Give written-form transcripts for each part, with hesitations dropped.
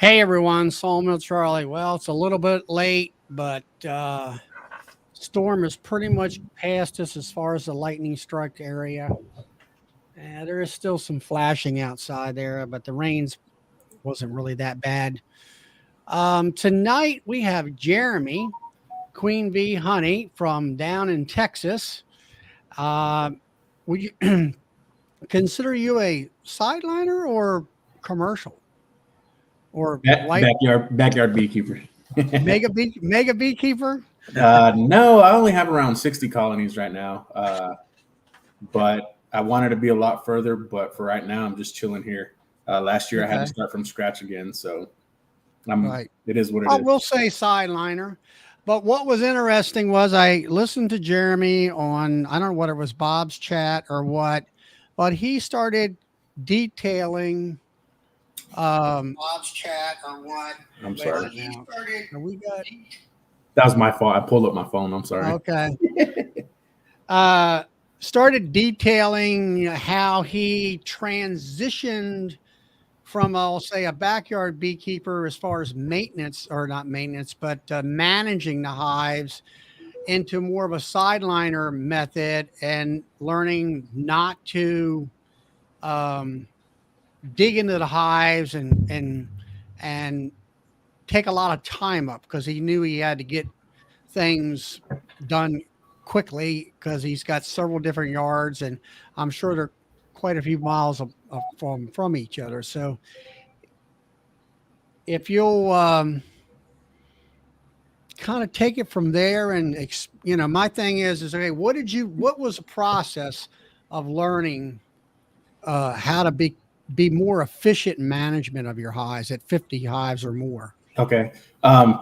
Hey everyone, Sawmill Charlie. Well, it's a little bit late, but storm is pretty much past us as far as the lightning struck area. There is still some flashing outside there, but the rains wasn't really that bad. Tonight we have Jeremy, Queen Bee Honey from down in Texas. Uh, would you consider you a sideliner or commercial or light Backyard beekeeper. mega beekeeper? No, I only have around 60 colonies right now. But I wanted to be a lot further. But for right now, I'm just chilling here. Last year, I had to Okay. start from scratch again. So Right. it is what it I is. will say sideliner. But what was interesting was I listened to Jeremy on, I don't know what it was, Bob's chat or what, but he started detailing Bob's chat or what. I'm Wait a sorry. minute now. We got That was my fault. I pulled up my phone. I'm sorry. okay. Uh Started detailing how he transitioned from, I'll say, a backyard beekeeper as far as maintenance, or not maintenance, but managing the hives into more of a sideliner method and learning not to um, dig into the hives and take a lot of time up because he knew he had to get things done quickly because he's got several different yards and I'm sure they're quite a few miles from each other. So if you'll kind of take it from there and my thing is okay, what was the process of learning how to be more efficient in management of your hives at 50 hives or more? Okay.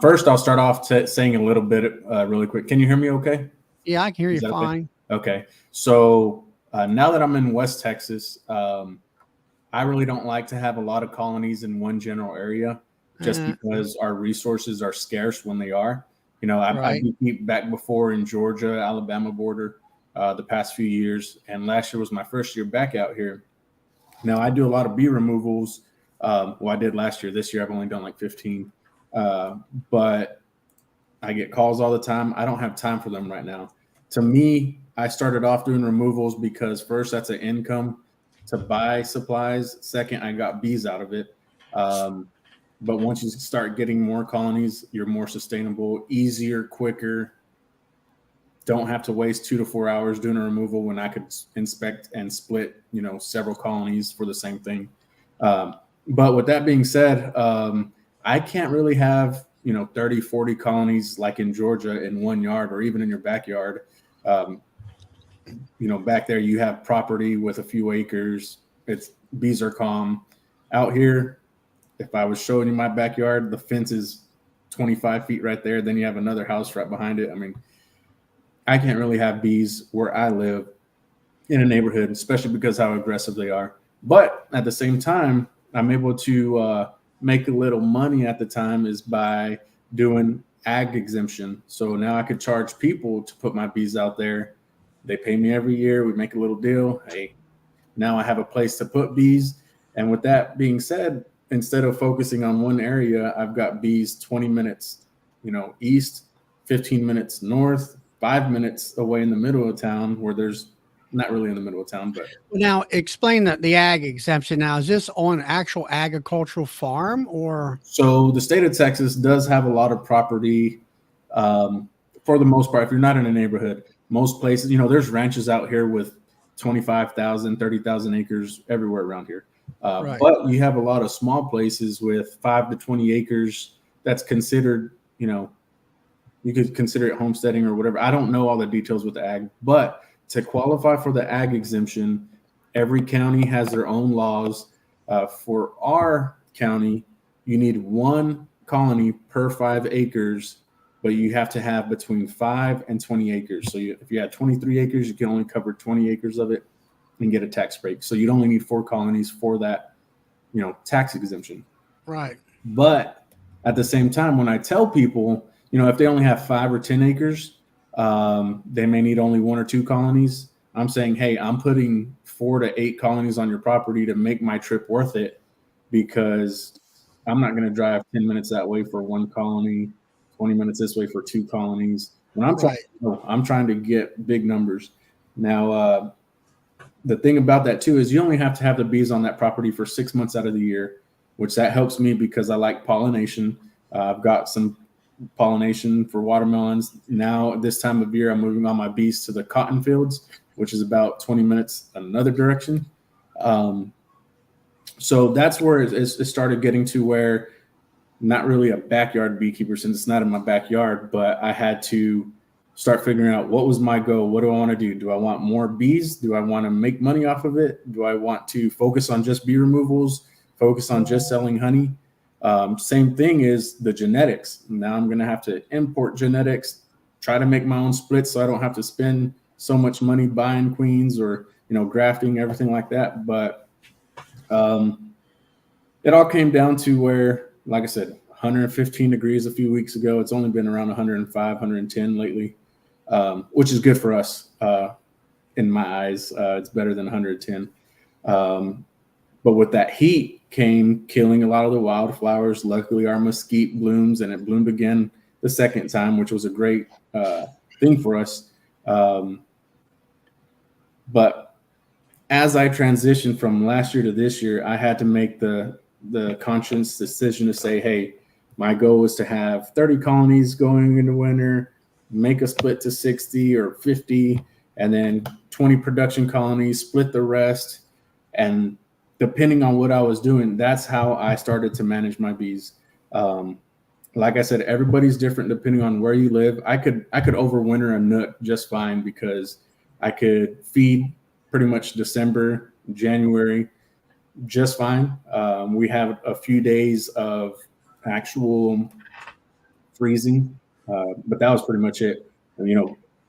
First, I'll start off saying a little bit really quick. Can you hear me okay? Yeah, I can hear Is you that okay? fine. Okay. So now that I'm in West Texas, I really don't like to have a lot of colonies in one general area just uh, because our resources are scarce when they are. I right. beekeep back before in Georgia, Alabama border the past few years. And last year was my first year back out here. Now, I do a lot of bee removals. I did last year. This year, I've only done like 15. Uh, but I get calls all the time. I don't have time for them right now. To me, I started off doing removals because first, that's an income to buy supplies. Second, I got bees out of it. Um, but once you start getting more colonies, you're more sustainable, easier, quicker. Don't have to waste 2 to 4 hours doing a removal when I could inspect and split, several colonies for the same thing. Um, but with that being said, I can't really have 30, 40 colonies like in Georgia in one yard or even in your backyard. Um, back there you have property with a few acres. It's bees are calm. Out here, if I was showing you my backyard, the fence is 25 feet right there. Then you have another house right behind it. I mean, I can't really have bees where I live in a neighborhood, especially because how aggressive they are. But at the same time, I'm able to make a little money at the time is by doing ag exemption. So now I could charge people to put my bees out there. They pay me every year. We make a little deal. Hey, now I have a place to put bees. And with that being said, instead of focusing on one area, I've got bees 20 minutes, east, 15 minutes north, 5 minutes away in the middle of town where there's not really in the middle of town, but Now explain that the ag exemption. Now, is this on an actual agricultural farm or? so the state of Texas does have a lot of property. For the most part, if you're not in a neighborhood, most places, there's ranches out here with 25,000, 30,000 acres everywhere around here. Right. But you have a lot of small places with 5 to 20 acres that's considered, you could consider it homesteading or whatever. I don't know all the details with the ag, but to qualify for the ag exemption, every county has their own laws. For our county, you need one colony per 5 acres, but you have to have between 5 and 20 acres. So if you had 23 acres, you can only cover 20 acres of it and get a tax break. So you'd only need 4 colonies for that, tax exemption. Right. But at the same time, when I tell people, if they only have 5 or 10 acres, they may need only 1 or 2 colonies. I'm saying, hey, I'm putting 4 to 8 colonies on your property to make my trip worth it because I'm not going to drive 10 minutes that way for one colony, 20 minutes this way for two colonies. When Right. I'm trying to get big numbers. Now, the thing about that too is you only have to have the bees on that property for 6 months out of the year, which that helps me because I like pollination. I've got some pollination for watermelons. Now, this time of year, I'm moving all my bees to the cotton fields, which is about 20 minutes another direction. So that's where it started getting to where not really a backyard beekeeper since it's not in my backyard, but I had to start figuring out what was my goal. What do I want to do? Do I want more bees? Do I want to make money off of it? Do I want to focus on just bee removals, focus on just selling honey? Same thing is the genetics. Now I'm going to have to import genetics, try to make my own splits so I don't have to spend so much money buying queens or, grafting, everything like that. But it all came down to where, like I said, 115 degrees a few weeks ago. It's only been around 105, 110 lately, which is good for us in my eyes. It's better than 110. But with that heat came killing a lot of the wildflowers. Luckily, our mesquite blooms, and it bloomed again the second time, which was a great thing for us. But as I transitioned from last year to this year, I had to make the conscious decision to say, hey, my goal is to have 30 colonies going into winter, make a split to 60 or 50, and then 20 production colonies, split the rest. And depending on what I was doing, that's how I started to manage my bees. Like I said, everybody's different depending on where you live. I could overwinter a nook just fine because I could feed pretty much December, January, just fine. We have a few days of actual freezing, but that was pretty much it.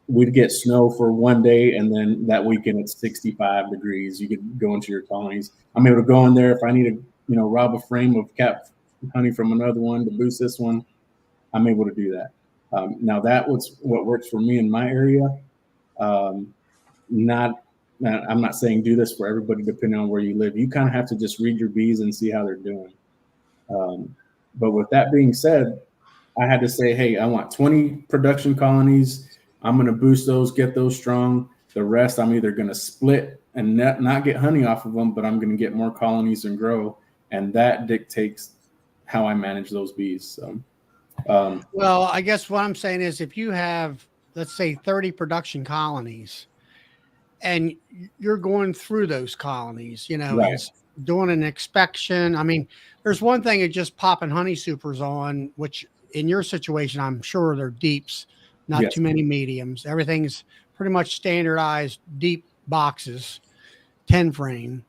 We'd get snow for one day, and then that weekend it's 65 degrees. You could go into your colonies. I'm able to go in there if I need to, rob a frame of cap honey from another one to boost this one. I'm able to do that. Now that was what works for me in my area. I'm not saying do this for everybody depending on where you live. You kind of have to just read your bees and see how they're doing. But with that being said, I had to say, hey, I want 20 production colonies. I'm going to boost those, get those strong. The rest, I'm either going to split and not get honey off of them, but I'm going to get more colonies and grow. And that dictates how I manage those bees. So, Well, I guess what I'm saying is if you have, let's say, 30 production colonies and you're going through those colonies, right. and doing an inspection. I mean, there's one thing of just popping honey supers on, which in your situation, I'm sure they're deeps, not Yes. too many mediums. Everything's pretty much standardized deep boxes, 10 frame.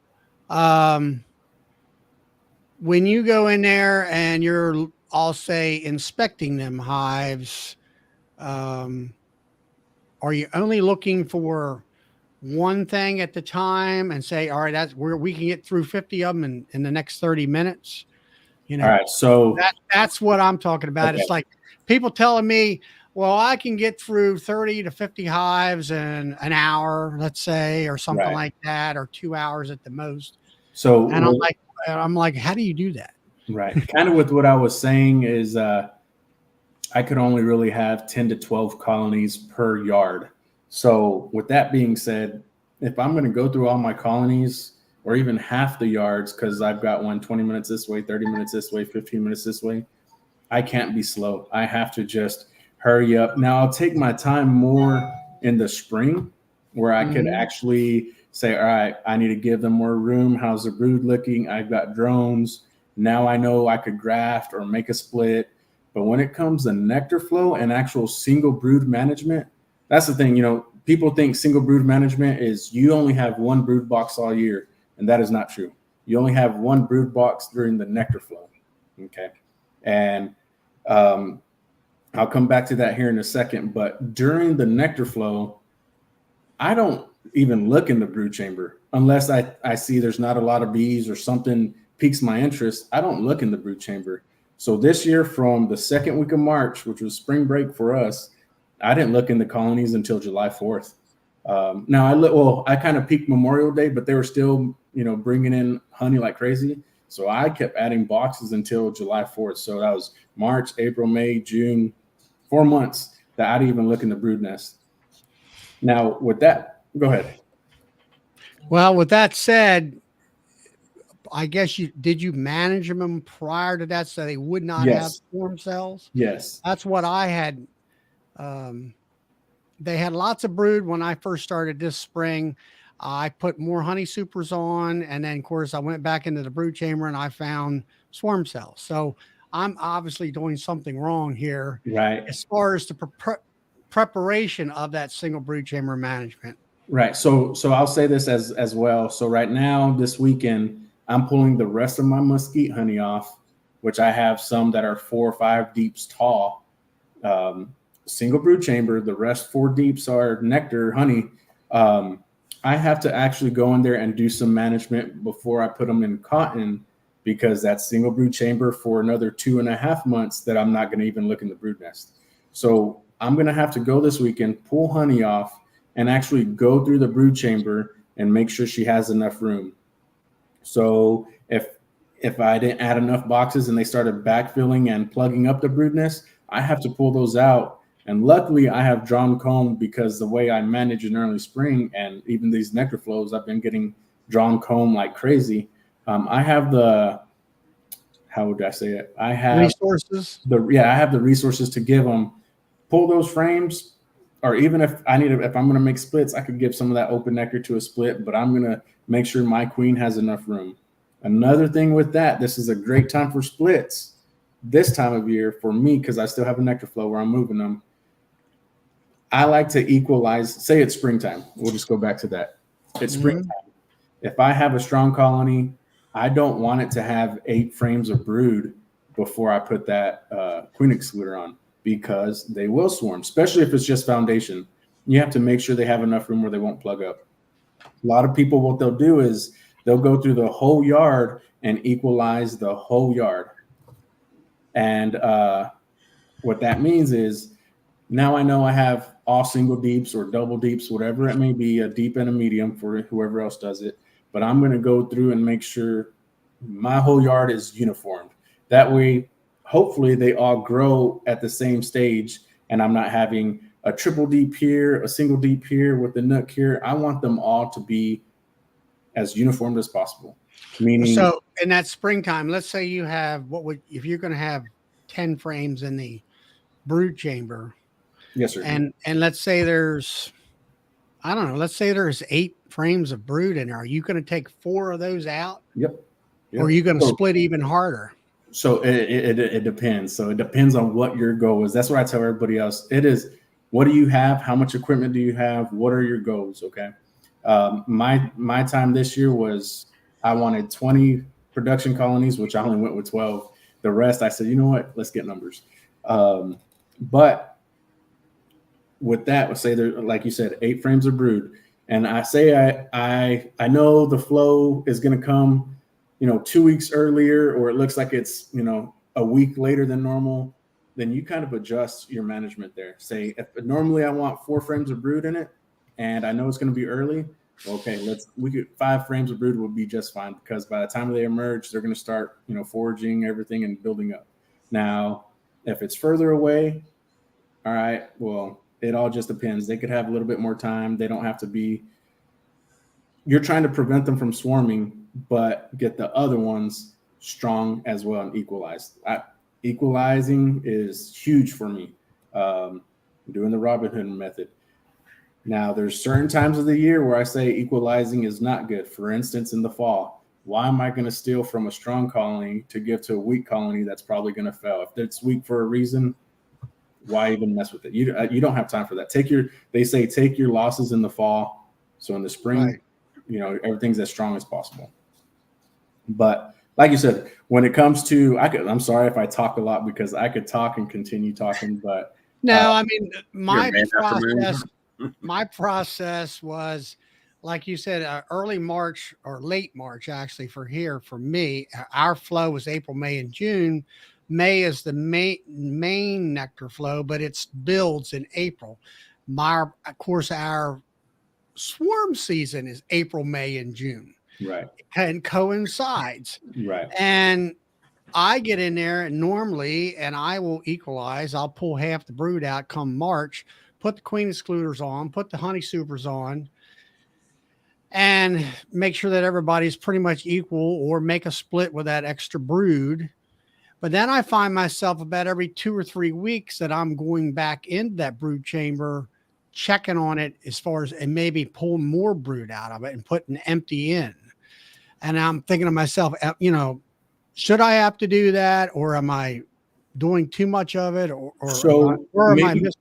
When you go in there and you're, I'll say, inspecting them hives, are you only looking for one thing at the time and say, all right, that's where we can get through 50 of them in the next 30 minutes? All right. So that's what I'm talking about. Okay. It's like people telling me, well, I can get through 30 to 50 hives in an hour, let's say, or something Right. like that, or 2 hours at the most. So And I'm like, how do you do that? right. Kind of with what I was saying is I could only really have 10 to 12 colonies per yard. So with that being said, if I'm going to go through all my colonies or even half the yards, because I've got one 20 minutes this way, 30 minutes this way, 15 minutes this way, I can't be slow. I have to just hurry up. Now I'll take my time more in the spring where I could actually say, all right, I need to give them more room. How's the brood looking? I've got drones. Now I know I could graft or make a split. But when it comes to nectar flow and actual single brood management, that's the thing. People think single brood management is you only have one brood box all year, and that is not true. You only have one brood box during the nectar flow. Okay. And I'll come back to that here in a second. But during the nectar flow, I don't even look in the brood chamber unless I see there's not a lot of bees or something piques my interest. I don't look in the brood chamber. So this year, from the second week of March, which was spring break for us, I didn't look in the colonies until July 4th. Now I kind of peaked Memorial Day, but they were still, bringing in honey like crazy. So I kept adding boxes until July 4th. So that was March, April, May, June, 4 months that I didn't even look in the brood nest. Now, with that, go ahead. Well, with that said, I guess you manage them prior to that so they would not have Yes. swarm cells? Yes. That's what I had. Um, they had lots of brood when I first started this spring. I put more honey supers on, and then of course I went back into the brood chamber and I found swarm cells. So I'm obviously doing something wrong here Right. as far as the preparation of that single brood chamber management. Right. So I'll say this as well. So right now, this weekend, I'm pulling the rest of my mesquite honey off, which I have some that are 4 or 5 deeps tall. Single brood chamber. The rest 4 deeps are nectar honey. I have to actually go in there and do some management before I put them in cotton, because that's single brood chamber for another 2.5 months that I'm not going to even look in the brood nest. So I'm going to have to go this weekend, pull honey off, and actually go through the brood chamber and make sure she has enough room. So if I didn't add enough boxes and they started backfilling and plugging up the brood nest, I have to pull those out. And luckily I have drawn comb, because the way I manage in early spring and even these nectar flows, I've been getting drawn comb like crazy. I have the, how would I say it? I have Resources. I have the resources to give them, pull those frames, or even if I'm going to make splits, I could give some of that open nectar to a split, but I'm going to make sure my queen has enough room. Another thing with that, this is a great time for splits this time of year for me, because I still have a nectar flow where I'm moving them. I like to equalize, say it's springtime. We'll just go back to that. It's springtime. If I have a strong colony, I don't want it to have 8 frames of brood before I put that queen excluder on, because they will swarm, especially if it's just foundation. You have to make sure they have enough room where they won't plug up. A lot of people, what they'll do is they'll go through the whole yard and equalize the whole yard. And what that means is, now I know I have all single deeps or double deeps, whatever it may be, a deep and a medium for whoever else does it. But I'm going to go through and make sure my whole yard is uniformed. That way, hopefully they all grow at the same stage, and I'm not having a triple deep here, a single deep here with the nook here. I want them all to be as uniformed as possible. Meaning, so in that springtime, let's say you have if you're going to have 10 frames in the brood chamber. Yes, sir. And let's say there's, I don't know, let's say there's 8 frames of brood in there. Are you going to take 4 of those out? Yep. Or are you going to split even harder? So it depends. So it depends on what your goal is. That's what I tell everybody else. It is, what do you have? How much equipment do you have? What are your goals? Okay. My time this year was, I wanted 20 production colonies, which I only went with 12. The rest, I said, you know what? Let's get numbers. But with that, let's say there, like you said, 8 frames of brood, and I say I know the flow is going to come, 2 weeks earlier, or it looks like it's a week later than normal. Then you kind of adjust your management there. Say, if normally I want 4 frames of brood in it, and I know it's going to be early. Okay, 5 frames of brood will be just fine, because by the time they emerge, they're going to start foraging everything and building up. Now, if it's further away, all right, well, it all just depends. They could have a little bit more time. They don't have to be. You're trying to prevent them from swarming, but get the other ones strong as well and equalized. Equalizing is huge for me. Doing the Robin Hood method. Now, there's certain times of the year where I say equalizing is not good. For instance, in the fall, why am I going to steal from a strong colony to give to a weak colony that's probably going to fail? If it's weak for a reason, why even mess with it? You don't have time for that. They say take your losses in the fall. So in the spring, right, everything's as strong as possible. But like you said, when it comes to, I'm sorry if I talk a lot, because I could talk and continue talking, but no, I mean, my process was, like you said, early March or late March, actually, for me, our flow was April, May, and June. May is the main nectar flow, but it builds in April. Of course, our swarm season is April, May, and June. Right. and coincides. Right. And I get in there and normally, and I will equalize. I'll pull half the brood out come March, put the queen excluders on, put the honey supers on, and make sure that everybody's pretty much equal or make a split with that extra brood. But then I find myself about every 2 or 3 weeks that I'm going back into that brood chamber, checking on it as far as, and maybe pulling more brood out of it and putting empty in. And I'm thinking to myself, should I have to do that, or am I doing too much of it, or So where am I missing?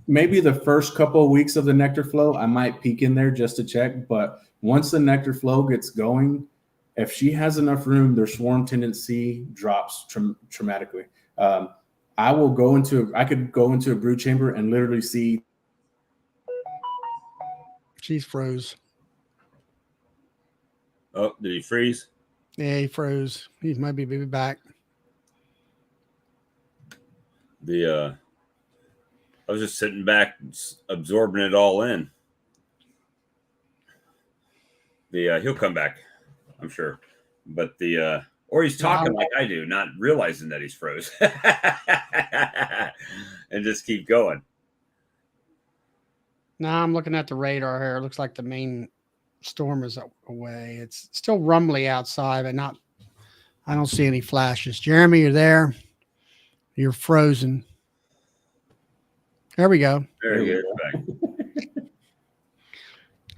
Maybe the first couple of weeks of the nectar flow, I might peek in there just to check. But once the nectar flow gets going, if she has enough room, their swarm tendency drops dramatically. I could go into a brood chamber and literally see. She's froze. Oh, did he freeze? Yeah, he froze. He might be back. I was just sitting back, absorbing it all in. He'll come back, I'm sure. But or he's talking like I do, not realizing that he's froze, and just keep going. Now I'm looking at the radar here. It looks like the main storm is away. It's still rumbly outside, but not. I don't see any flashes. Jeremy, you're there. You're frozen. There we go. There you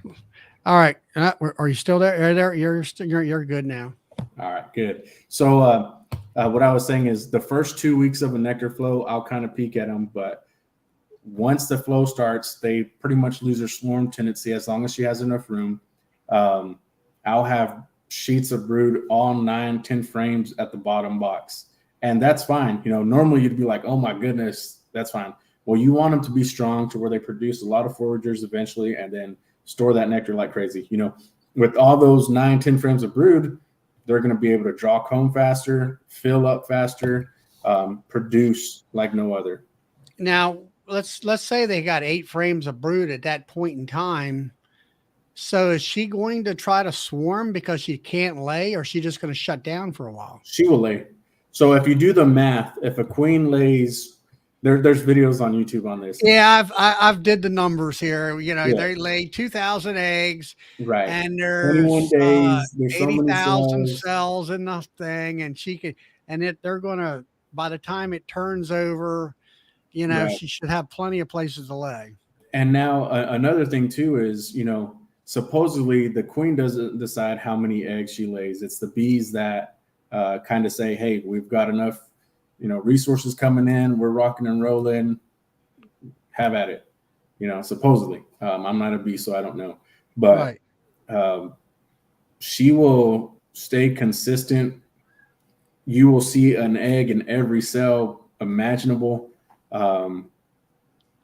go. All right. Are you still there? You're good now. All right, good. So what I was saying is the first 2 weeks of a nectar flow, I'll kind of peek at them, but once the flow starts, they pretty much lose their swarm tendency as long as she has enough room. I'll have sheets of brood, all 9-10 frames at the bottom box. And that's fine. Normally you'd be like, oh my goodness, that's fine. Well, you want them to be strong to where they produce a lot of foragers eventually and then store that nectar like crazy. With all those 9-10 frames of brood, they're going to be able to draw comb faster, fill up faster, produce like no other. Now, let's say they got 8 frames of brood at that point in time. So is she going to try to swarm because she can't lay, or is she just going to shut down for a while? She will lay. So if you do the math, if a queen lays, there's videos on YouTube on this. Yeah, I've did the numbers here. They lay 2,000 eggs, right? And there's 21 days. There's 80,000 cells in the thing, and they're gonna, by the time it turns over, right, she should have plenty of places to lay. And now another thing too is, supposedly the queen doesn't decide how many eggs she lays. It's the bees that kind of say, hey, we've got enough, resources coming in. We're rocking and rolling. Have at it. Supposedly. I'm not a bee, so I don't know. But right. She will stay consistent. You will see an egg in every cell imaginable. And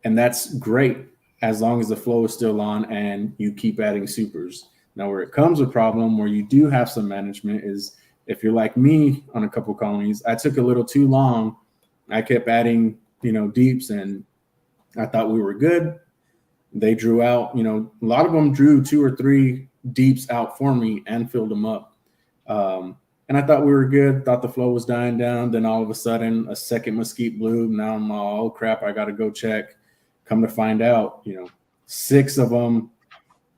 that's great as long as the flow is still on and you keep adding supers. Now, where it comes a problem where you do have some management is if you're like me on a couple colonies, I took a little too long. I kept adding, deeps, and I thought we were good. They drew out, a lot of them drew 2 or 3 deeps out for me and filled them up. And I thought we were good, thought the flow was dying down. Then all of a sudden, a second mesquite bloomed. Now I'm all, oh crap, I got to go check. Come to find out, 6 of them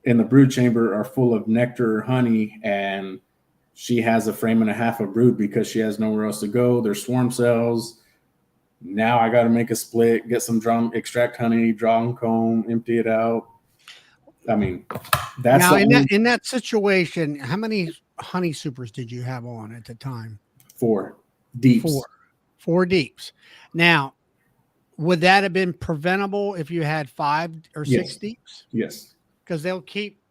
in the brood chamber are full of nectar or honey, and she has 1.5 frames of brood because she has nowhere else to go. There's swarm cells. Now I got to make a split, get some extract honey, draw and comb, empty it out. I mean, that's now in that situation. How many honey supers did you have on at the time? 4 deeps. 4 deeps. Now, would that have been preventable if you had 5 or 6 deeps? Yes. Because they'll keep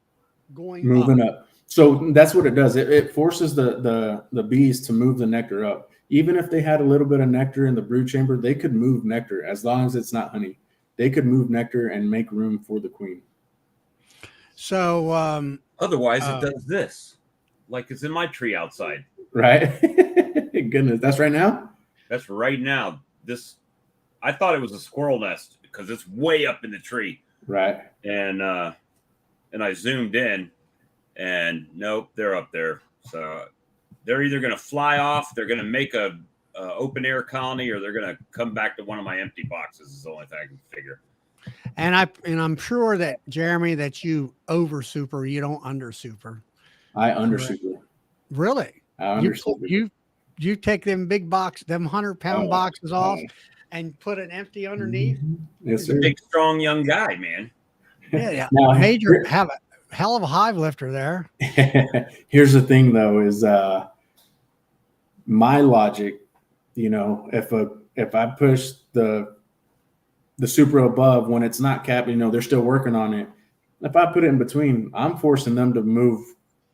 moving up. So that's what it does. It forces the bees to move the nectar up. Even if they had a little bit of nectar in the brood chamber, they could move nectar as long as it's not honey. They could move nectar and make room for the queen. So otherwise it does this, like it's in my tree outside. Right. Goodness. That's right now? That's right now. I thought it was a squirrel nest because it's way up in the tree. Right. And I zoomed in and nope, they're up there. So they're either going to fly off, they're going to make a open air colony, or they're going to come back to one of my empty boxes. Is the only thing I can figure. And I'm sure that Jeremy, that you over super, you don't under super. I under Correct. super. Really? I You under super. you take them big box, them 100-pound boxes off, and put an empty underneath. Yes, sir. Big, strong young guy, man. Yeah. Now, Major have a hell of a hive lifter there. here's the thing, though, is my logic. You know, if I push the super above when it's not capped, you know, they're still working on it. If I put it in between, I'm forcing them to move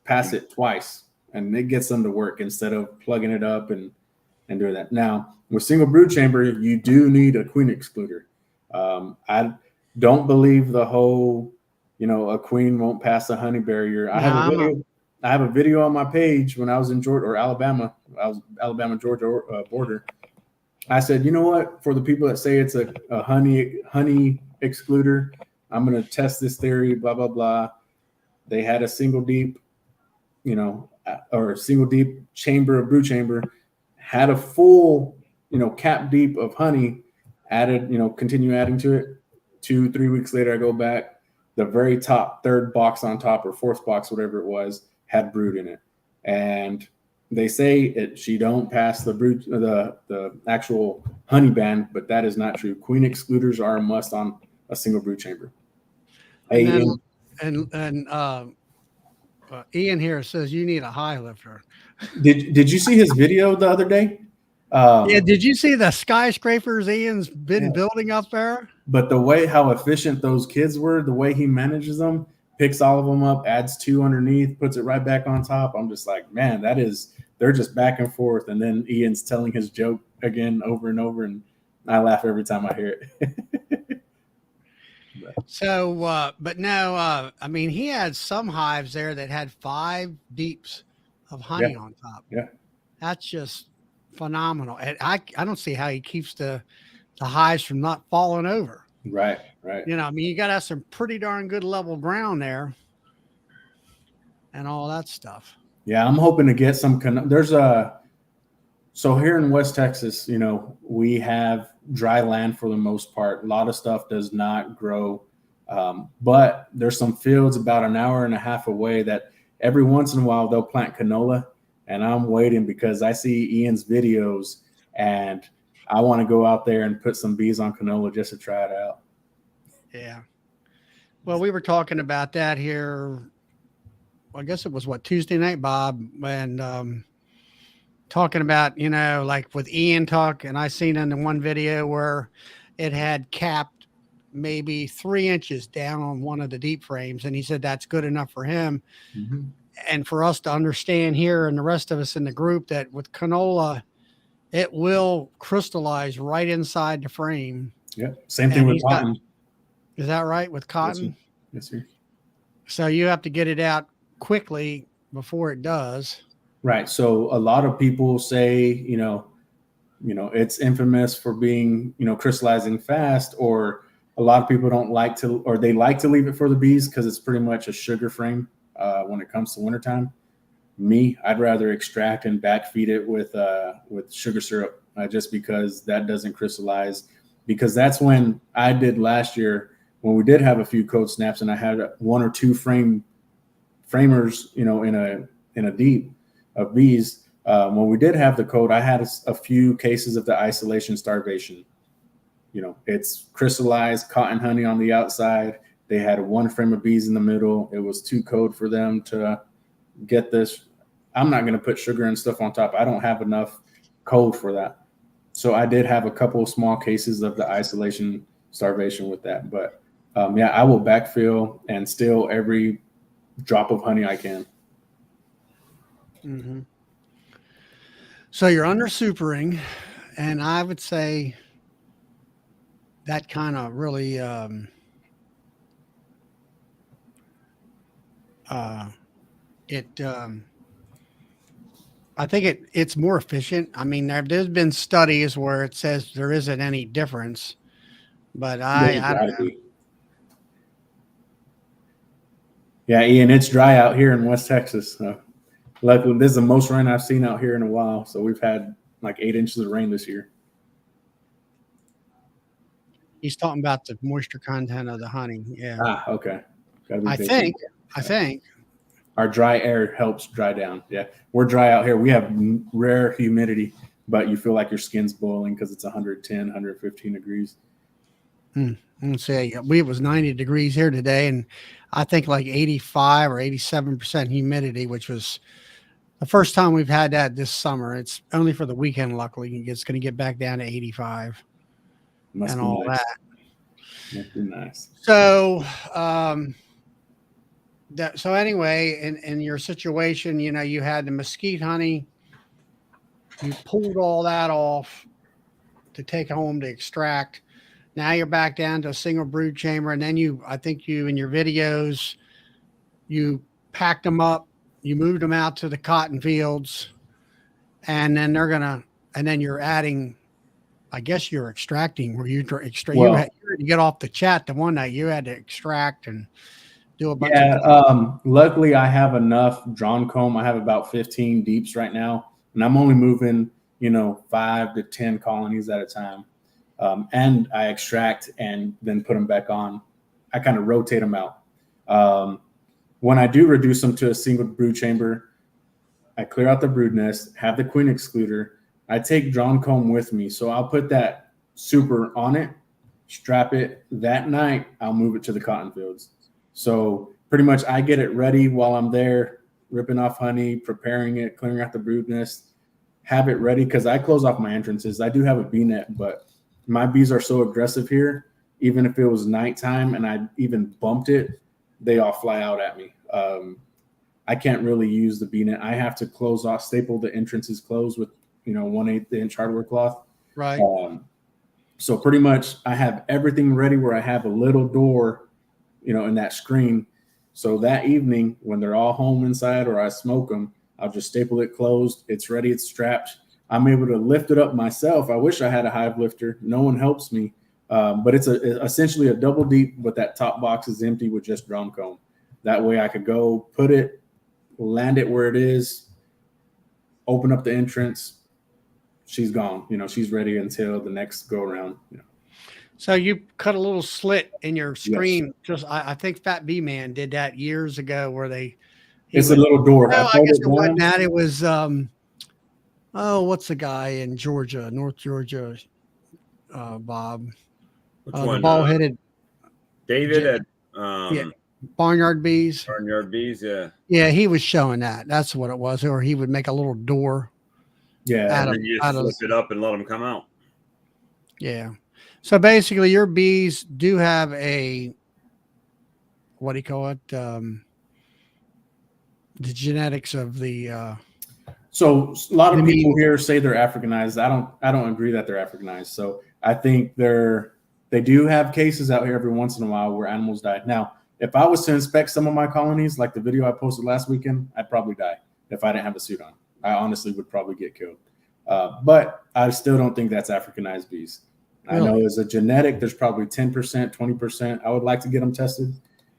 past it twice, and it gets them to work instead of plugging it up and doing that. Now, with single brood chamber, you do need a queen excluder. I don't believe the whole, you know, a queen won't pass the honey barrier. I have a video on my page when I was in Georgia or Alabama. I was Alabama-Georgia border. I said, you know what? For the people that say it's a honey excluder, I'm going to test this theory, blah, blah, blah. They had a single deep, you know, or a single deep chamber, a brood chamber, had a full, you know, cap deep of honey, added, you know, continue adding to it. 2-3 weeks later, I go back, the very top third box on top or fourth box, whatever it was, had brood in it. And they say she don't pass the brood, the actual honey band, but that is not true. Queen excluders are a must on a single brood chamber. And Ian here says you need a high lifter. Did you see his video the other day? Yeah, did you see the skyscrapers Ian's been building up there? But the way how efficient those kids were, the way he manages them, picks all of them up, adds 2 underneath, puts it right back on top. I'm just like, man, they're just back and forth. And then Ian's telling his joke again over and over, and I laugh every time I hear it. So, but no, I mean, he had some hives there that had 5 deeps of honey on top. Yeah. That's just phenomenal. And I don't see how he keeps the hives from not falling over. Right. You know, I mean, you got to have some pretty darn good level ground there and all that stuff. Yeah, I'm hoping to get some. So here in West Texas, you know, we have dry land for the most part. A lot of stuff does not grow, but there's some fields about an hour and a half away that every once in a while they'll plant canola, and I'm waiting because I see Ian's videos and I want to go out there and put some bees on canola just to try it out. Yeah. Well, we were talking about that here. I guess it was Tuesday night, Bob, and talking about, you know, like with Ian talk, and I seen in the one video where it had capped maybe 3 inches down on one of the deep frames, and he said that's good enough for him. Mm-hmm. And for us to understand here and the rest of us in the group that with canola, it will crystallize right inside the frame. Yeah. Same thing with cotton. Is that right? With cotton? Yes, sir. So you have to get it out quickly before it does. Right. So a lot of people say, you know, it's infamous for being, you know, crystallizing fast, or a lot of people don't like to, or they like to leave it for the bees because it's pretty much a sugar frame when it comes to wintertime. Me, I'd rather extract and backfeed it with sugar syrup just because that doesn't crystallize. Because that's when I did last year when we did have a few cold snaps and I had 1 or 2 framers, you know, in a deep of bees. When we did have the cold, I had a few cases of the isolation starvation. You know, it's crystallized cotton honey on the outside. They had 1 frame of bees in the middle. It was too cold for them to get this. I'm not going to put sugar and stuff on top. I don't have enough cold for that. So I did have a couple of small cases of the isolation starvation with that. But yeah, I will backfill and steal every drop of honey I can. Mm-hmm. So you're under supering, and I would say that kind of really I think it's more efficient. I mean, there's been studies where it says there isn't any difference, but I don't know. Yeah, Ian, it's dry out here in West Texas. So luckily, this is the most rain I've seen out here in a while. So we've had like 8 inches of rain this year. He's talking about the moisture content of the honey. Yeah. Ah, okay. Gotta be I patient. think. Our dry air helps dry down. Yeah, we're dry out here. We have rare humidity, but you feel like your skin's boiling because it's 110, 115 degrees. Let's say it was 90 degrees here today, and I think like 85 or 87% humidity, which was the first time we've had that this summer. It's only for the weekend. Luckily, it's going to get back down to 85 Must and be all nice. that. Must be nice. So, so anyway, in your situation, you had the mesquite honey, you pulled all that off to take home to extract. Now you're back down to a single brood chamber, and then I think in your videos, you packed them up, you moved them out to the cotton fields, and then you're adding. I guess you're extracting. Where you extract? Well, you had to get off the chat the one night. You had to extract and do a bunch yeah, of. luckily I have enough drawn comb. I have about 15 deeps right now, and I'm only moving, 5 to 10 colonies at a time. And I extract and then put them back on. I kind of rotate them out. When I do reduce them to a single brood chamber, I clear out the brood nest, have the queen excluder. I take drawn comb with me. So I'll put that super on it, strap it. That night, I'll move it to the cotton fields. So pretty much I get it ready while I'm there, ripping off honey, preparing it, clearing out the brood nest, have it ready because I close off my entrances. I do have a bee net, but my bees are so aggressive here. Even if it was nighttime and I even bumped it, they all fly out at me. I can't really use the bee net. I have to close off, staple the entrances closed with 1/8 inch hardware cloth. Right. So pretty much I have everything ready where I have a little door, in that screen. So that evening when they're all home inside or I smoke them, I'll just staple it closed. It's ready. It's strapped. I'm able to lift it up myself. I wish I had a hive lifter. No one helps me. But it's essentially a double deep, but that top box is empty with just drum comb. That way I could go put it, land it where it is, open up the entrance. She's gone. She's ready until the next go around. So you cut a little slit in your screen. Yes. I think Fat Bee Man did that years ago where it's a little door. No, I guess it wasn't that. It was, what's the guy in Georgia, North Georgia, Bob? Which one? The ball-headed David at Barnyard Bees. Barnyard Bees, yeah. Yeah, he was showing that. That's what it was. Or he would make a little door. Yeah, and then you just flip it up and let them come out. Yeah. So basically, your bees do have a, what do you call it? The genetics of the. So a lot of people here say they're Africanized. I don't agree that they're Africanized. So I think they do have cases out here every once in a while where animals die. Now, if I was to inspect some of my colonies, like the video I posted last weekend, I'd probably die if I didn't have a suit on. I honestly would probably get killed. But I still don't think that's Africanized bees. Really? I know as a genetic, there's probably 10%, 20%. I would like to get them tested.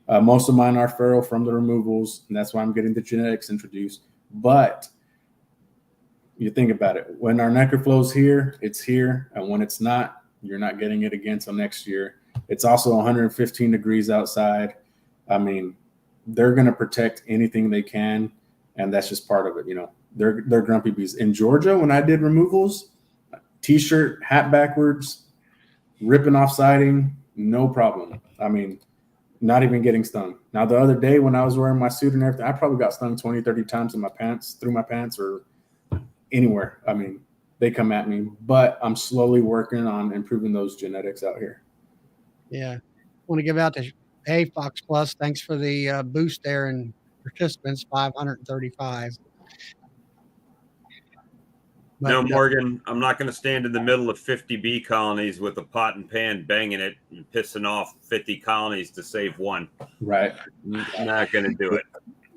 Most of mine are feral from the removals, and that's why I'm getting the genetics introduced. But you think about it. When our nectar flows here, it's here. And when it's not, you're not getting it again till next year. It's also 115 degrees outside. I mean, they're going to protect anything they can. And that's just part of it. They're grumpy bees. In Georgia, when I did removals, t-shirt, hat backwards, ripping off siding, no problem. I mean, not even getting stung. Now, the other day when I was wearing my suit and everything, I probably got stung 20, 30 times in my pants, through my pants or anywhere. I mean, they come at me, but I'm slowly working on improving those genetics out here. Yeah. I want to give out to, hey, Fox Plus, thanks for the boost there and participants, 535. But, no, Morgan, I'm not going to stand in the middle of 50 bee colonies with a pot and pan banging it and pissing off 50 colonies to save one. Right. I'm not going to do it.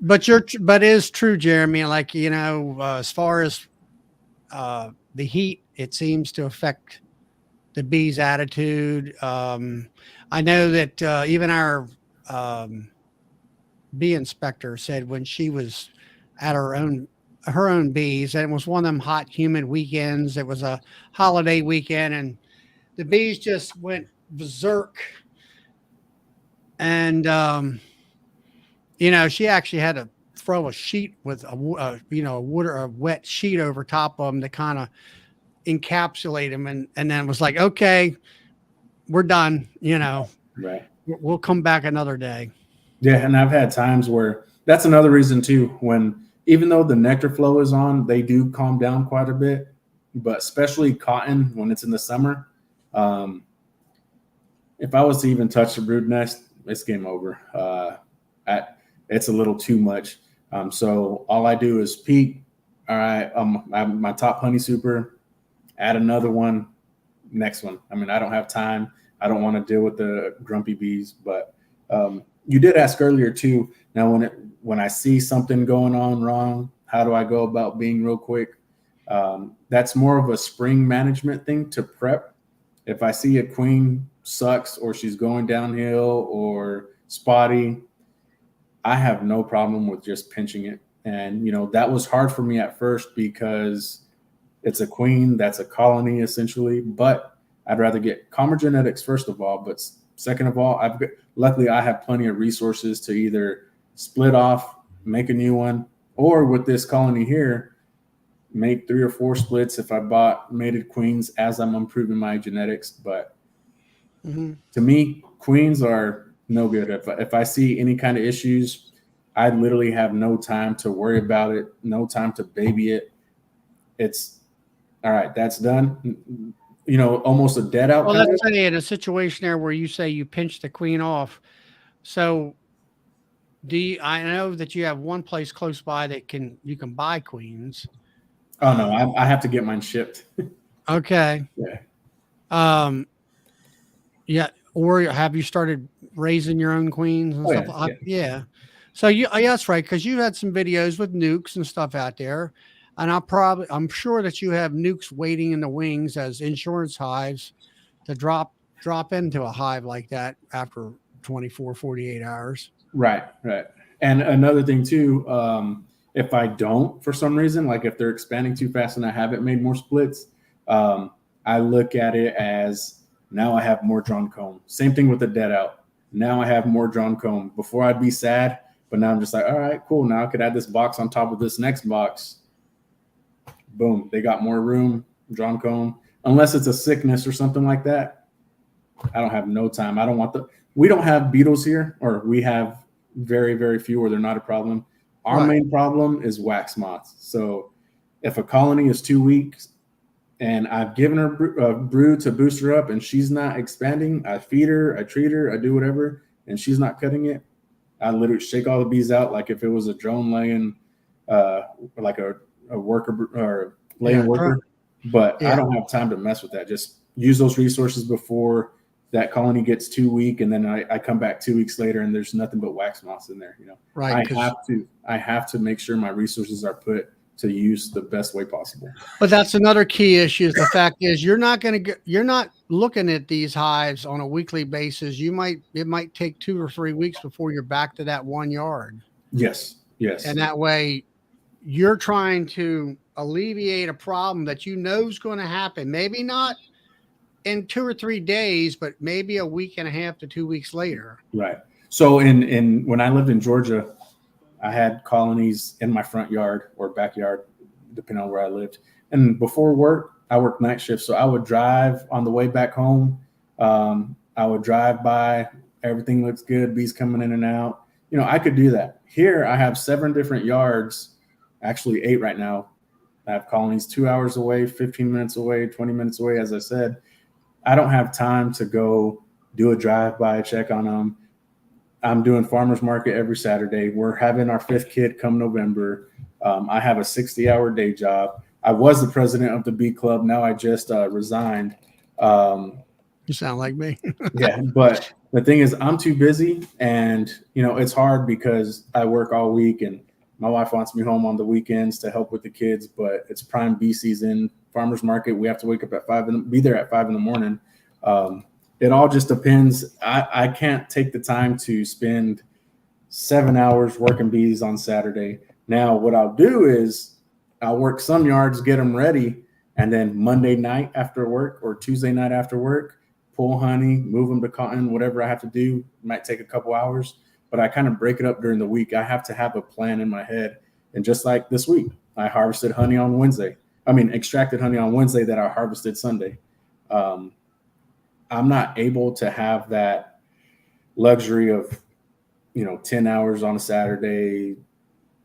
But it is true, Jeremy. Like, as far as the heat, it seems to affect the bees' attitude. I know that even our bee inspector said when she was at her own bees, and it was one of them hot, humid weekends. It was a holiday weekend, and the bees just went berserk. And she actually had to throw a sheet with a wood or a wet sheet over top of them to kind of encapsulate them, and then it was like, okay, we're done. Right. We'll come back another day. Yeah, and I've had times where that's another reason too, when even though the nectar flow is on, they do calm down quite a bit, but especially cotton when it's in the summer. If I was to even touch the brood nest, it's game over. It's a little too much. So all I do is peek. All right, my top honey super, add another one, next one. I mean, I don't have time. I don't want to deal with the grumpy bees, but you did ask earlier too. Now, when I see something going on wrong, how do I go about being real quick? That's more of a spring management thing to prep. If I see a queen sucks or she's going downhill or spotty, I have no problem with just pinching it. And, that was hard for me at first because it's a queen, that's a colony essentially, but I'd rather get calmer genetics first of all, but second of all, luckily I have plenty of resources to either split off, make a new one, or with this colony here, make 3 or 4 splits if I bought mated queens as I'm improving my genetics. But to me, queens are no good. If I see any kind of issues, I literally have no time to worry about it, no time to baby it. It's all right, that's done. Almost a dead out. Well, let's say in a situation there where you say you pinch the queen off. So I know that you have one place close by that you can buy queens. Oh no, I have to get mine shipped. Okay. Yeah. Yeah. Or have you started raising your own queens and stuff? Yeah. So that's right. Cause you had some videos with nukes and stuff out there. And I'm sure that you have nukes waiting in the wings as insurance hives to drop into a hive like that after 24, 48 hours. Right. And another thing too, if I don't, for some reason, like if they're expanding too fast and I haven't made more splits, I look at it as now I have more drawn comb. Same thing with the dead out. Now I have more drawn comb. Before I'd be sad, but now I'm just like, all right, cool. Now I could add this box on top of this next box. Boom, they got more room, drawn comb. Unless it's a sickness or something like that, I don't have no time. We don't have beetles here, or we have very, very few, or they're not a problem. Our main problem is wax moths. So if a colony is 2 weeks and I've given her a brood to boost her up and she's not expanding, I feed her, I treat her, I do whatever, and she's not cutting it, I literally shake all the bees out like if it was a drone laying, like a worker or laying worker. But I don't have time to mess with that. Just use those resources before that colony gets 2 weak, and then I come back 2 weeks later and there's nothing but wax moths in there. Right. I have to make sure my resources are put to use the best way possible. But that's another key issue. The fact is you're not looking at these hives on a weekly basis. It might take 2 or 3 weeks before you're back to that 1 yard. Yes. And that way you're trying to alleviate a problem that is going to happen. Maybe not in 2 or 3 days, but maybe a week and a half to 2 weeks later. Right. So when I lived in Georgia, I had colonies in my front yard or backyard, depending on where I lived. And before work, I worked night shift. So I would drive on the way back home. I would drive by, everything looks good, bees coming in and out. I could do that. Here I have 7 different yards, actually 8 right now. I have colonies 2 hours away, 15 minutes away, 20 minutes away. As I said, I don't have time to go do a drive-by, check on them. I'm doing farmers market every Saturday. We're having our 5th kid come November. I have a 60-hour day job. I was the president of the bee club. Now I just resigned. You sound like me. Yeah, but the thing is, I'm too busy, and it's hard because I work all week, and my wife wants me home on the weekends to help with the kids. But it's prime bee season, farmers market. We have to wake up at 5 and be there at 5 in the morning. It all just depends. I can't take the time to spend 7 hours working bees on Saturday. Now, what I'll do is I'll work some yards, get them ready, and then Monday night after work or Tuesday night after work, pull honey, move them to cotton, whatever I have to do. It might take a couple hours, but I kind of break it up during the week. I have to have a plan in my head. And just like this week, I harvested honey on Wednesday. Extracted honey on Wednesday that I harvested Sunday. I'm not able to have that luxury of, 10 hours on a Saturday,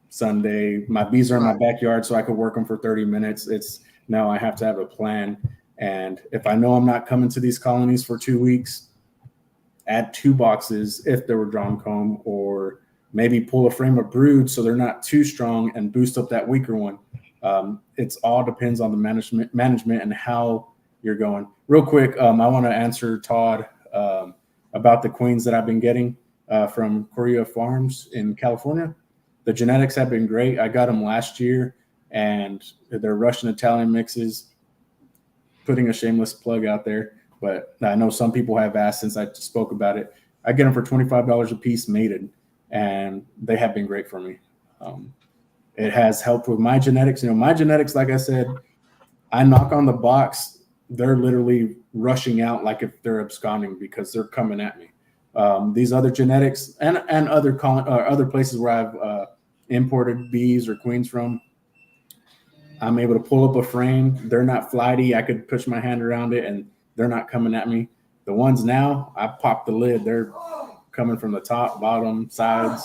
Sunday. My bees are in my backyard, so I could work them for 30 minutes. Now I have to have a plan. And if I know I'm not coming to these colonies for 2 weeks, add 2 boxes if they were drawn comb, or maybe pull a frame of brood so they're not too strong and boost up that weaker one. It's all depends on the management and how you're going. Real quick, I want to answer Todd about the queens that I've been getting from Korea Farms in California. The genetics have been great. I got them last year, and they're Russian Italian mixes. Putting a shameless plug out there, but I know some people have asked since I spoke about it. I get them for $25 a piece mated, and they have been great for me. It has helped with my genetics. My genetics, like I said, I knock on the box, they're literally rushing out like if they're absconding because they're coming at me. These other genetics and other places where I've imported bees or queens from, I'm able to pull up a frame. They're not flighty. I could push my hand around it and they're not coming at me. The ones now, I pop the lid. They're coming from the top, bottom, sides,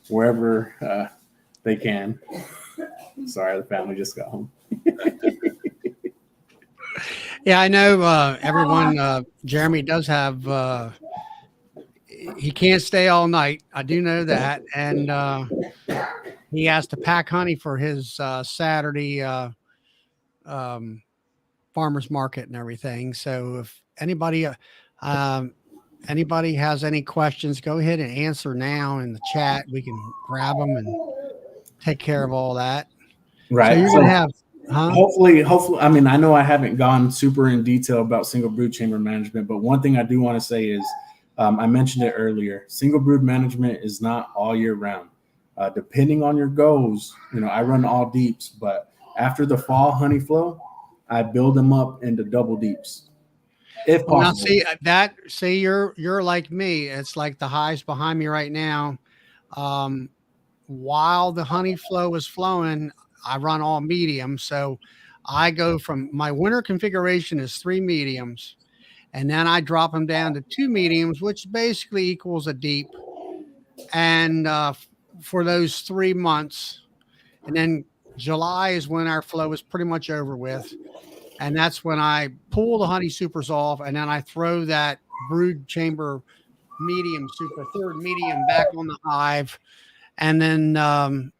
wherever they can. Sorry, the family just got home. Yeah, I know everyone. Jeremy does have, he can't stay all night. I do know that. And he has to pack honey for his Saturday farmer's market and everything. So if anybody has any questions, go ahead and answer now in the chat. We can grab them and take care of all that. Right. So you're going to have, hopefully, I know I haven't gone super in detail about single brood chamber management, but one thing I do want to say is, I mentioned it earlier, single brood management is not all year round. Depending on your goals, I run all deeps, but after the fall honey flow, I build them up into double deeps. If possible. Now see you're like me. It's like the hives behind me right now. While the honey flow is flowing, I run all mediums. So I go from my winter configuration is 3 mediums, and then I drop them down to 2 mediums, which basically equals a deep. And for those 3 months, and then July is when our flow is pretty much over with, and that's when I pull the honey supers off, and then I throw that brood chamber medium super, third medium, back on the hive, and then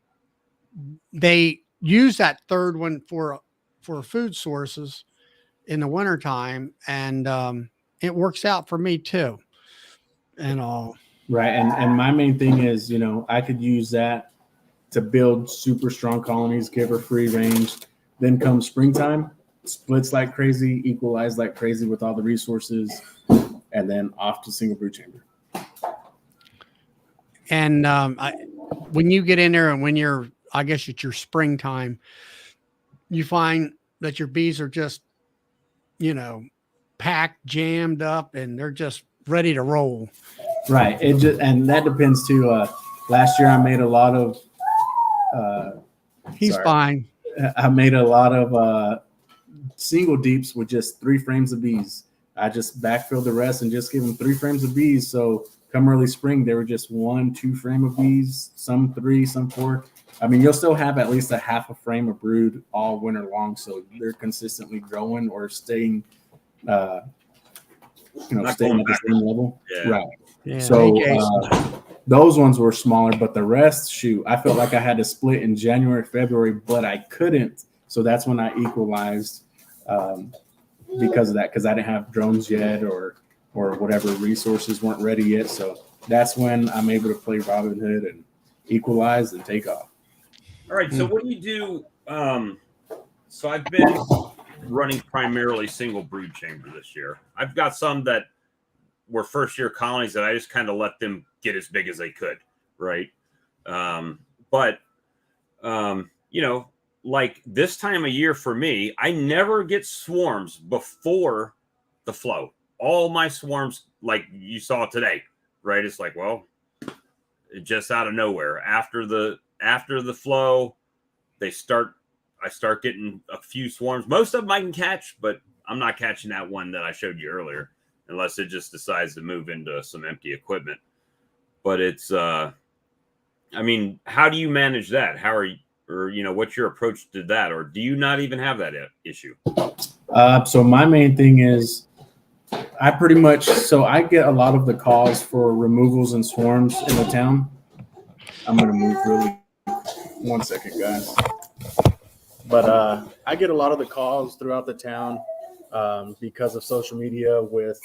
they use that third one for food sources in the wintertime, and it works out for me too, and all. Right. And my main thing is, I could use that to build super strong colonies, give her free range. Then come springtime, splits like crazy, equalize like crazy with all the resources, and then off to single brood chamber. And when you get in there and when I guess it's your springtime, you find that your bees are just, packed, jammed up, and they're just ready to roll. Right. And that depends too. Last year I made a lot of He's fine. I made a lot of single deeps with just 3 frames of bees. I just backfilled the rest and just gave them 3 frames of bees. So come early spring, they were just 1-2 frame of bees, some 3, some 4. You'll still have at least a half a frame of brood all winter long. So they're consistently growing or staying, staying at the same level. Yeah. Right. Yeah. So those ones were smaller, but the rest, I felt like I had to split in January, February, but I couldn't. So that's when I equalized because of that, because I didn't have drones yet or whatever resources weren't ready yet. So that's when I'm able to play Robin Hood and equalize and take off. All right. So what do you do? So I've been running primarily single brood chamber this year. I've got some that were first year colonies that I just kind of let them get as big as they could. right? But you know, like this time of year for me, I never get swarms before the flow. All my swarms, like you saw today, right? It's like, well, just out of nowhere after the flow, I start getting a few swarms. Most of them I can catch, but I'm not catching that one that I showed you earlier, unless it just decides to move into some empty equipment. But it's, I mean, how do you manage that? How are you, or, you know, what's your approach to that? Or do you not even have that issue? So my main thing is I pretty much, so I get a lot of the calls for removals and swarms in the town. I'm going to move really 1 second, guys. But I get a lot of the calls throughout the town because of social media with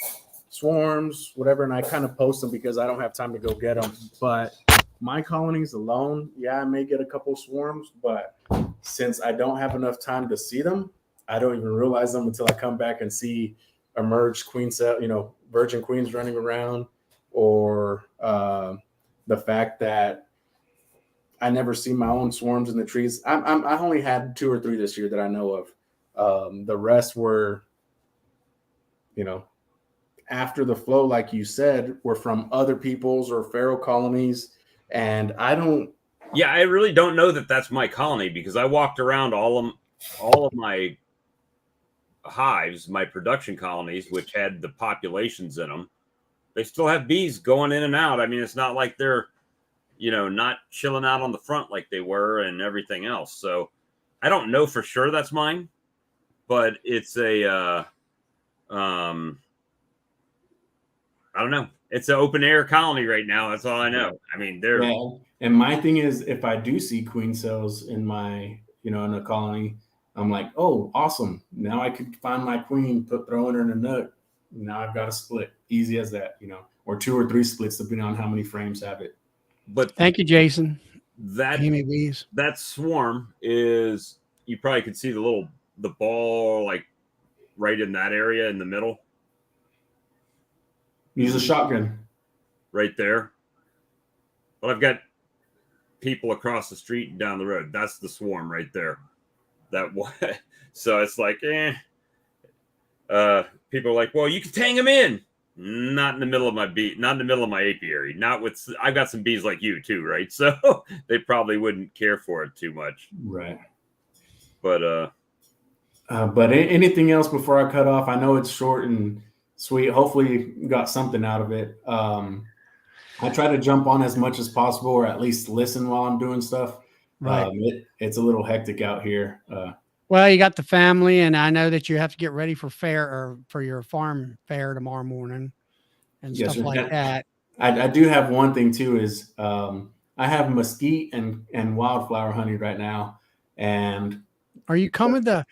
swarms, whatever. And I kind of post them because I don't have time to go get them. But my colonies alone, yeah, I may get a couple swarms, but since I don't have enough time to see them, I don't even realize them until I come back and see emerged queen cell, you know, virgin queens running around, or the fact that I never see my own swarms in the trees. I only had 2 or 3 this year that I know of. The rest were, you know, after the flow, like you said, were from other people's or feral colonies. And I don't. Yeah, I really don't know that that's my colony, because I walked around all of my hives, my production colonies, which had the populations in them. They still have bees going in and out. I mean, it's not like they're, you know, not chilling out on the front like they were and everything else. So I don't know for sure that's mine, but it's a, I don't know. It's an open air colony right now. That's all I know. I mean, they're. Yeah. And my thing is, if I do see queen cells in my, you know, in a colony, I'm like, oh, awesome. Now I could find my queen, throw her in a nut. Now I've got a split. Easy as that, you know, or 2 or 3 splits, depending on how many frames have it. But thank you, Jason. That swarm is, you probably could see the ball like right in that area in the middle. Use a shotgun. Right there. But I've got people across the street and down the road. That's the swarm right there. That one. So it's like, people are like, well, you can tang them in. Not in the middle of my not in the middle of my apiary. Not with, I've got some bees like you too, right? So they probably wouldn't care for it too much. Right. But anything else before I cut off? I know it's short and sweet. Hopefully you got something out of it. I try to jump on as much as possible, or at least listen while I'm doing stuff. Right. It's a little hectic out here. Well, you got the family, and I know that you have to get ready for fair, or for your farm fair tomorrow morning and Yes, stuff sir. like that. I do have one thing too, is I have mesquite and wildflower honey right now. And are you coming to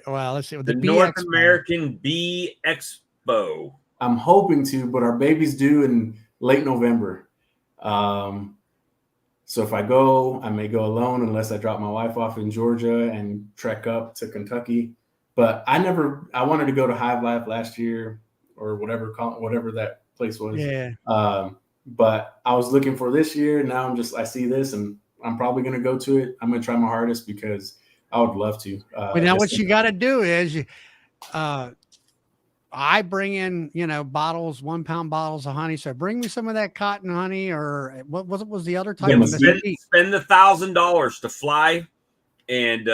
well, let's see, the Bee North Expo. American Bee Expo. I'm hoping to, but our baby's due in late November. So if I go, I may go alone unless I drop my wife off in Georgia and trek up to Kentucky. But I wanted to go to Hive Life last year, or whatever that place was. Yeah. But I was looking for this year. Now I see this, and I'm probably going to go to it. I'm going to try my hardest because I would love to. But now what you got to do is I bring in, you know, 1 pound bottles of honey. So bring me some of that cotton honey, or what was the other type? Spend the $1,000 to fly and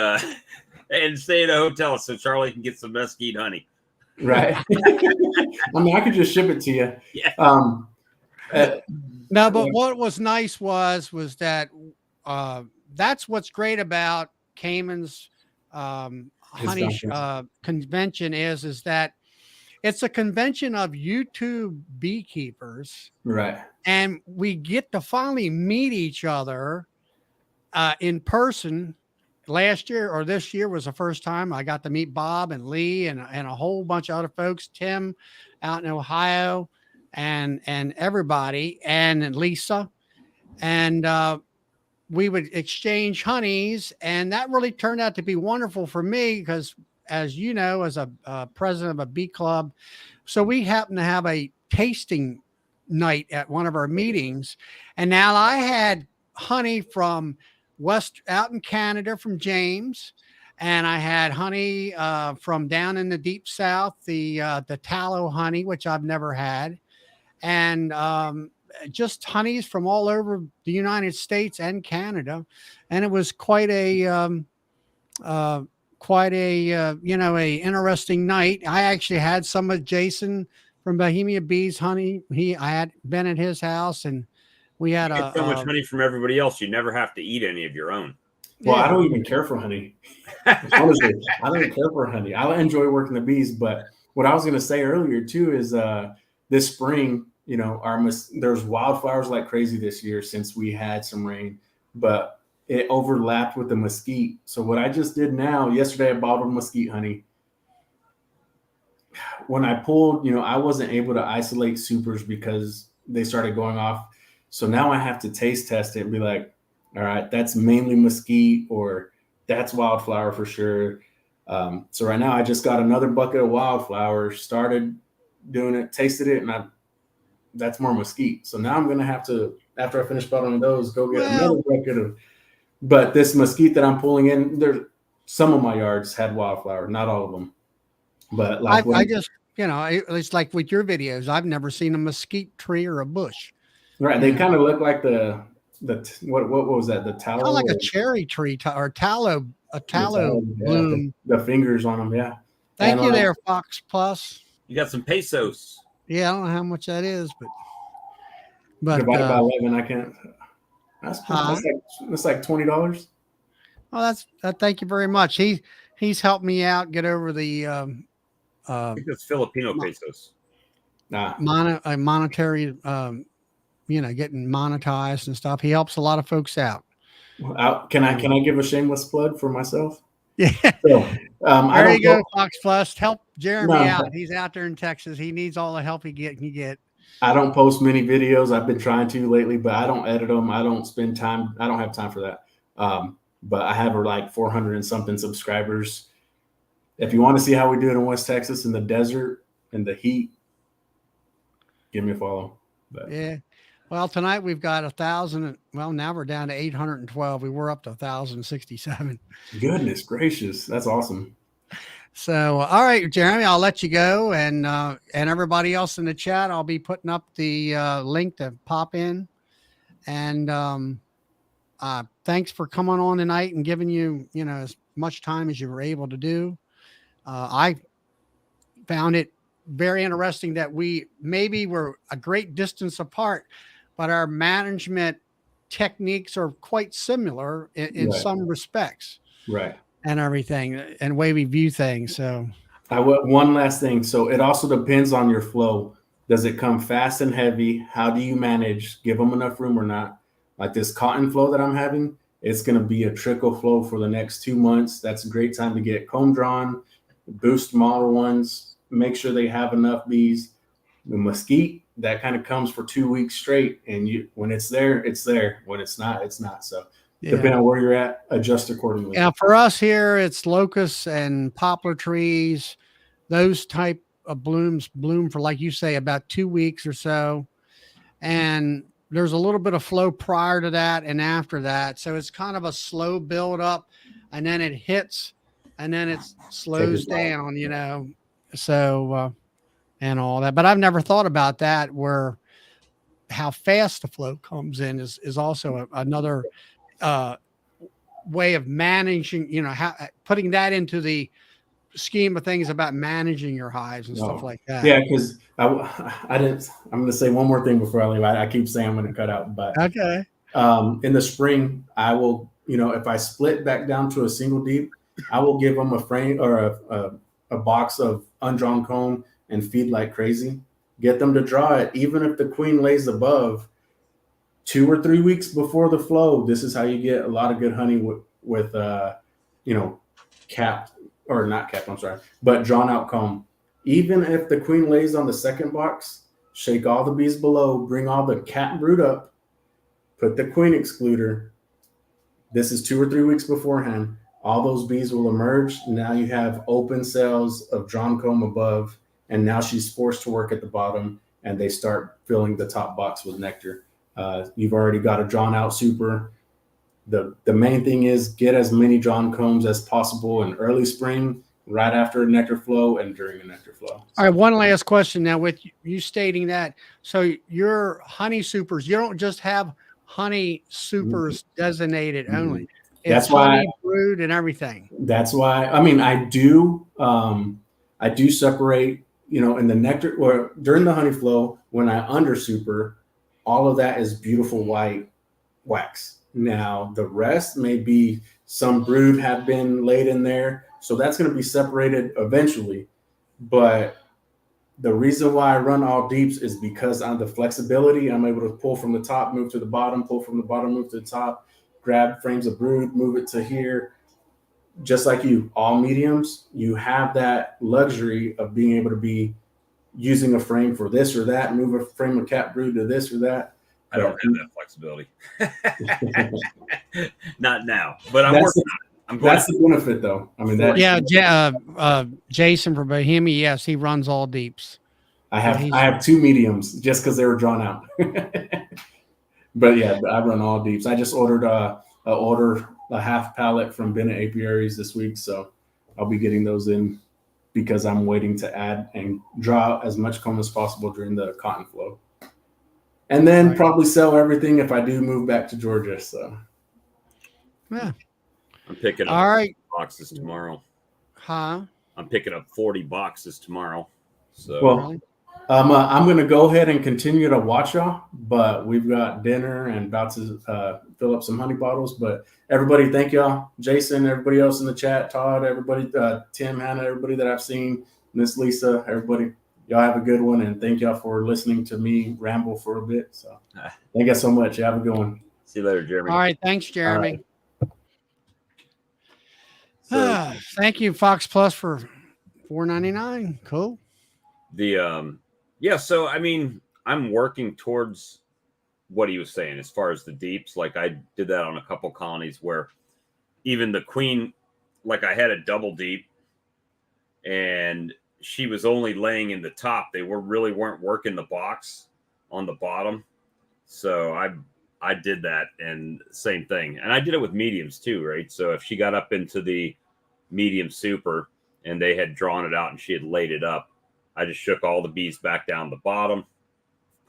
stay at a hotel so Charlie can get some mesquite honey. Right. I mean, I could just ship it to you. Yeah. No, but what was nice was that that's what's great about Cayman's honey convention is that it's a convention of YouTube beekeepers. Right. And we get to finally meet each other in person. Last year or this year was the first time I got to meet Bob and Lee and a whole bunch of other folks, Tim out in Ohio and everybody, and Lisa. And we would exchange honeys. And that really turned out to be wonderful for me because, as you know, as a president of a bee club, so we happen to have a tasting night at one of our meetings. And now I had honey from out in Canada from James. And I had honey from down in the deep south, the tallow honey, which I've never had, and just honeys from all over the United States and Canada, and it was quite a a interesting night. I actually had some of Jason from Bohemia Bees honey. I had been at his house, and we had You get so much honey from everybody else, you never have to eat any of your own. Well, I don't even care for honey. Honestly, I don't care for honey. I enjoy working the bees, but what I was going to say earlier too is this spring, you know, there's wildflowers like crazy this year since we had some rain, but it overlapped with the mesquite. So what I just did yesterday, I bottled mesquite honey. When I pulled, you know, I wasn't able to isolate supers because they started going off. So now I have to taste test it and be like, all right, that's mainly mesquite or that's wildflower for sure. So right now I just got another bucket of wildflower, started doing it, tasted it, and that's more mesquite. So now I'm going to have to, after I finish bottling those, go get another bucket of, but this mesquite that I'm pulling in, some of my yards had wildflower, not all of them. But like I just, you know, it's like with your videos, I've never seen a mesquite tree or a bush. Right. They kind of look like what was that? The tallow, kind of like a cherry tree or tallow, bloom. The fingers on them. Yeah. Thank you there, Fox Plus. You got some pesos. Yeah, I don't know how much that is, but divided by 11, I can't. That's like $20. Oh, thank you very much. He's helped me out get over the I think that's Filipino pesos. Monetary getting monetized and stuff. He helps a lot of folks out. Can I give a shameless plug for myself? Yeah. So, there you go, Fox Plus. Help Jeremy out. He's out there in Texas. He needs all the help he can get. I don't post many videos. I've been trying to lately, but I don't edit them. I don't spend time. I don't have time for that. But I have like 400 and something subscribers. If you want to see how we do it in West Texas in the desert and the heat, give me a follow. But. Yeah. Well, tonight we've got 1,000. Well, now we're down to 812. We were up to 1,067. Goodness gracious. That's awesome. So, all right, Jeremy, I'll let you go. And everybody else in the chat, I'll be putting up the link to pop in. And thanks for coming on tonight and giving you as much time as you were able to do. I found it very interesting that we maybe were a great distance apart, but our management techniques are quite similar in some respects. Right. And everything and way we view things. So one last thing. So it also depends on your flow. Does it come fast and heavy? How do you manage? Give them enough room or not? Like this cotton flow that I'm having, it's going to be a trickle flow for the next 2 months. That's a great time to get comb drawn, boost smaller ones, make sure they have enough bees. The mesquite, that kind of comes for 2 weeks straight. And when it's there, it's there. When it's not, it's not. So depending on where you're at, adjust accordingly. Yeah, for us here, it's locusts and poplar trees. Those type of blooms bloom for, like you say, about 2 weeks or so. And there's a little bit of flow prior to that and after that. So it's kind of a slow build up, and then it hits, and then it slows down, So, and all that. But I've never thought about that, where how fast the flow comes in is also another way of managing, how putting that into the scheme of things about managing your hives and stuff like that. Yeah, because I didn't. I'm going to say one more thing before I leave. I keep saying I'm going to cut out, but okay. In the spring, I will, if I split back down to a single deep, I will give them a frame or a box of undrawn comb and feed like crazy. Get them to draw it, even if the queen lays above. 2 or 3 weeks before the flow, this is how you get a lot of good honey with capped or not capped, I'm sorry, but drawn out comb. Even if the queen lays on the second box, shake all the bees below, bring all the cat brood up, put the queen excluder. This is 2 or 3 weeks beforehand. All those bees will emerge. Now you have open cells of drawn comb above, and now she's forced to work at the bottom. and they start filling the top box with nectar. You've already got a drawn out super. The main thing is get as many drawn combs as possible in early spring, right after a nectar flow, and during a nectar flow. All right, one last question now with you stating that. So your honey supers, you don't just have honey supers designated only. It's That's why honey brood and everything. That's why, I mean, I do separate, in the nectar or during the honey flow, when I under super, all of that is beautiful white wax. Now, the rest may be some brood have been laid in there. So that's going to be separated eventually. But the reason why I run all deeps is because on the flexibility, I'm able to pull from the top, move to the bottom, pull from the bottom, move to the top, grab frames of brood, move it to here. Just like you, all mediums, you have that luxury of being able to be using a frame for this or that, move a frame of cat brood to this or that. I don't have that flexibility. Not now, but I'm working on it. That's the benefit, though. I mean, Jason from Bohemia, yes, he runs all deeps. I have two mediums just because they were drawn out. But yeah, I run all deeps. I just ordered a half pallet from Bennett Apiaries this week, so I'll be getting those in because I'm waiting to add and draw as much comb as possible during the cotton flow, and then probably sell everything if I do move back to Georgia. So yeah, I'm picking up boxes tomorrow. Huh? I'm picking up 40 boxes tomorrow. So well, I'm going to go ahead and continue to watch y'all, but we've got dinner and about to fill up some honey bottles. But everybody, thank y'all. Jason, everybody else in the chat, Todd, everybody, Tim, Hannah, everybody that I've seen, Miss Lisa, everybody, y'all have a good one. And thank y'all for listening to me ramble for a bit. So thank you so much. You have a good one. See you later, Jeremy. All right. Thanks, Jeremy. Thank you, Fox Plus, for $4.99. Cool. So I mean, I'm working towards what he was saying as far as the deeps. Like I did that on a couple colonies where even the queen, like I had a double deep and she was only laying in the top. They weren't working the box on the bottom. So I did that, and same thing. And I did it with mediums too, right? So if she got up into the medium super and they had drawn it out and she had laid it up, I just shook all the bees back down the bottom,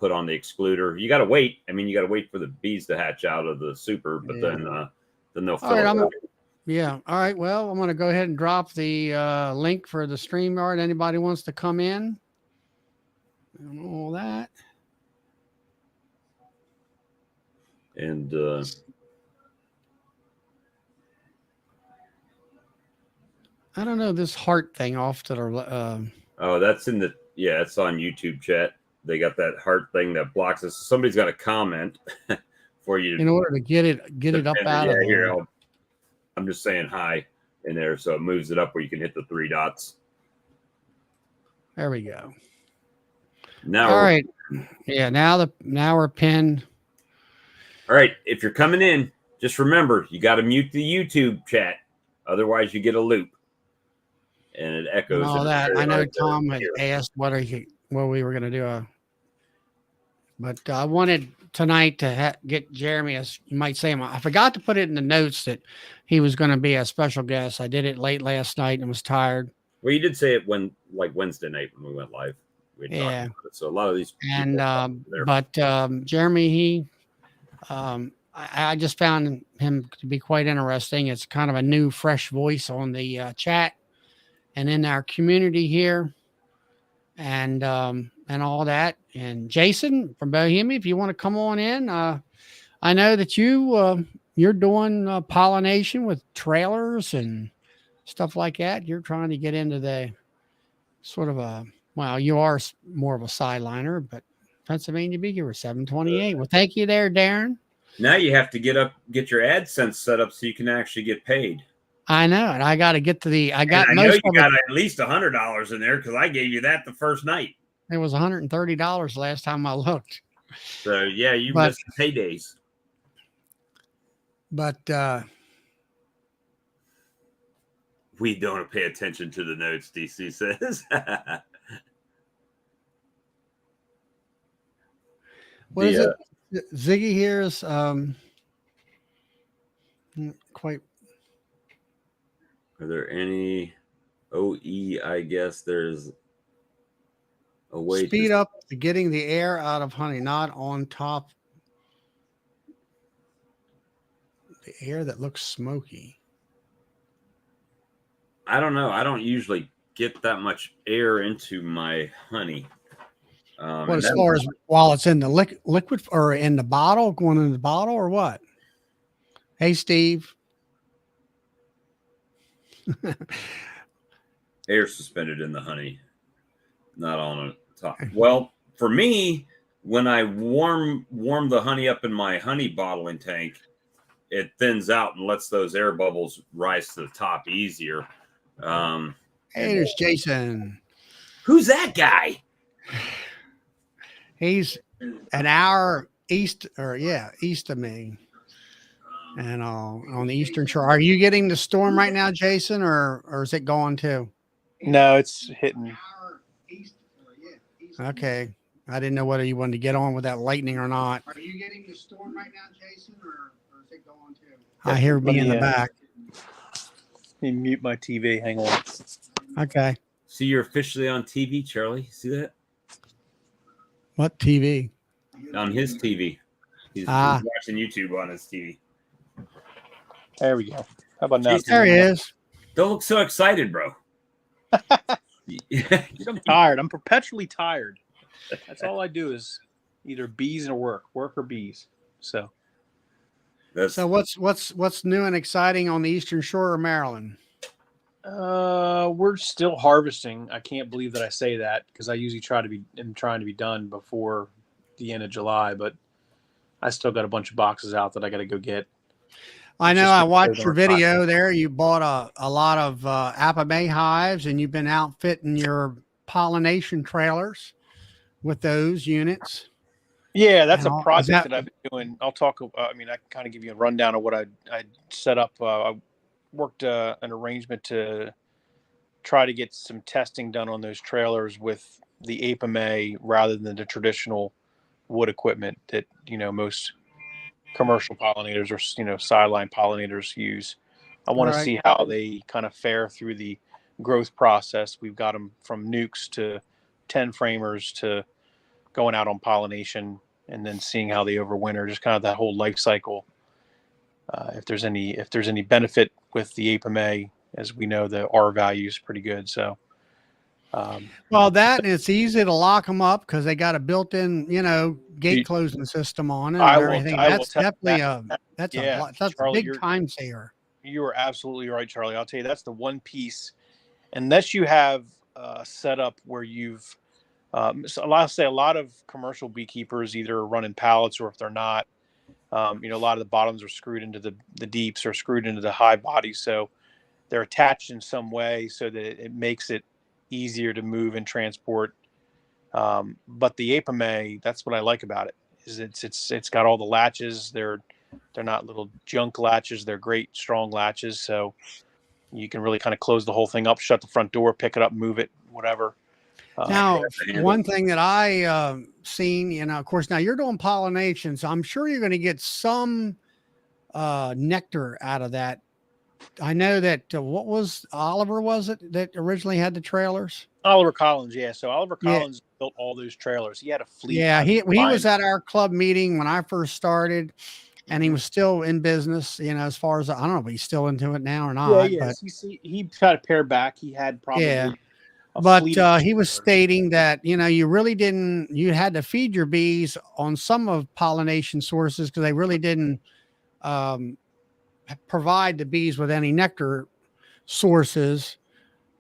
put on the excluder. You got to wait. I mean, you got to wait for the bees to hatch out of the super, but then they'll fill it up. Yeah. All right. Well, I'm going to go ahead and drop the link for the StreamYard. Anybody wants to come in and all that. And I don't know this heart thing off to the that's it's on YouTube chat. They got that heart thing that blocks us. Somebody's got a comment for you in order to get it up out of here. I'm just saying hi in there, so it moves it up where you can hit the 3 dots. There we go. Now, all right. Yeah. Now we're pinned. All right. If you're coming in, just remember you got to mute the YouTube chat, otherwise you get a loop. And it echoes. All that. I know Tom had asked what we were going to do. But I wanted tonight to get Jeremy, as you might say, I forgot to put it in the notes that he was going to be a special guest. I did it late last night and was tired. Well, you did say it Wednesday night when we went live. We talked about it. So a lot of these. Jeremy, I just found him to be quite interesting. It's kind of a new, fresh voice on the chat and in our community here, and all that. And Jason from Bohemia, if you want to come on in, I know that you're doing pollination with trailers and stuff like that. You're trying to get into the sort of you are more of a sideliner, but Pennsylvania Beekeeper 728. Well, thank you there, Darren. Now you have to get your AdSense set up so you can actually get paid. I know, and I got to get to the. I got at least $100 in there because I gave you that the first night. It was $130 last time I looked. So yeah, you missed the paydays. But we don't pay attention to the notes. DC says. What is The it? Ziggy here is quite. are there any OE? I guess there's a way Speed to up to getting the air out of honey, not on top. The air that looks smoky. I don't know. I don't usually get that much air into my honey. What, And as far as while it's in the liquid or in the bottle, going in the bottle or what? Hey, Steve. air suspended in the honey, not on top. Well, for me, when I warm the honey up in my honey bottling tank, it thins out and lets those air bubbles rise to the top easier. Hey, there's Jason. Who's that guy? He's an hour east, or east of me, and on the eastern shore. Are you getting the storm right now, Jason, or is it going too? No, it's hitting. Okay, I didn't know whether you wanted to get on with that lightning or not. Are you getting the storm right now, Jason, or is it going too? I hear me in the back. Let me mute my TV. Hang on. Okay. See, you're officially on TV, Charlie. See that? What TV? On his TV. He's watching YouTube on his TV. There we go. How about now? There he is. Don't look so excited, bro. I'm tired. I'm perpetually tired. That's all I do is either bees or work or bees. So what's new and exciting on the eastern shore of Maryland? We're still harvesting. I can't believe that I say that because I usually am trying to be done before the end of July, but I still got a bunch of boxes out that I got to go get. I know. I watched your video there. You bought a lot of Apame hives, and you've been outfitting your pollination trailers with those units. Yeah, that's a project that I've been doing. I'll talk. I mean, I can kind of give you a rundown of what I set up. I worked an arrangement to try to get some testing done on those trailers with the Apame rather than the traditional wood equipment that most commercial pollinators or sideline pollinators use. I want to see how they kind of fare through the growth process. We've got them from nukes to 10 framers to going out on pollination and then seeing how they overwinter, just kind of that whole life cycle. If there's any benefit with the Apame, as we know, the R value is pretty good. So, well, that and it's easy to lock them up because they got a built-in, gate closing system on it and everything. That's definitely that's a big time saver. You are absolutely right, Charlie. I'll tell you, that's the one piece, unless you have set up where you've, so I'll say a lot of commercial beekeepers either running pallets or if they're not, a lot of the bottoms are screwed into the deeps or screwed into the high bodies. So they're attached in some way so that it makes it easier to move and transport. But the Apame, that's what I like about it, is it's got all the latches. They're not little junk latches. They're great, strong latches. So you can really kind of close the whole thing up, shut the front door, pick it up, move it, whatever. Now, one thing that I seen, of course, now you're doing pollination, so I'm sure you're going to get some nectar out of that. I know that what was Oliver, was it that originally had the trailers? Oliver Collins, yeah. So Oliver Collins built all those trailers. He had a fleet. Yeah, he was at our club meeting when I first started, and he was still in business. As far as I don't know, but he's still into it now or not. Yeah, but he got a pair back. He had probably. Yeah. But he was stating that, you really didn't, you had to feed your bees on some of pollination sources because they really didn't provide the bees with any nectar sources.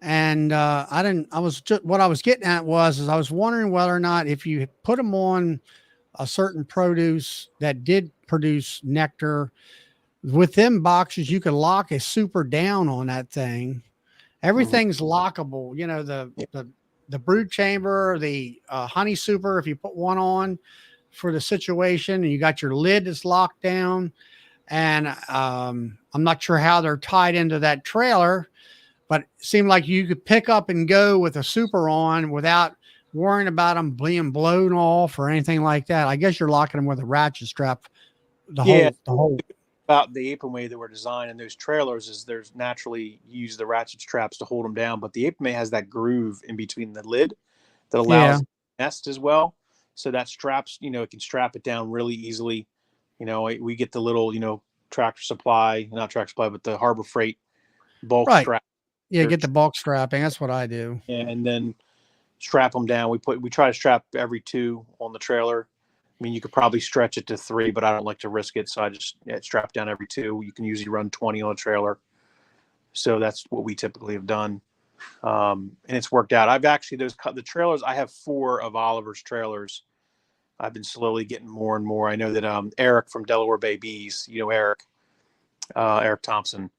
And what I was getting at was I was wondering whether or not if you put them on a certain produce that did produce nectar, with them boxes, you could lock a super down on that thing. Everything's lockable, the brood chamber, the honey super. If you put one on for the situation and you got your lid that's locked down, and I'm not sure how they're tied into that trailer, but it seemed like you could pick up and go with a super on without worrying about them being blown off or anything like that. I guess you're locking them with a ratchet strap. The whole about the apron way that we're designing those trailers is there's naturally use the ratchet straps to hold them down, but the apron has that groove in between the lid that allows it to nest as well. So that straps, it can strap it down really easily. We get the little, Tractor Supply, not Tractor Supply, but the Harbor Freight bulk strap. Yeah, get the bulk strapping. That's what I do. And then strap them down. We try to strap every 2 on the trailer. I mean, you could probably stretch it to 3, but I don't like to risk it. So I just strap down every 2. You can usually run 20 on a trailer. So that's what we typically have done. And it's worked out. I've actually, the trailers, I have 4 of Oliver's trailers. I've been slowly getting more and more. I know that Eric from Delaware Bay Bees, Eric Thompson,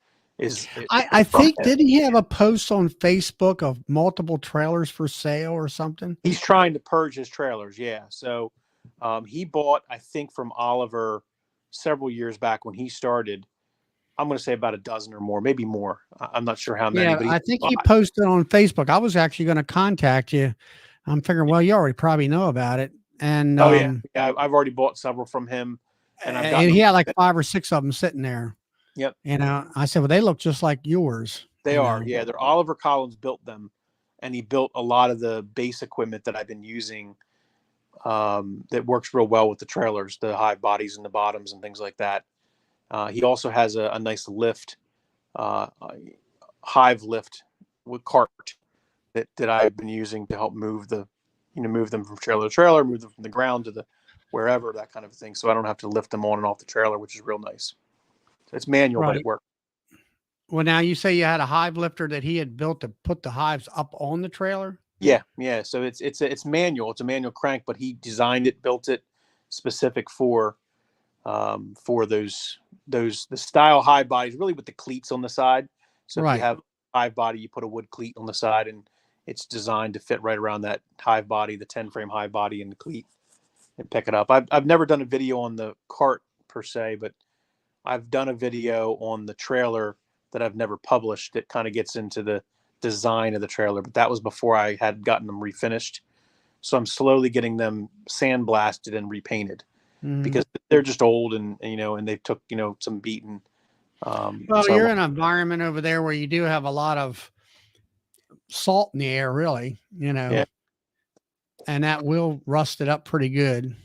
I think, did he have a post on Facebook of multiple trailers for sale or something? He's trying to purge his trailers. Yeah. So he bought, I think, from Oliver several years back when he started. I'm going to say about a dozen or more, maybe more. I'm not sure how many. Yeah, but I think he posted on Facebook. I was actually going to contact you. I'm figuring, well, you already probably know about it. And yeah, I've already bought several from him, and he had like 5 or 6 of them sitting there. Yep. I said, well, they look just like yours. They are. Yeah, they're Oliver Collins built them, and he built a lot of the base equipment that I've been using. That works real well with the trailers, the high bodies and the bottoms and things like that. He also has a nice lift, hive lift with cart that I've been using to help move move them from trailer to trailer, move them from the ground to the wherever, that kind of thing. So I don't have to lift them on and off the trailer, which is real nice. So it's manual, but it works. Well, now you say you had a hive lifter that he had built to put the hives up on the trailer. Yeah. So it's manual. It's a manual crank, but he designed it, built it specific for those the style hive bodies, really with the cleats on the side. So if you have a hive body, you put a wood cleat on the side, and it's designed to fit right around that hive body, the 10 frame hive body and the cleat, and pick it up. I've never done a video on the cart per se, but I've done a video on the trailer that I've never published that kind of gets into the design of the trailer, but that was before I had gotten them refinished. So I'm slowly getting them sandblasted and repainted because they're just old and they took, some beating. Well, so you're in an environment over there where you do have a lot of salt in the air, really, and that will rust it up pretty good.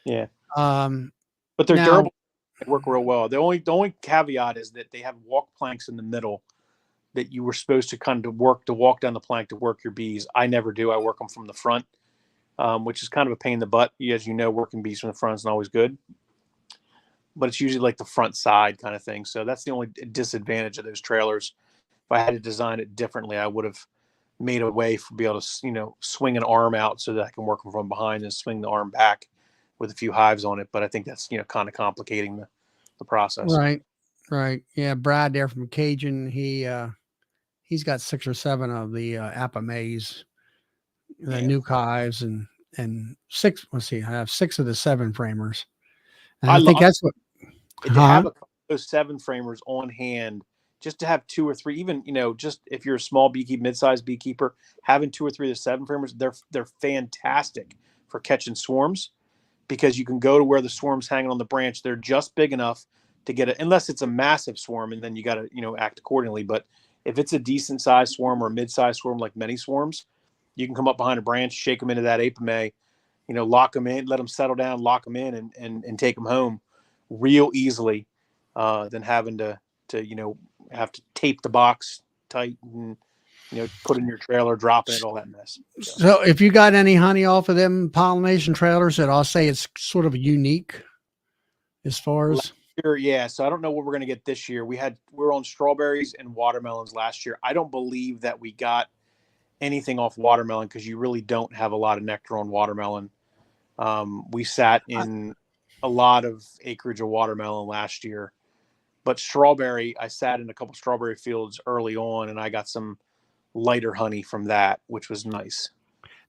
Yeah. But they're durable. They work real well. The only caveat is that they have walk planks in the middle that you were supposed to kind of walk down the plank to work your bees. I never do. I work them from the front, which is kind of a pain in the butt. As you know, working bees from the front is not always good, but it's usually like the front side kind of thing. So that's the only disadvantage of those trailers. If I had to design it differently, I would have made a way for be able to, swing an arm out so that I can work them from behind and swing the arm back with a few hives on it. But I think that's, kind of complicating the process. Right. Yeah. Brad there from Cajun, he's got 6 or 7 of the Apamaze, the nuke hives, and 6. Let's see, I have 6 of the 7 framers. And I think that's what to have a couple of those 7 framers on hand, just to have 2 or 3, even just if you're a small beekeeper, mid-sized beekeeper, having 2 or 3 of the 7 framers, they're fantastic for catching swarms, because you can go to where the swarm's hanging on the branch. They're just big enough to get it, unless it's a massive swarm, and then you got to act accordingly. But if it's a decent sized swarm or a mid-sized swarm, like many swarms, you can come up behind a branch, shake them into that apame, lock them in, let them settle down, lock them in, and take them home real easily, than having to have to tape the box tight and put in your trailer, dropping it, all that mess. So if you got any honey off of them pollination trailers, that I'll say it's sort of unique as far as. Yeah, so I don't know what we're going to get this year. We were on strawberries and watermelons last year. I don't believe that we got anything off watermelon, because you really don't have a lot of nectar on watermelon. We sat in a lot of acreage of watermelon last year, but strawberry, I sat in a couple strawberry fields early on, and I got some lighter honey from that, which was nice.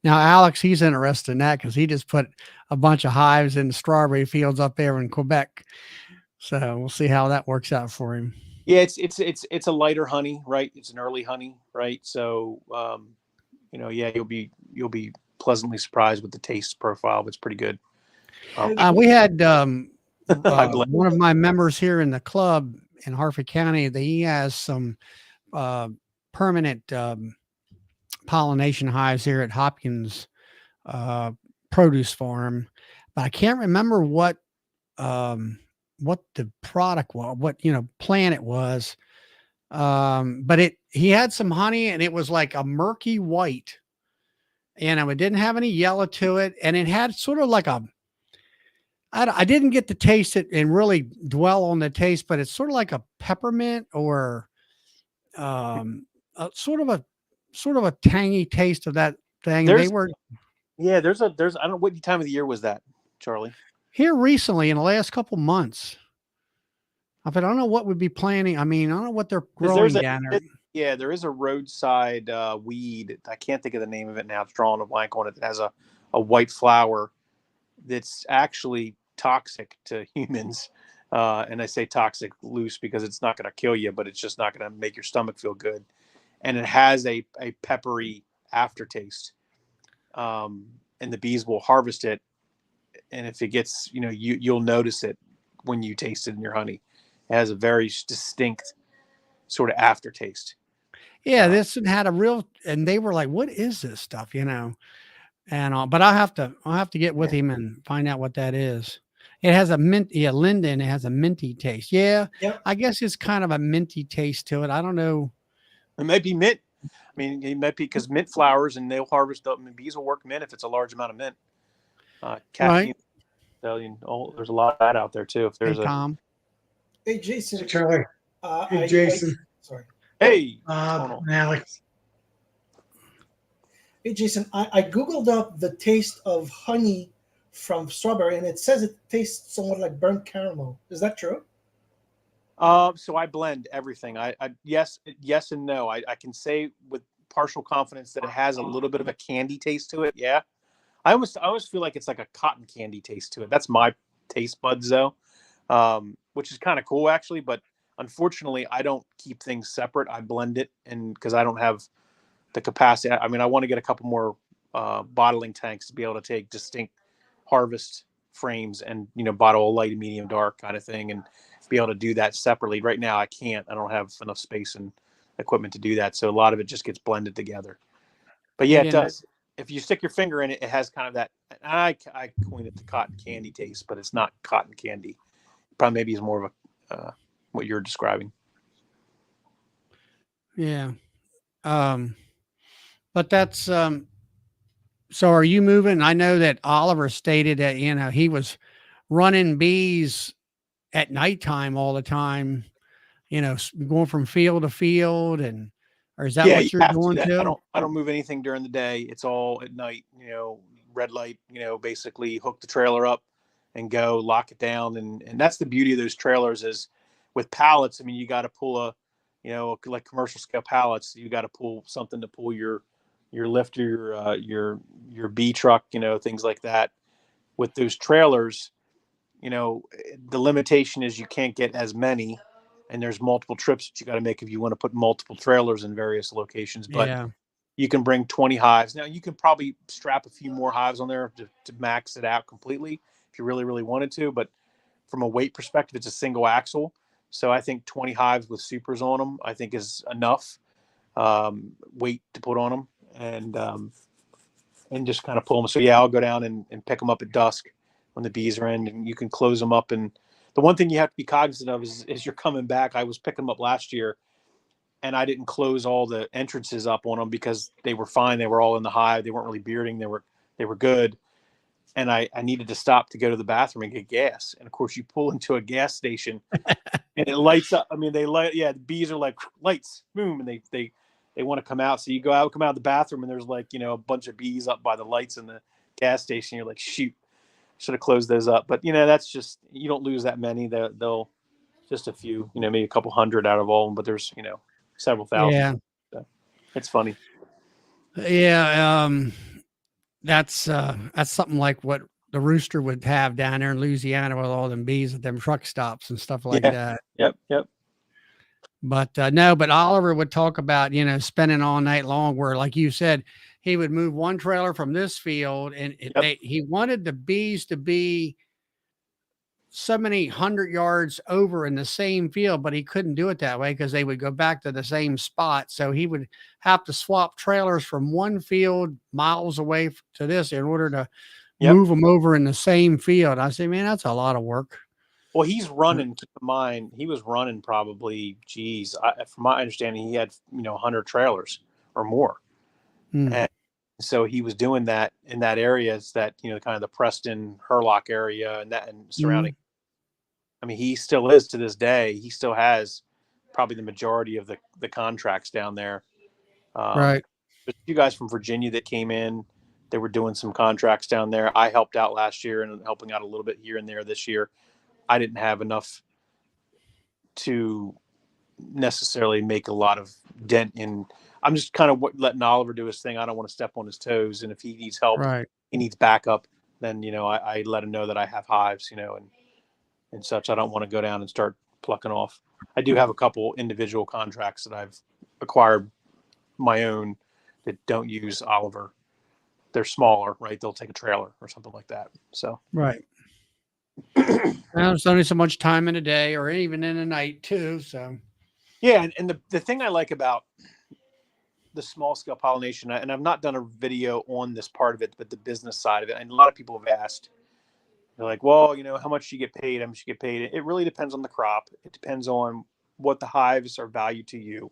Now, Alex, he's interested in that because he just put a bunch of hives in the strawberry fields up there in Quebec. So we'll see how that works out for him. Yeah, it's a lighter honey, right? It's an early honey, right? So, you'll be pleasantly surprised with the taste profile. But it's pretty good. We had one of my members here in the club in Harford County. He has some permanent pollination hives here at Hopkins Produce Farm, but I can't remember what the product was, what plant it was. But he had some honey, and it was like a murky white, and it didn't have any yellow to it, and it had sort of like I didn't get to taste it and really dwell on the taste, but it's sort of like a peppermint or sort of a tangy taste of that thing. There's I don't know what time of the year was that, Charlie? Here recently in the last couple months. I don't know what would be planting. I mean, I don't know what they're growing down there. Yeah, there is a roadside weed. I can't think of the name of it now. It's drawing a blank on it. That has a white flower that's actually toxic to humans. And I say toxic loose because it's not going to kill you, but it's just not going to make your stomach feel good. And it has a peppery aftertaste. And the bees will harvest it. And if it gets, you'll notice it when you taste it in your honey. It has a very distinct sort of aftertaste. Yeah, this had a real, and they were like, "What is this stuff?" And but I'll have to get with him and find out what that is. It has a linden. It has a minty taste. Yeah, yep. I guess it's kind of a minty taste to it. I don't know. It might be mint. I mean, it might be because mint flowers, and they'll harvest them. And bees will work mint if it's a large amount of mint. Caffeine. Right. There's a lot of that out there too. If there's Tom. Hey, Jason. Hey, Charlie. Hey, Jason. Sorry. Hey, Alex. Hey, Jason. I Googled up the taste of honey from strawberry, and it says it tastes somewhat like burnt caramel. Is that true? So I blend everything. I yes and no. I can say with partial confidence that it has a little bit of a candy taste to it. Yeah. I always feel like it's like a cotton candy taste to it. That's my taste buds though. Which is kind of cool actually, but unfortunately I don't keep things separate. I blend it, and because I don't have the capacity. I mean, I want to get a couple more bottling tanks to be able to take distinct harvest frames and bottle a light, medium, dark kind of thing, and be able to do that separately. Right now I can't. I don't have enough space and equipment to do that, so a lot of it just gets blended together. But yeah, it does. If you stick your finger in it, it has kind of that. I coined it the cotton candy taste, but it's not cotton candy. Probably maybe is more of a what you're describing. Yeah. But that's so are you moving? I know that Oliver stated that he was running bees at nighttime all the time, going from field to field, or is that what you're doing too? I don't move anything during the day. It's all at night, red light, basically hook the trailer up and go lock it down. And that's the beauty of those trailers is with pallets. I mean, you got to pull like commercial scale pallets, you got to pull something to pull your lifter, your bee truck, things like that. With those trailers, the limitation is you can't get as many, and there's multiple trips that you got to make if you want to put multiple trailers in various locations. But you can bring 20 hives. Now you can probably strap a few more hives on there to max it out completely if you really, really wanted to. But from a weight perspective, it's a single axle. So I think 20 hives with supers on them, I think is enough weight to put on them and just kind of pull them. So yeah, I'll go down and pick them up at dusk when the bees are in, and you can close them up. And the one thing you have to be cognizant of is you're coming back. I was picking them up last year, and I didn't close all the entrances up on them because they were fine. They were all in the hive. They weren't really bearding. They were good. And I needed to stop to go to the bathroom and get gas. And of course, you pull into a gas station, and it lights up. I mean, they light. Yeah, the bees are like lights, boom, and they want to come out. So you come out of the bathroom, and there's like a bunch of bees up by the lights in the gas station. You're like, shoot, should have closed those up. But that's just, you don't lose that many. They'll just a few, maybe a couple hundred out of all of them. But there's several thousand. Yeah, so it's funny. Yeah, that's something like what the rooster would have down there in Louisiana with all them bees at them truck stops and stuff like that. Yep. But no, but Oliver would talk about, spending all night long where, like you said, he would move one trailer from this field, and he wanted the bees to be so many 100 yards over in the same field, but he couldn't do it that way because they would go back to the same spot. So he would have to swap trailers from one field miles away to this in order to move them over in the same field. I say, man, that's a lot of work. Well, he's running. Keep in mind, he was running probably, from my understanding, he had 100 trailers or more, and so he was doing that in that area. It's that kind of the Preston Hurlock area and surrounding. I mean, he still is to this day. He still has probably the majority of the contracts down there. Right. There's a few guys from Virginia that came in. They were doing some contracts down there. I helped out last year and helping out a little bit here and there this year. I didn't have enough to necessarily make a lot of dent in. I'm just kind of letting Oliver do his thing. I don't want to step on his toes. And if he needs help, he needs backup, then, I let him know that I have hives, and such. I don't want to go down and start plucking off. I do have a couple individual contracts that I've acquired my own that don't use Oliver. They're smaller, right? They'll take a trailer or something like that. So, right. Well, there's only so much time in a day or even in a night too. So, yeah. And the thing I like about the small scale pollination, and I've not done a video on this part of it, but the business side of it. And a lot of people have asked, they're like, well, how much you get paid? How much you get paid? It really depends on the crop. It depends on what the hives are valued to you.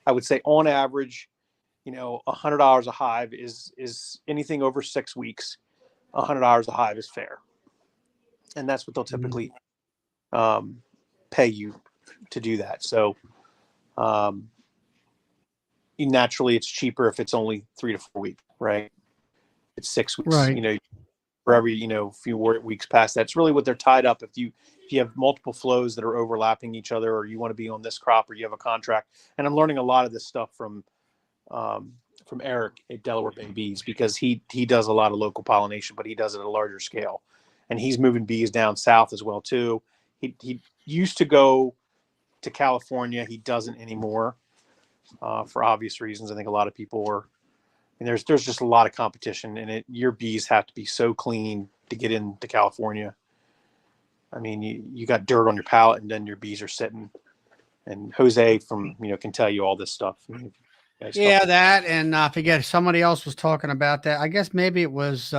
I would say on average, $100 a hive is anything over 6 weeks. $100 a hive is fair. And that's what they'll typically pay you to do that. So naturally it's cheaper if it's only 3 to 4 weeks, right? It's 6 weeks, right. For every, few weeks past that. It's really what they're tied up. If you have multiple flows that are overlapping each other, or you want to be on this crop, or you have a contract. And I'm learning a lot of this stuff from Eric at Delaware Bay Bees, because he does a lot of local pollination, but he does it at a larger scale. And he's moving bees down south as well too. He used to go to California. He doesn't anymore, for obvious reasons. I think a lot of people are. And there's just a lot of competition, and your bees have to be so clean to get into California. I mean, you got dirt on your pallet, and then your bees are sitting. And Jose can tell you all this stuff. I mean, that, and I forget, somebody else was talking about that. I guess maybe it was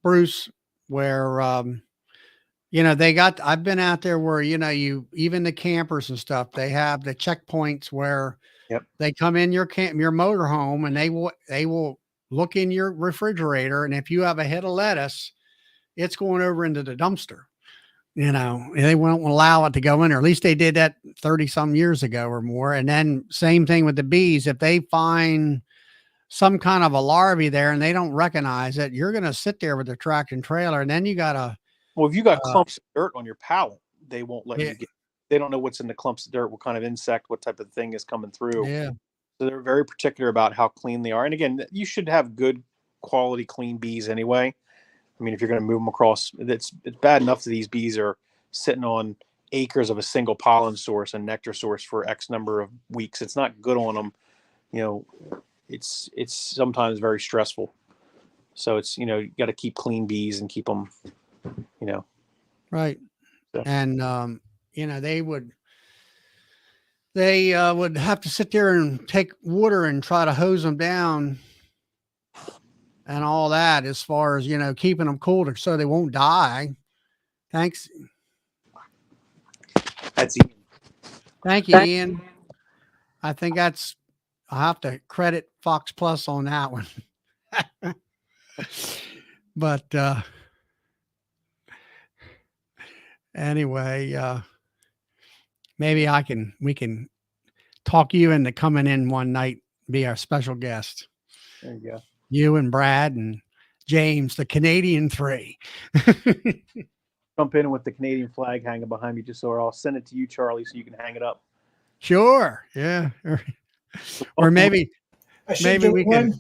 Bruce, where I've been out there where even the campers and stuff, they have the checkpoints where they come in your motor home, and they will look in your refrigerator, and if you have a head of lettuce, it's going over into the dumpster. They won't allow it to go in there. At least they did that 30 some years ago or more. And then same thing with the bees. If they find some kind of a larvae there and they don't recognize it, you're going to sit there with the tractor and trailer. And then you got to, well, if you got clumps of dirt on your pallet, they won't let you get. They don't know what's in the clumps of dirt, what kind of insect, what type of thing is coming through. Yeah. So they're very particular about how clean they are. And again, you should have good quality, clean bees anyway. I mean, if you're going to move them across, it's bad enough that these bees are sitting on acres of a single pollen source and nectar source for X number of weeks. It's not good on them. It's sometimes very stressful. So it's, you got to keep clean bees and keep them, Right. So. And, they would have to sit there and take water and try to hose them down and all that, as far as, keeping them cool so they won't die. Thanks. That's Ian. Thank you, Ian. I think I'll have to credit Fox Plus on that one. But anyway, maybe we can talk you into coming in one night, be our special guest. There you go. You and Brad and James, the Canadian three. Jump in with the Canadian flag hanging behind me, just so I'll send it to you, Charlie, so you can hang it up. Sure. Yeah. Or maybe we can.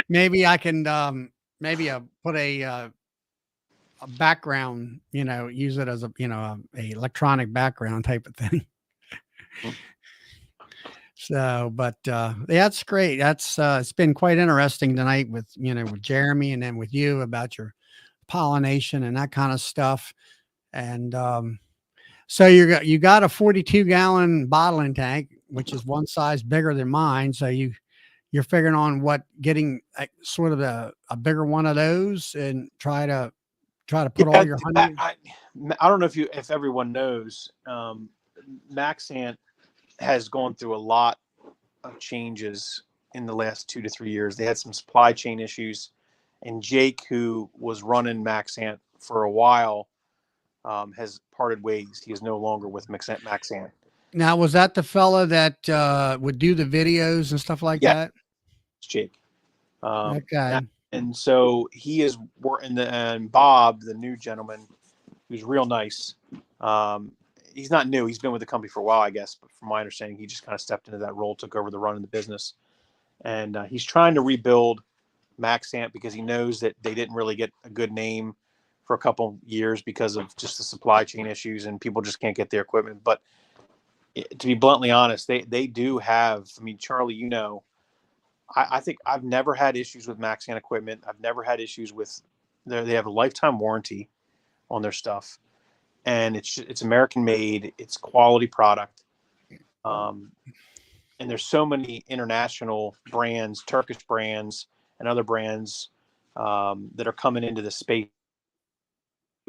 Maybe I can put a background, use it as a electronic background type of thing. So, but that's great. That's it's been quite interesting tonight with with Jeremy and then with you about your pollination and that kind of stuff. And so you got a 42-gallon bottling tank, which is one size bigger than mine. So you're figuring on getting sort of a bigger one of those and try to put all your honey. I don't know if everyone knows, Maxant has gone through a lot of changes in the last 2 to 3 years. They had some supply chain issues, and Jake, who was running Maxant for a while, has parted ways. He is no longer with Maxant. Now, was that the fella that would do the videos and stuff like that? It's Jake. Okay. And so he is working, and Bob, the new gentleman, who's real nice. He's not new. He's been with the company for a while, I guess. But from my understanding, he just kind of stepped into that role, took over the run of the business. And he's trying to rebuild Maxant because he knows that they didn't really get a good name for a couple years because of just the supply chain issues and people just can't get their equipment. But to be bluntly honest, they do have, I mean, Charlie, I think I've never had issues with Maxant equipment. I've never had issues with they have a lifetime warranty on their stuff. And it's American made, it's quality product. And there's so many international brands, Turkish brands and other brands that are coming into the space.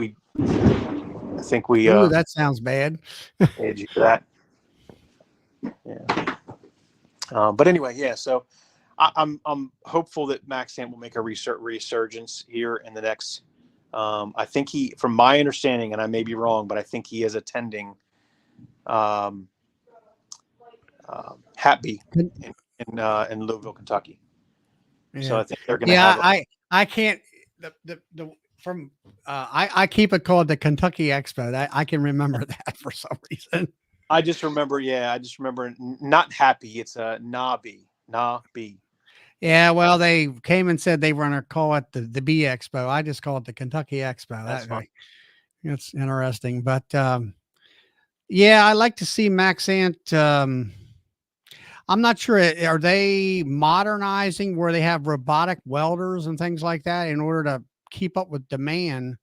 Ooh, that sounds bad. Did you hear that? Yeah. But anyway, yeah. So I'm hopeful that Maxant will make a resurgence here in the next. I think from my understanding, and I may be wrong, but I think he is attending Happy in Louisville, Kentucky. Yeah. So I think they're going to have. I can't. I keep it called the Kentucky Expo. I can remember that for some reason. I just remember not Happy. It's a Nabi. Yeah, well, they came and said they were going to call it the Bee Expo. I just call it the Kentucky Expo. That's interesting. But yeah, I like to see Maxant. I'm not sure. Are they modernizing where they have robotic welders and things like that in order to keep up with demand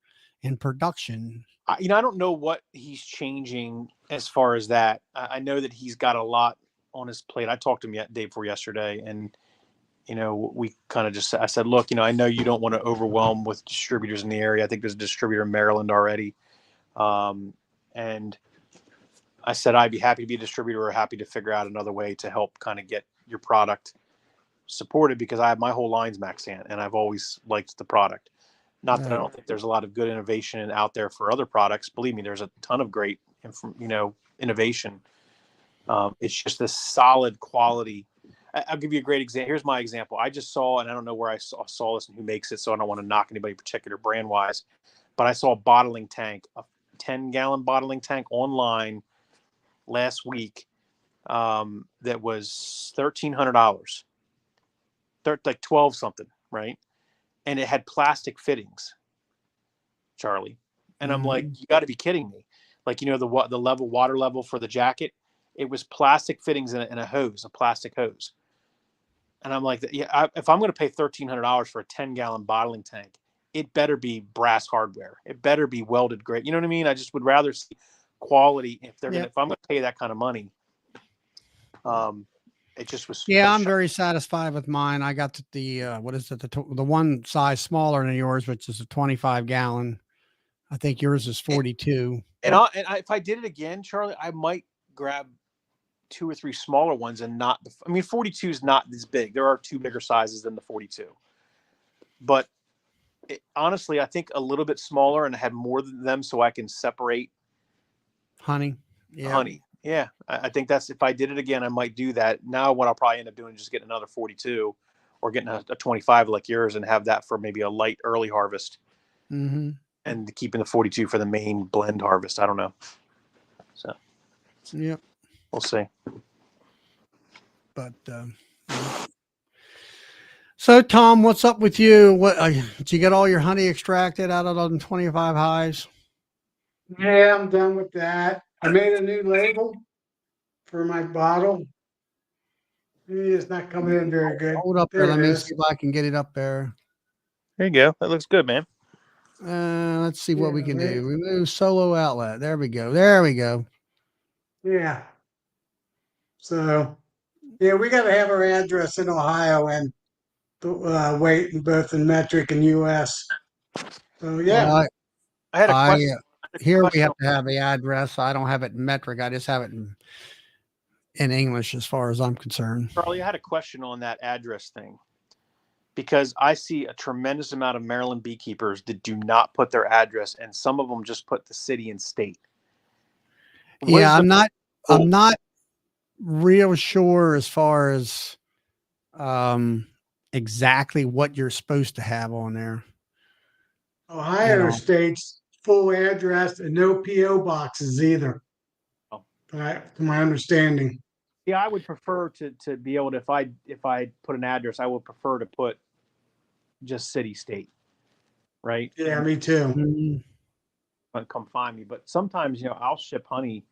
and production? I don't know what he's changing as far as that. I know that he's got a lot on his plate. I talked to him day before yesterday, and we kind of I said, look, I know you don't want to overwhelm with distributors in the area. I think there's a distributor in Maryland already. And I said, I'd be happy to be a distributor or happy to figure out another way to help kind of get your product supported because I have my whole line's Maxant and I've always liked the product. Not that I don't think there's a lot of good innovation out there for other products. Believe me, there's a ton of great, innovation. It's just a solid quality. I'll give you a great example. Here's my example. I just saw, and I don't know where I saw this and who makes it, so I don't want to knock anybody particular brand wise, but I saw a bottling tank, a 10-gallon bottling tank online last week that was $1,300, like 12 something, right? And it had plastic fittings, Charlie. And I'm like, you got to be kidding me. Like, the water level for the jacket, it was plastic fittings in a hose, a plastic hose. And I'm like, if I'm going to pay $1,300 for a 10-gallon bottling tank, it better be brass hardware. It better be welded great. You know what I mean? I just would rather see quality if I'm going to pay that kind of money. It just was. Yeah, I'm very satisfied with mine. I got the the one size smaller than yours, which is a 25-gallon. I think yours is 42. And if I did it again, Charlie, I might grab 2 or 3 smaller ones and not. 42 is not this big. There are 2 bigger sizes than the 42, but honestly, I think a little bit smaller and have more than them, so I can separate honey. Yeah, I think that's, if I did it again, I might do that. Now what I'll probably end up doing is just getting another 42 or getting a 25 like yours and have that for maybe a light early harvest and keeping the 42 for the main blend harvest. I don't know. So, yep, we'll see. But so Tom, what's up with you? What did you get all your honey extracted out of them 25 hives? Yeah, I'm done with that. I made a new label for my bottle. It's not coming in very good. Hold up there. Let me see if I can get it up there. There you go. That looks good, man. Let's see what we can do. Remove solo outlet. There we go. There we go. Yeah. So, yeah, we got to have our address in Ohio and weight in both in metric and US. So, yeah. Well, I had a question. Here we have to have the address. I don't have it in metric. I just have it in English as far as I'm concerned. Charlie, I had a question on that address thing because I see a tremendous amount of Maryland beekeepers that do not put their address, and some of them just put the city and state. I'm not real sure as far as exactly what you're supposed to have on there. Ohio states full address and no PO boxes either. To my understanding. Yeah, I would prefer to be able to, if I put an address, I would prefer to put just city state, right? Yeah, me too. Come find me. But sometimes, I'll ship honey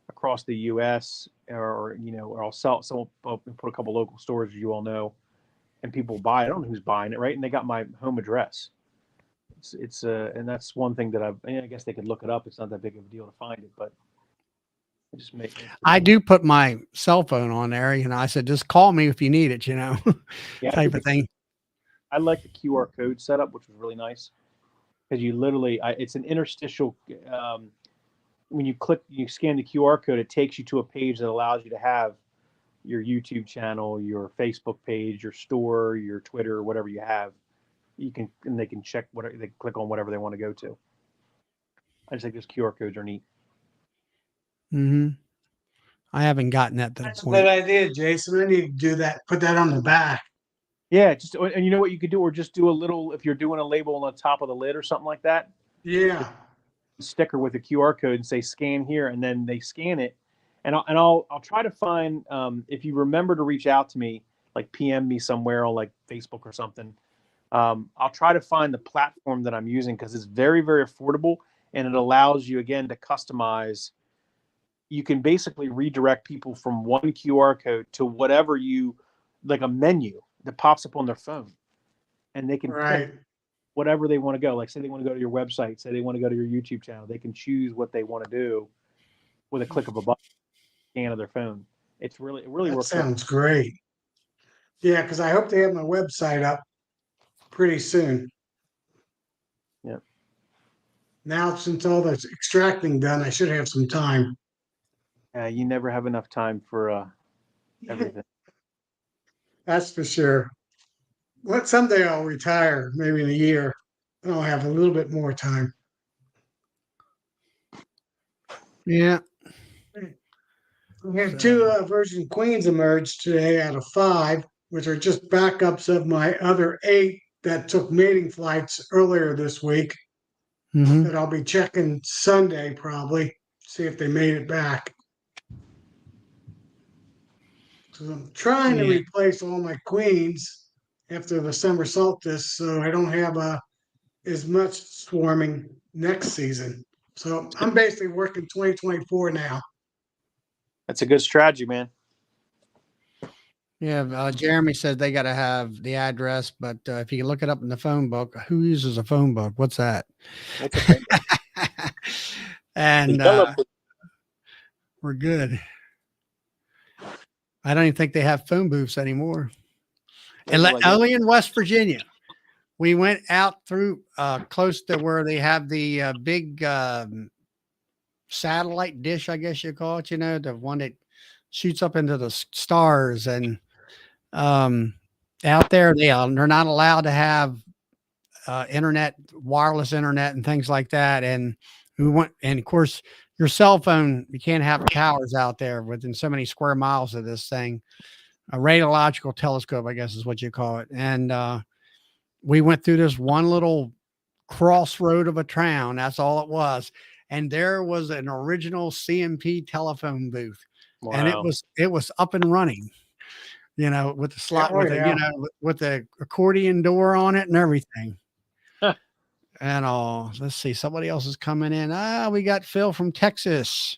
across the U.S. or I'll I'll put a couple local stores, as you all know, and people buy it. I don't know who's buying it, right? And they got my home address. It's and that's one thing that I guess they could look it up. It's not that big of a deal to find it, but I do put my cell phone on there. I said, just call me if you need it, type of thing. I like the QR code setup, which was really nice because you literally, it's an interstitial. When you scan the QR code, it takes you to a page that allows you to have your YouTube channel, your Facebook page, your store, your Twitter, whatever you have. And they can check whatever, they click on whatever they want to go to. I just think those QR codes are neat. I haven't gotten that. That's a good idea, Jason. I need to do that. Put that on the back. Yeah, and you know what you could do, or just do a little, if you're doing a label on the top of the lid or something like that. Yeah. Sticker with a QR code and say scan here, and then they scan it. And I'll try to find, if you remember to reach out to me, like PM me somewhere on like Facebook or something. I'll try to find the platform that I'm using because it's very, very affordable, and it allows you again to customize. You can basically redirect people from one QR code to whatever like a menu that pops up on their phone, and they can pick whatever they want to go. Like say they want to go to your website, say they want to go to your YouTube channel. They can choose what they want to do with a click of a button, scan of their phone. It really works. Sounds great. Yeah, because I hope to have my website up pretty soon. Yeah. Now, since all the extracting done, I should have some time. You never have enough time for everything. That's for sure. Someday I'll retire, maybe in a year. I'll have a little bit more time. Yeah. We have 2 Virgin Queens emerged today out of 5, which are just backups of my other 8 that took mating flights earlier this week. That I'll be checking Sunday probably, see if they made it back. So I'm trying to replace all my queens after the summer solstice, so I don't have as much swarming next season. So I'm basically working 2024 now. That's a good strategy, man. Yeah, Jeremy said they got to have the address, but if you look it up in the phone book, who uses a phone book? What's that? What's a phone book? And we're good. I don't even think they have phone booths anymore. And only in West Virginia. We went out through close to where they have the big satellite dish, I guess you call it, the one that shoots up into the stars. And out there, they're not allowed to have internet, wireless internet and things like that. And we went, and of course, your cell phone, you can't have towers out there within so many square miles of this thing. A radiological telescope, I guess is what you call it. And we went through this one little crossroad of a town. That's all it was. And there was an original CMP telephone booth. Wow. And it was up and running, with the slot, with the accordion door on it and everything. And let's see, somebody else is coming in. We got Phil from Texas.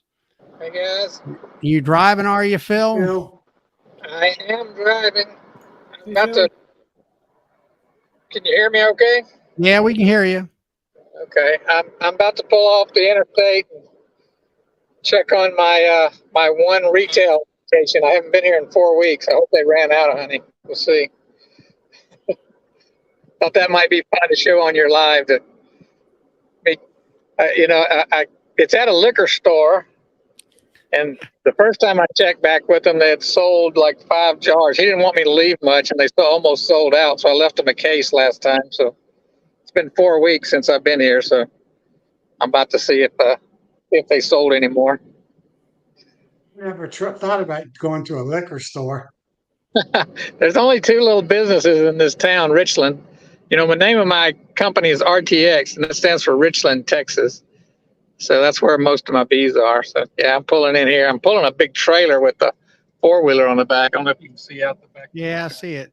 Hey guys. You driving, are you, Phil? I am driving. I'm Hey, about Joey. to. Can you hear me? Okay. Yeah, we can hear you. Okay. I'm about to pull off the interstate and check on my one retail station. I haven't been here in 4 weeks. I hope they ran out of honey. We'll see. Thought that might be fun to show on your live. That me, it's at a liquor store, and the first time I checked back with them, they had sold like 5 jars. He didn't want me to leave much, and they still almost sold out. So I left him a case last time. So it's been 4 weeks since I've been here. So I'm about to see if they sold any more. Never thought about going to a liquor store. There's only 2 little businesses in this town, Richland. You know, the name of my company is RTX, and it stands for Richland, Texas. So that's where most of my bees are. So yeah, I'm pulling in here. I'm pulling a big trailer with the 4-wheeler on the back. I don't know if you can see out the back. Yeah, I see it.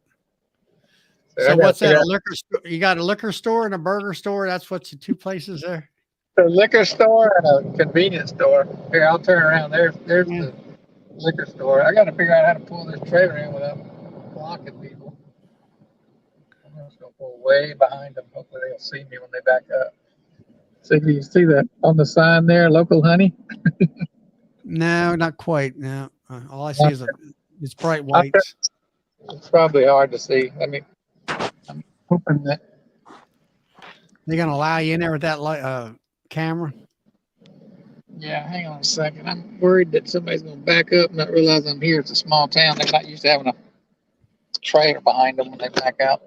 So So I gotta what's that? figure A out liquor store? You got a liquor store and a burger store. That's what's the 2 places there. a liquor store and a convenience store. Here, I'll turn around. There's Yeah. the liquor store. I got to figure out how to pull this trailer in without blocking people. I'm just gonna pull way behind them. Hopefully they'll see me when they back up. So you see that on the sign there, local honey? No, not quite. No, all I see is it's bright whites. It's probably hard to see. I'm hoping that. They're gonna allow you in there with that camera. Yeah, hang on a second. I'm worried that somebody's gonna back up and not realize I'm here. It's a small town. They're not used to having a trailer behind them when they back out.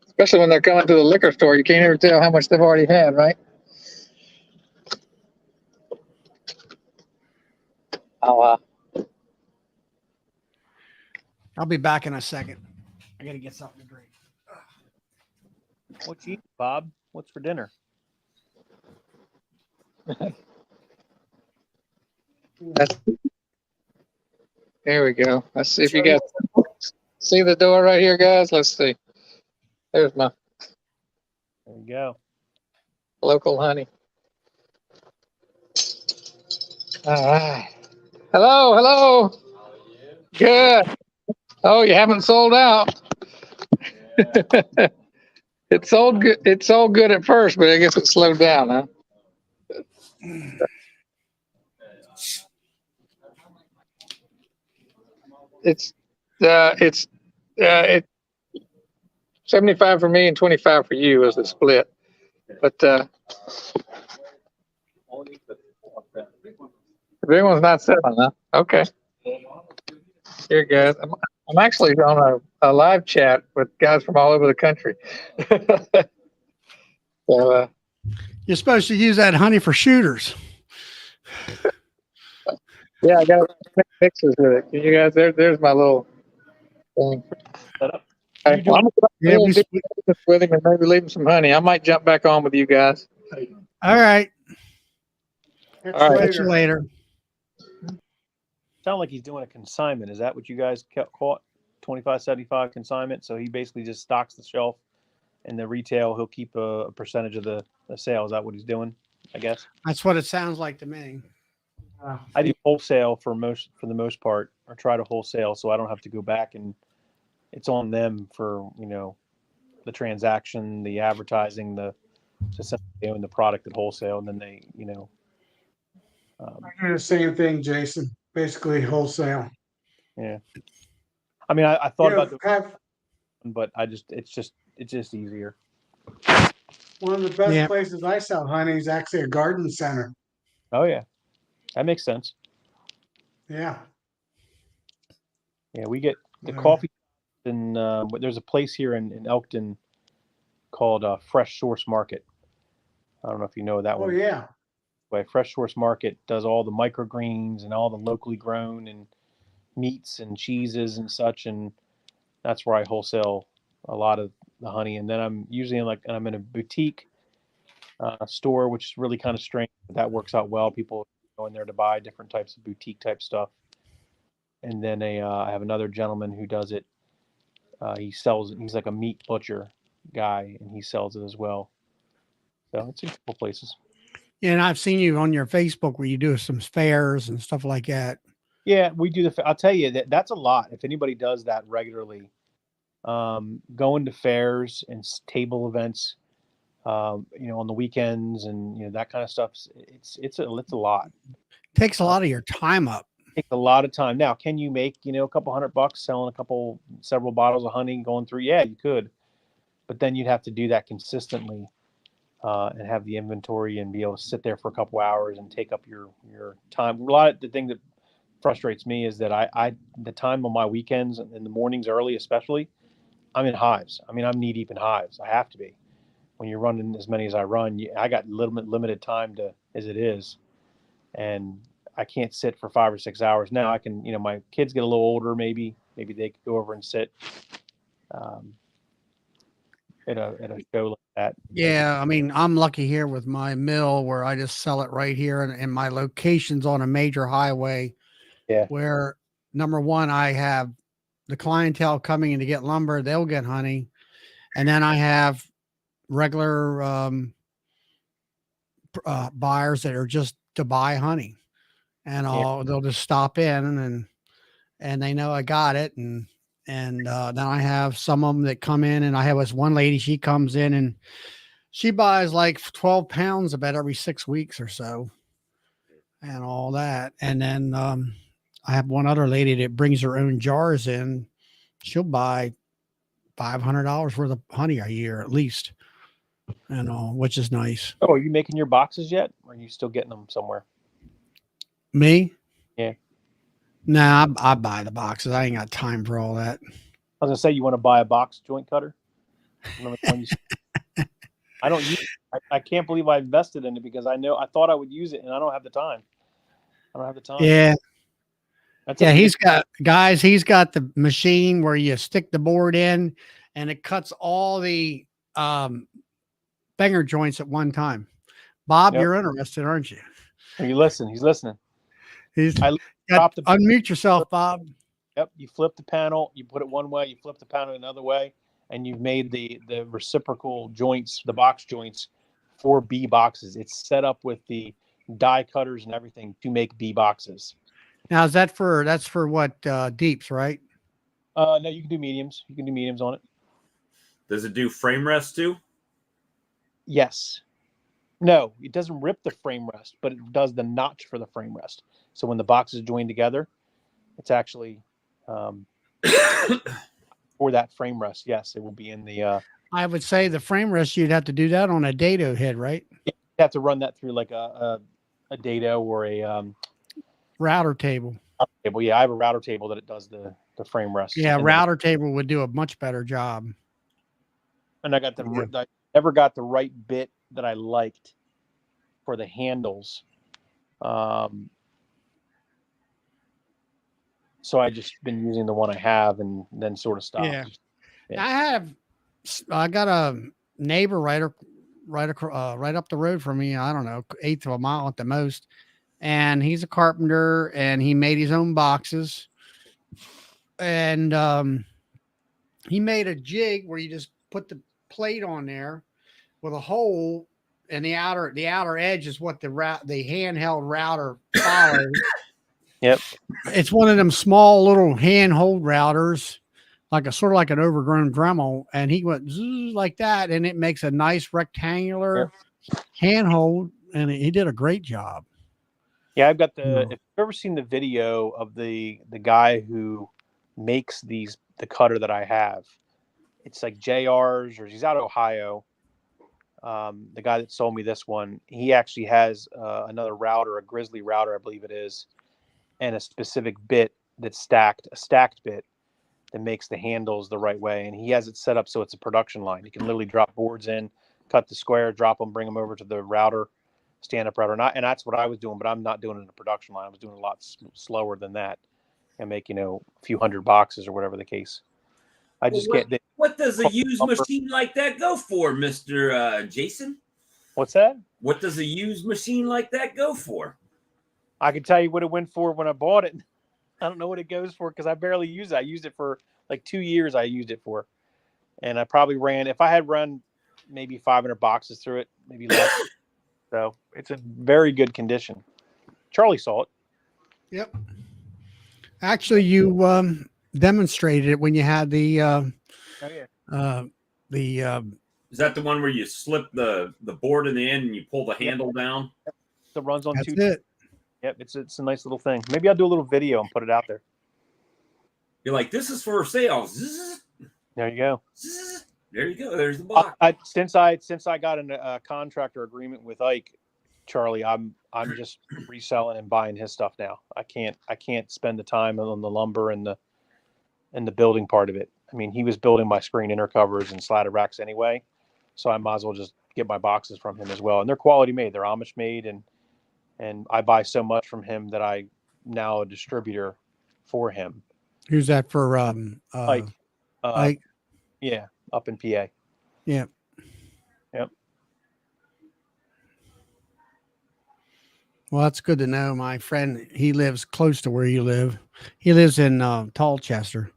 Especially when they're coming to the liquor store. You can't ever tell how much they've already had, right? Oh, I'll be back in a second. I gotta get something to drink. What you eat, Bob? What's for dinner? there we go. Let's see if you guys see the door right here, guys. Let's see. There's my There you go. local honey. All right. Hello, hello. Good. Oh, you haven't sold out. It sold good. It sold good at first, but I guess it slowed down, huh? It's 75 for me and 25 for you as the split. But the big one's not selling, huh? Okay. Here, guys. I'm actually on a live chat with guys from all over the country. So, You're supposed to use that honey for shooters. yeah, I got mixes with it. Can you guys? There's my little thing. Set up. All right, well, I'm Yeah, gonna do business with him and maybe leave him some honey. I might jump back on with you guys. all right. Catch All you right. Catch you later. later. Sound like he's doing a consignment. Is that what you guys caught? 25.75 consignment. So he basically just stocks the shelf, and the retail he'll keep a percentage of the sale. Is that what he's doing? I guess That's what it sounds like to me. I do wholesale for the most part, or try to wholesale, so I don't have to go back, and it's on them for the transaction, the advertising, the doing the product at wholesale, and then they I do the same thing, Jason. Basically wholesale. yeah. I mean, I thought about Have but it's just easier. one of the best Yeah. places I sell honey is actually a garden center. Oh yeah, that makes sense. Yeah. Yeah, we get the Yeah. coffee, and there's a place here in Elkton called Fresh Source Market. I don't know if you know that Oh one. yeah. But Fresh Source Market does all the microgreens and all the locally grown and meats and cheeses and such, and that's where I wholesale a lot of the honey. And then I'm usually I'm in a boutique store, which is really kind of strange, but that works out well. People go in there to buy different types of boutique type stuff. And then I have another gentleman who does it. He's like a meat butcher guy, and he sells it as well. So it's in a couple places. Yeah, and I've seen you on your Facebook where you do some fairs and stuff like that. Yeah, we do I'll tell you that's a lot. If anybody does that regularly, going to fairs and table events, on the weekends and that kind of stuff, it's a lot. Takes a lot of your time up. Takes a lot of time. Now, can you make a couple $100 selling several bottles of honey going through? Yeah, you could, but then you'd have to do that consistently, and have the inventory and be able to sit there for a couple hours and take up your time. A lot of the thing that frustrates me is that I the time on my weekends and in the mornings early, especially, I'm in hives. I mean, I'm knee deep in hives. I have to be. When you're running as many as I run, I got limited time as it is, and I can't sit for 5 or 6 hours. Now I can, my kids get a little older. Maybe they could go over and sit at a show like that. Yeah, I mean, I'm lucky here with my mill where I just sell it right here, and my location's on a major highway. Yeah. Where number one, I have the clientele coming in to get lumber; they'll get honey, and then I have regular buyers that are just to buy honey, and they'll just stop in and they know I got it, and then I have some of them that come in, and I have this one lady, she comes in and she buys like 12 pounds about every 6 weeks or so and all that. And then I have one other lady that brings her own jars in. She'll buy $500 worth of honey a year at least, and all, which is nice. Oh, are you making your boxes yet? Or are you still getting them somewhere? Me? Yeah. Nah, I buy the boxes. I ain't got time for all that. I was gonna say, you want to buy a box joint cutter? Remember the one you I don't use it. I can't believe I invested in it because I thought I would use it and I don't have the time. Yeah. That's he's got the machine where you stick the board in and it cuts all the banger joints at one time. Bob, you're interested, aren't you? You listen. He's listening. Unmute yourself, Bob. Yep. You flip the panel, you put it one way, you flip the panel another way, and you've made the reciprocal joints, the box joints for bee boxes. It's set up with the die cutters and everything to make bee boxes. Now, that's for what, deeps, right? No, you can do mediums. You can do mediums on it. Does it do frame rest too? Yes. No, it doesn't rip the frame rest, but it does the notch for the frame rest. So when the boxes join together, it's actually for that frame rest. Yes, it will be in the. I would say the frame rest, you'd have to do that on a dado head, right? You have to run that through like a dado or a router table. Yeah, I have a router table that it does the frame rest. Yeah, router table would do a much better job. And I never got the right bit that I liked for the handles. So I just been using the one I have and then sort of stopped. Yeah. I got a neighbor right up the road from me. I don't know, 1/8 of a mile at the most. And he's a carpenter and he made his own boxes. And he made a jig where you just put the plate on there with a hole, and the outer edge is what the handheld router follows. Yep. It's one of them small little handhold routers, sort of like an overgrown Dremel, and he went like that, and it makes a nice rectangular handhold, and he did a great job. Yeah, I've got if you've ever seen the video of the guy who makes the cutter that I have, it's like JR's, or he's out of Ohio. The guy that sold me this one, he actually has another router, a Grizzly router, I believe it is, and a specific bit that's a stacked bit that makes the handles the right way. And he has it set up so it's a production line. You can literally drop boards in, cut the square, drop them, bring them over to the router, stand-up router. And that's what I was doing, but I'm not doing it in a production line. I was doing a lot slower than that and make, a few hundred boxes or whatever the case. What does a used machine like that go for, Mr. Jason? What's that? What does a used machine like that go for? I can tell you what it went for when I bought it. I don't know what it goes for because I barely use it. I used it for like 2 years. I used it for, and I probably if I had run maybe 500 boxes through it, maybe less. So it's a very good condition. Charlie saw it. Yep. Actually, you demonstrated it when you had the Oh yeah. the Is that the one where you slip the board in the end and you pull the handle down? The runs on that's two. it. Yep, it's a nice little thing. Maybe I'll do a little video and put it out there. You're like, this is for sale. Zzz, There you go. zzz. There you go. There's the box. Since I got a contractor agreement with Ike, Charlie, I'm just reselling and buying his stuff now. I can't spend the time on the lumber and the building part of it. I mean, he was building my screen inner covers and slatted racks anyway, so I might as well just get my boxes from him as well. And they're quality made. They're Amish made, and I buy so much from him that I now a distributor for him. Who's that for? Ike. Ike. Yeah, up in PA. Yeah. Yep. Well, that's good to know. My friend, he lives close to where you live. He lives in Tallchester.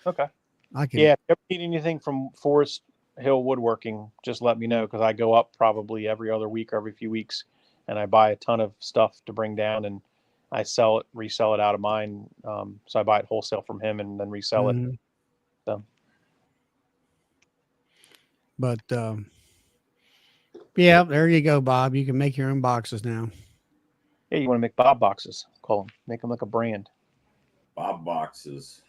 Okay. I can. Yeah, if you ever need anything from Forest Hill Woodworking, just let me know because I go up probably every other week or every few weeks, and I buy a ton of stuff to bring down, and I resell it out of mine. So I buy it wholesale from him and then resell it. So. But yeah, there you go, Bob. You can make your own boxes now. Yeah, you want to make Bob boxes? Call them. Make them like a brand. Bob boxes.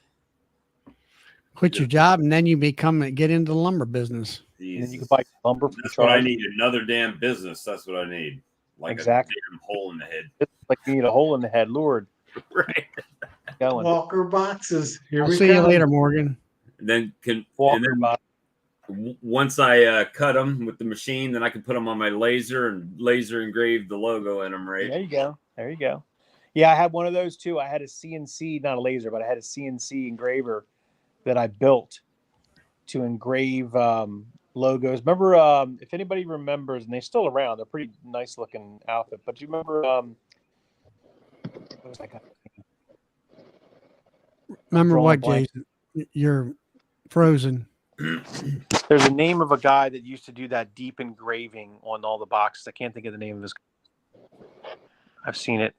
Quit your job and then you get into the lumber business. And then you can buy lumber. That's what I need. Another damn business. That's what I need. Like exactly. a damn hole in the head. It's like you need a hole in the head, Lord. Right. Going. Walker boxes. I'll see you later, Morgan. And then once I cut them with the machine, then I can put them on my laser and laser engrave the logo in them. Right. There you go. There you go. Yeah, I had one of those too. I had a CNC, not a laser, but I had a CNC engraver that I built to engrave logos. Remember, if anybody remembers, and they're still around, they're pretty nice looking outfit. But do you remember? What was that guy? Remember what, Jason? You're frozen. There's a name of a guy that used to do that deep engraving on all the boxes. I can't think of the name of his. I've seen it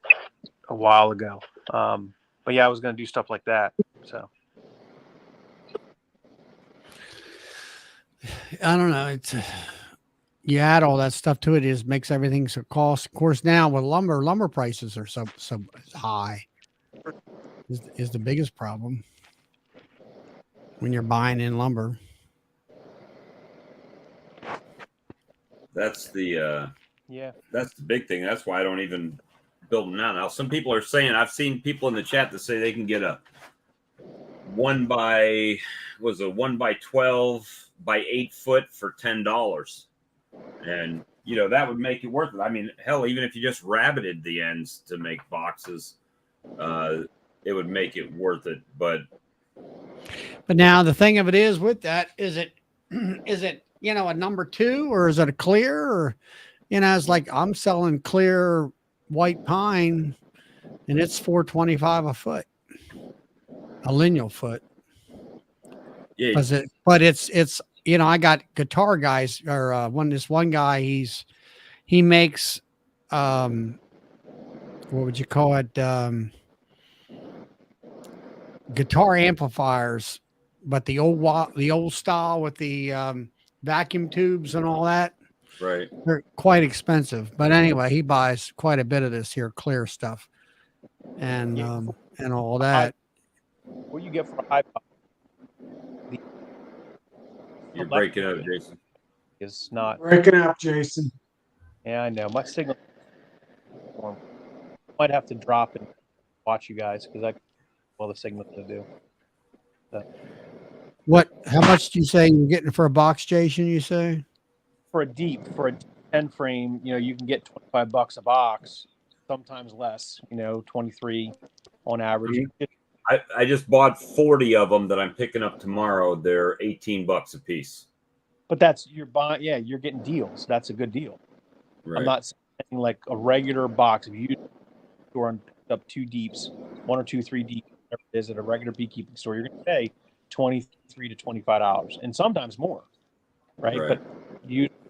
a while ago. But yeah, I was going to do stuff like that. So. I don't know. It's you add all that stuff to it, it just makes everything so cost. Of course, now with lumber prices are so high. Is the biggest problem when you're buying in lumber. That's the yeah. That's the big thing. That's why I don't even build them now. Now, some people are saying, I've seen people in the chat that say they can get a 1 by 12 by 8 foot for $10, and that would make it worth it. I mean, hell, even if you just rabbited the ends to make boxes, it would make it worth it. But now the thing of it is with that, is it a number 2 or is it a clear, or it's like I'm selling clear white pine and it's $4.25 a foot, a lineal foot. Yeah, but it's I got guitar guys, or this one guy, he makes what would you call it, guitar amplifiers, but the old style with the vacuum tubes and all that. Right. They're quite expensive, but anyway, he buys quite a bit of this here clear stuff and all that. What you get for a high? You're breaking up, Jason. Is not breaking up, Jason. Yeah, I know. My signal might have to drop and watch you guys because the signal to do. So. How much do you say you're getting for a box, Jason? You say for a 10 frame, you can get $25 a box, sometimes less. 23 on average. I just bought 40 of them that I'm picking up tomorrow. They're $18 a piece. But that's you're buying. Yeah, you're getting deals. That's a good deal. Right. I'm not saying like a regular box. If you store and pick up 2 deeps, 1 or 2, 3 deep, whatever it is at a regular beekeeping store, you're going to pay $23 to $25, and sometimes more. Right. But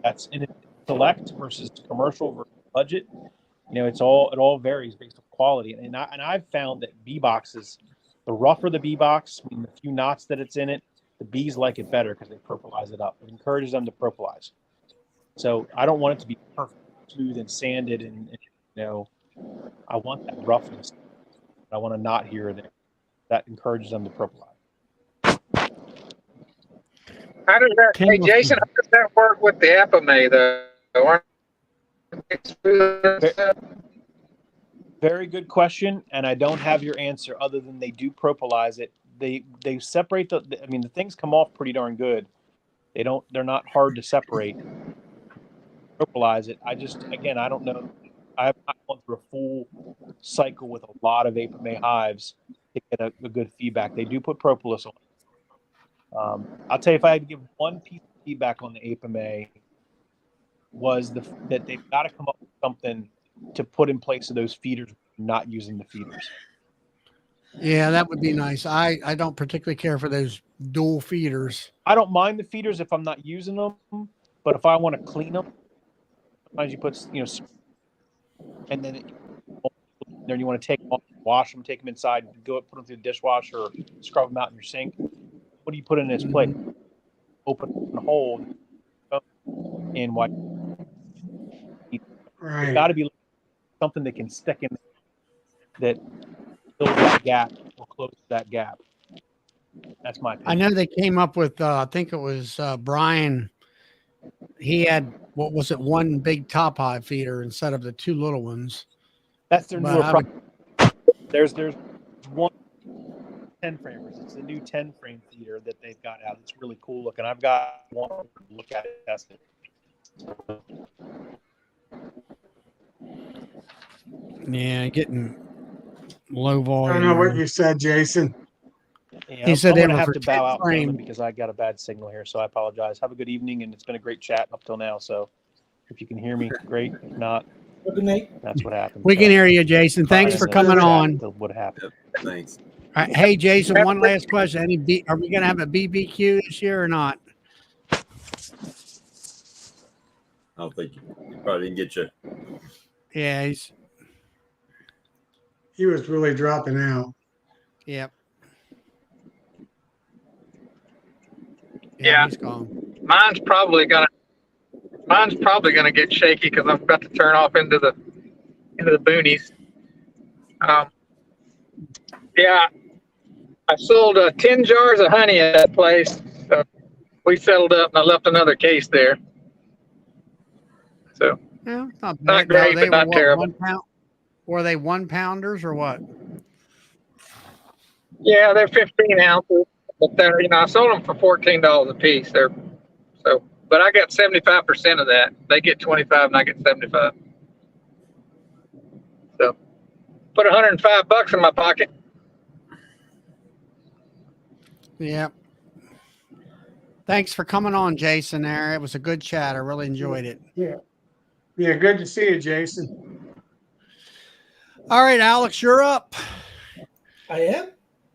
that's in select versus commercial versus budget. It all varies based on quality. And I've found that bee boxes The rougher the bee box, I mean, the few knots that it's in it, the bees like it better because they purplize it up. It encourages them to purplize. So I don't want it to be perfect, smooth and sanded, and I want that roughness. I want a knot here or there. That encourages them to purplize. How does that, hey Jason, how does that work with the Apame though? Very good question, and I don't have your answer other than they do propolize it. They separate the things come off pretty darn good. They're not hard to separate. Propolize it. I don't know. I've not gone through a full cycle with a lot of Apame hives to get a good feedback. They do put propolis on. I'll tell you, if I had to give one piece of feedback on the Apame, was that they've got to come up with something to put in place of those feeders, not using the feeders. Yeah, that would be nice. I don't particularly care for those dual feeders. I don't mind the feeders if I'm not using them, but if I want to clean them, sometimes you put, and then you want to take them off, wash them, take them inside, put them through the dishwasher, or scrub them out in your sink. What do you put in its place? Open a hole and what? Right. It's got to be something that can stick in that fills that gap or closes that gap. That's my opinion. I know they came up with, I think it was Brian. He had, what was it, one big top hive feeder instead of the two little ones. That's their newer product. There's one 10 framers. It's a new 10 frame feeder that they've got out. It's really cool looking. I've got one to look at it, test it. Yeah, getting low volume. I don't know what you said, Jason. Yeah, He said I'm they going to were have for to bow 10 out frame. because I got a bad signal here, so I apologize. Have a good evening, and it's been a great chat up till now. So if you can hear me, great. If not, Good night. that's what happened. We can hear you, Jason. Thanks for coming on. What happened? Thanks. All right. Hey, Jason, one last question. Are we going to have a BBQ this year or not? I don't think you probably didn't get you. Yeah, He was really dropping out. Yep. Yeah. He's gone. Mine's probably gonna get shaky because I'm about to turn off into the boonies. Yeah, I sold 10 jars of honey at that place. So we settled up, and I left another case there. So Yeah, not not bad. Now, great, they but not were what, terrible. 1 pound? Were they 1 pounders or what? Yeah, they're 15 ounces, but they're I sold them for $14 a piece. But I got 75% of that. They get 25, and I get 75. So put $105 in my pocket. Yep. Thanks for coming on, Jason. There, it was a good chat. I really enjoyed it. Yeah. Yeah, good to see you, Jason. All right, Alex, you're up. I am.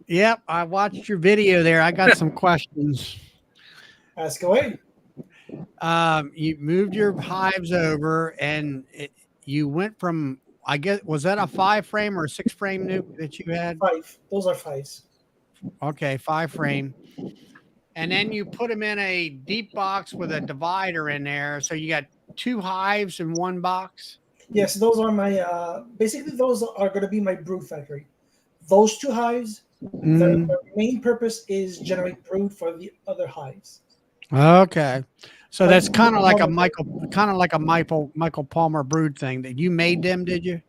Yep, I watched your video there. I got some questions. Ask away. You moved your hives over, and you went from, I guess, was that a 5 frame or a 6 frame nuke that you had? 5. Those are 5s. Okay, 5 frame. And then you put them in a deep box with a divider in there. So you got 2 hives in 1 box. Yes, those are my, basically those are going to be my brood factory. Those 2 hives, their main purpose is generate brood for the other hives. Okay. So that's kind of like a Michael Palmer brood thing that you made them, did you?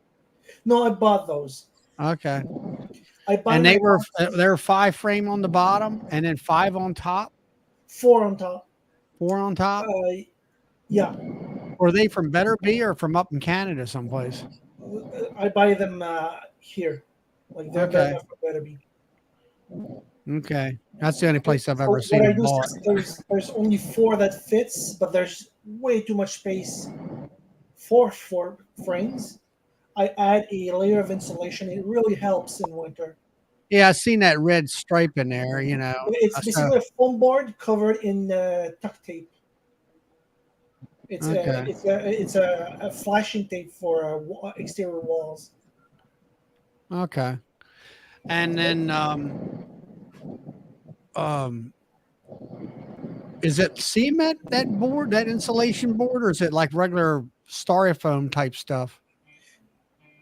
No, I bought those. Okay. I bought And them they're 5 frame on the bottom and then 5 on top, 4 on top. 4 on top. Yeah. Were they from Better Bee or from up in Canada someplace? I buy them here. Like they're Okay. from Better Bee. Okay. That's the only place I've So ever what seen I them do bought. is there's only 4 that fits, but there's way too much space for 4 frames. I add a layer of insulation. It really helps in winter. Yeah, I seen that red stripe in there, you know. It's basically a foam board covered in duct tape. It's a flashing tape for exterior walls. Okay. And then is it cement, that board, that insulation board, or is it like regular styrofoam type stuff?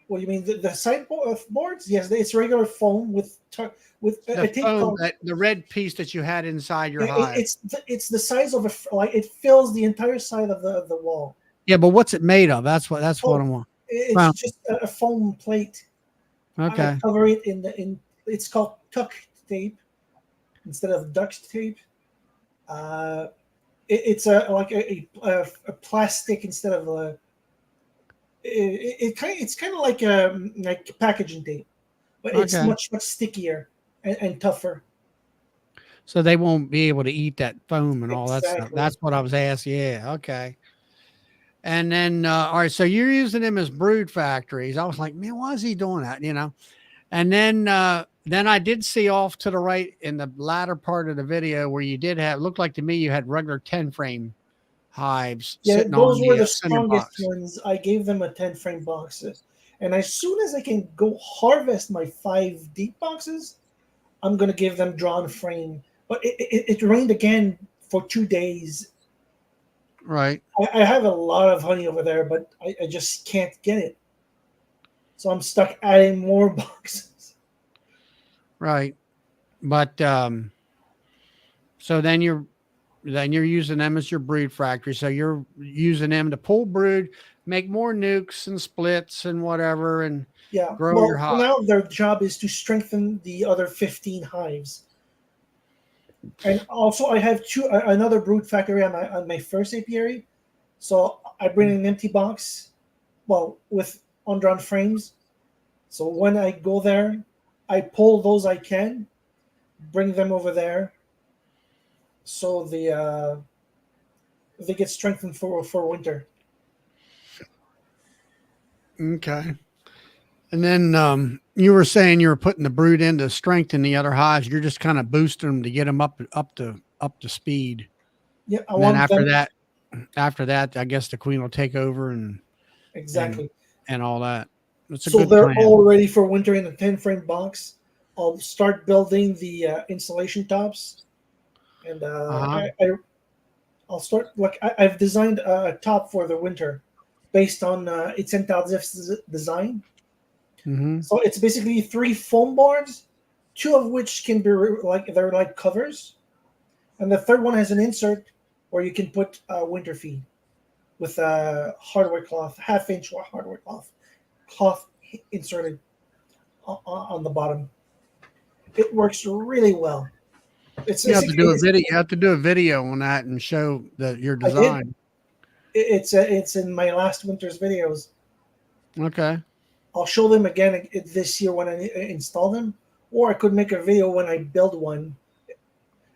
What do you mean? The sideboard of boards? Yes, it's regular foam with The a tape foam, called. that the red piece that you had inside your Yeah, hive. it's the size of like it fills the entire side of the wall. Yeah, but what's it made of? That's what I want. It's Well, just a foam plate. I okay. cover it in. It's called tuck tape instead of duct tape. It's like a plastic instead of a. It's kind of like packaging tape, but it's Okay. much stickier and tougher. So they won't be able to eat that foam and all that stuff. Exactly. That's what I was asking. Yeah. Okay. And then, all right. So you're using them as brood factories. I was like, man, why is he doing that? You know? And then I did see off to the right in the latter part of the video where you did have, looked like to me, you had regular 10 frame hives Yeah, sitting those on were the the cinder strongest box. ones. I gave them a 10 frame box. And as soon as I can go harvest my 5 deep boxes, I'm going to give them drawn frame. But it rained again for 2 days. Right. I have a lot of honey over there, but I just can't get it. So I'm stuck adding more boxes. Right. But so then you're using them as your brood factory. So you're using them to pull brood, make more nukes and splits and whatever, and Yeah. grow your Well, hive. now their job is to strengthen the other 15 hives. And also, I have another brood factory on my first apiary. So I bring in an empty box, well, with undrawn frames. So when I go there, I pull those I can, bring them over there. So they get strengthened for winter. Okay. And then you were saying you were putting the brood in to strengthen the other hives. You're just kind of boosting them to get them up to speed. Yeah, I And then want them after that, I guess the queen will take over and exactly. and all that. It's a So good they're plan. all ready for winter in a 10 frame box. I'll start building the insulation tops, and I'll start I've designed a top for the winter based on it's Interdif's design. Mm-hmm. So it's basically 3 foam boards, 2 of which can be they're like covers, and the third one has an insert where you can put winter feed with a hardware cloth, 1/2 inch hardware cloth inserted on the bottom. It works really well. You have to do a video. You have to do a video on that and show your design. It's in my last winter's videos. Okay. I'll show them again this year when I install them, or I could make a video when I build one.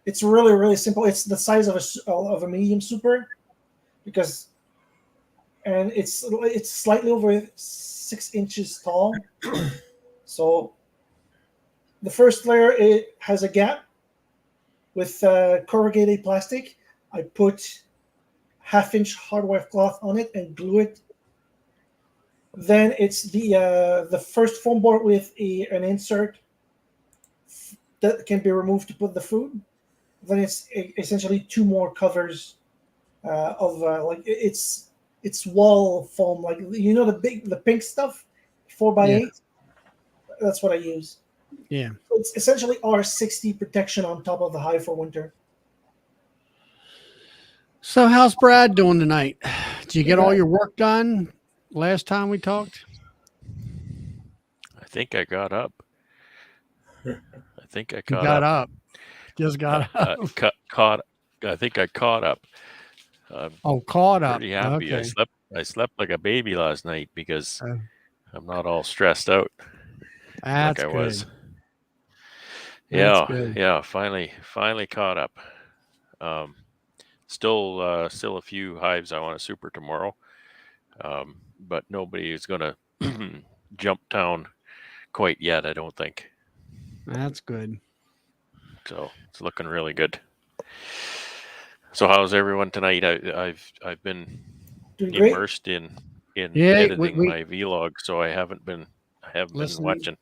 It's really, really simple. It's the size of a medium super, and it's slightly over 6 inches tall. So the first layer, it has a gap with corrugated plastic. I put 1/2 inch hardware cloth on it and glue it. Then it's the first foam board with an insert that can be removed to put the food. Then it's essentially 2 more covers of it's wall foam, like the pink stuff, 4x8. That's what I use. Yeah. So it's essentially R60 protection on top of the hive for winter. So how's Brad doing tonight? Did you get all your work done last time we talked? I think I got up. Got up. Just got up. Caught. I think I caught up. Caught up. Pretty happy. Okay. I slept like a baby last night because I'm not all stressed out That's like I good. was. That's good. Yeah. Finally caught up. Still a few hives I want to super tomorrow, but nobody is going to jump town quite yet, I don't think. That's good. So it's looking really good. So how's everyone tonight? I've been immersed in editing my vlog, so I haven't been watching.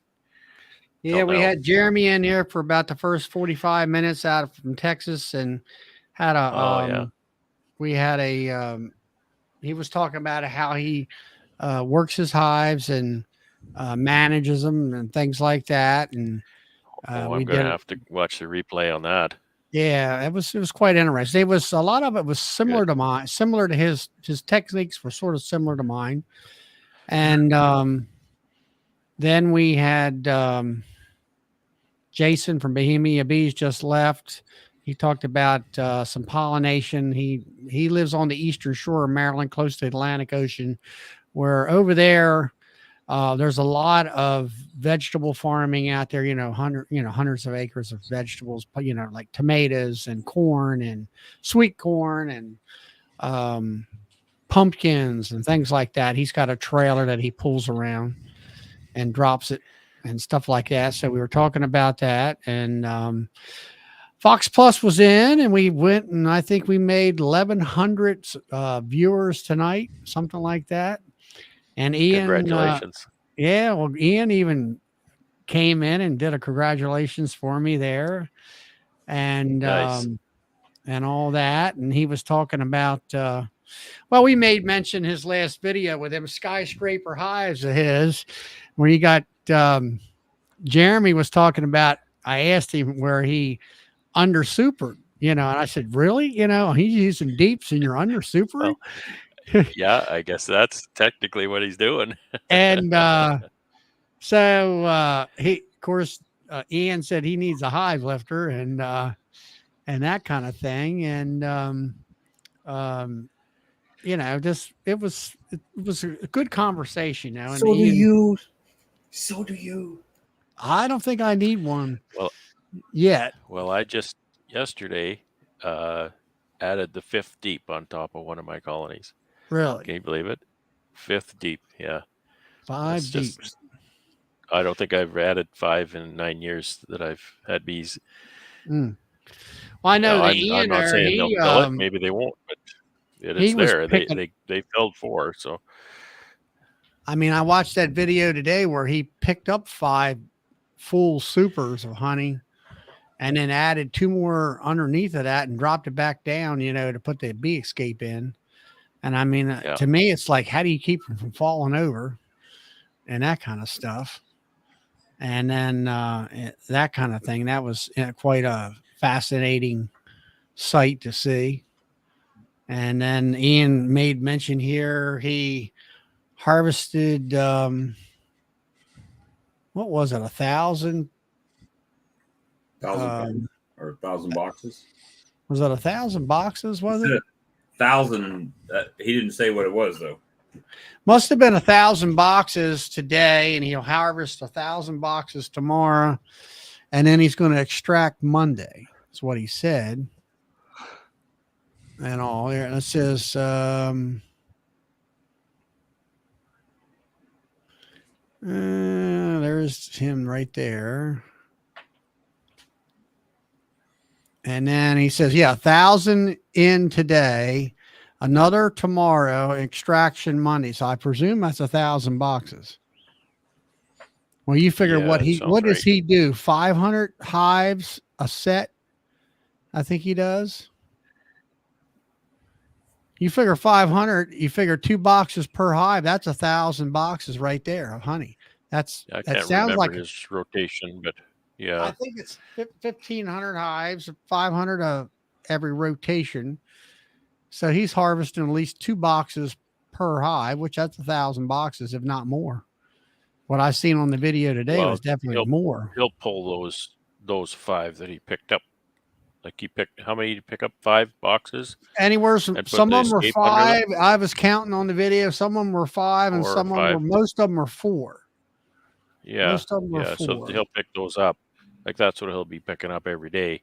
Yeah, we now. had Jeremy in here for about the first 45 minutes out from Texas, and had a we had a he was talking about how he works his hives and manages them and things like that. And I'm we gonna did, have to watch the replay on that. yeah, it was quite interesting. It was a lot of it was similar to mine, similar to his techniques were sort of similar to mine. And then we had Jason from Bohemia Bees just left. He talked about some pollination. He lives on the eastern shore of Maryland, close to the Atlantic Ocean, where over there there's a lot of vegetable farming out there. Hundreds of acres of vegetables. Like tomatoes and corn and sweet corn and pumpkins and things like that. He's got a trailer that he pulls around and drops it and stuff like that. So we were talking about that, and Fox Plus was in, and we went, and I think we made 1,100 viewers tonight, something like that. And Ian, Congratulations. yeah, well, Ian even came in and did a congratulations for me there, and Nice. and all that. And he was talking about, well, we made mention his last video with them skyscraper hives of his, where he got Jeremy was talking about. I asked him where he under supered, and I said, really? He's using deeps and you're under super. Well, yeah, I guess that's technically what he's doing. And so he, of course, Ian said he needs a hive lifter and that kind of thing. And just it was a good conversation. And So do Ian, you. So do you. I don't think I need one Well, yet. Well, I just yesterday added the 5th deep on top of one of my colonies. Really? Can you believe it? 5th deep, yeah. 5 deep. I don't think I've added 5 in 9 years that I've had bees. Well, I know that I'm not saying they'll fill it. Maybe they won't, but it's there. They filled 4, so. I mean, I watched that video today where he picked up 5 full supers of honey and then added 2 more underneath of that and dropped it back down, to put the bee escape in. And I mean, to me, it's like, how do you keep them from falling over and that kind of stuff? And then that kind of thing. That was quite a fascinating sight to see. And then Ian made mention here, he harvested, what was it, 1,000? 1,000 or 1,000 boxes? Was it 1,000 boxes? Was it 1,000? He didn't say what it was though. Must have been 1,000 boxes today, and he'll harvest 1,000 boxes tomorrow, and then he's going to extract Monday. That's what he said. And all here, it says, there's him right there. And then he says, 1,000 in today, another tomorrow, extraction Monday. So I presume that's 1,000 boxes. Well, you figure what does he do? 500 hives a set? I think he does. You figure 500, you figure 2 boxes per hive. That's 1,000 boxes right there of honey. I can't remember his rotation, but yeah. I think it's 1,500 hives, 500 every rotation. So he's harvesting at least 2 boxes per hive, which that's 1,000 boxes, if not more. What I seen on the video today was definitely more. He'll pull those 5 that he picked up. Like how many did he pick up? 5 boxes? Anywhere. Some of them were 5. I was counting on the video. Some of them were 5 and some of them most of them were 4. Yeah. Most of them were 4. So he'll pick those up. Like that's what he'll be picking up every day.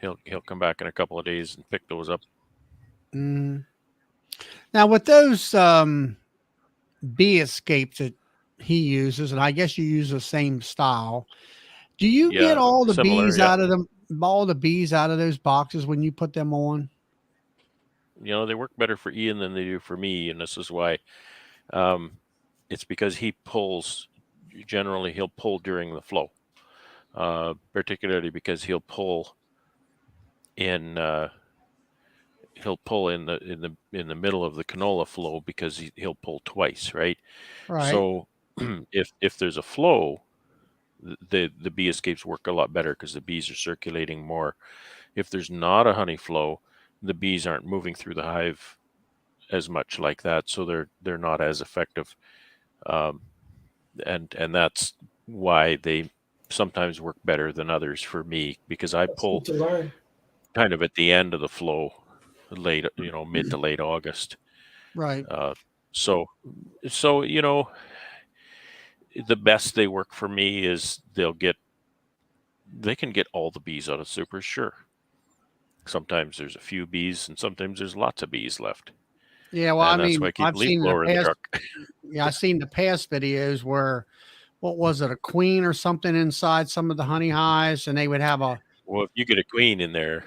He'll come back in a couple of days and pick those up. Now with those bee escapes that he uses, and I guess you use the same style, do you get all the bees out of them? All the bees out of those boxes when you put them on? They work better for Ian than they do for me, and this is why. It's because he pulls generally he'll pull during the flow, particularly because he'll pull in the middle of the canola flow, because he'll pull twice, right? Right. So if there's a flow, the bee escapes work a lot better because the bees are circulating more. If there's not a honey flow, the bees aren't moving through the hive as much like that, so they're not as effective. And that's why they sometimes work better than others for me, because I That's pull good to learn. kind of at the end of the flow, late, mid to late August. Right. So the best they work for me is they can get all the bees out of supers, sure. Sometimes there's a few bees, and sometimes there's lots of bees left. Yeah. Well, And that's why I keep I've leaf seen blower in the truck. I've seen the past videos where, what was it, a queen or something inside some of the honey hives, and they would have a Well, if you get a queen in there,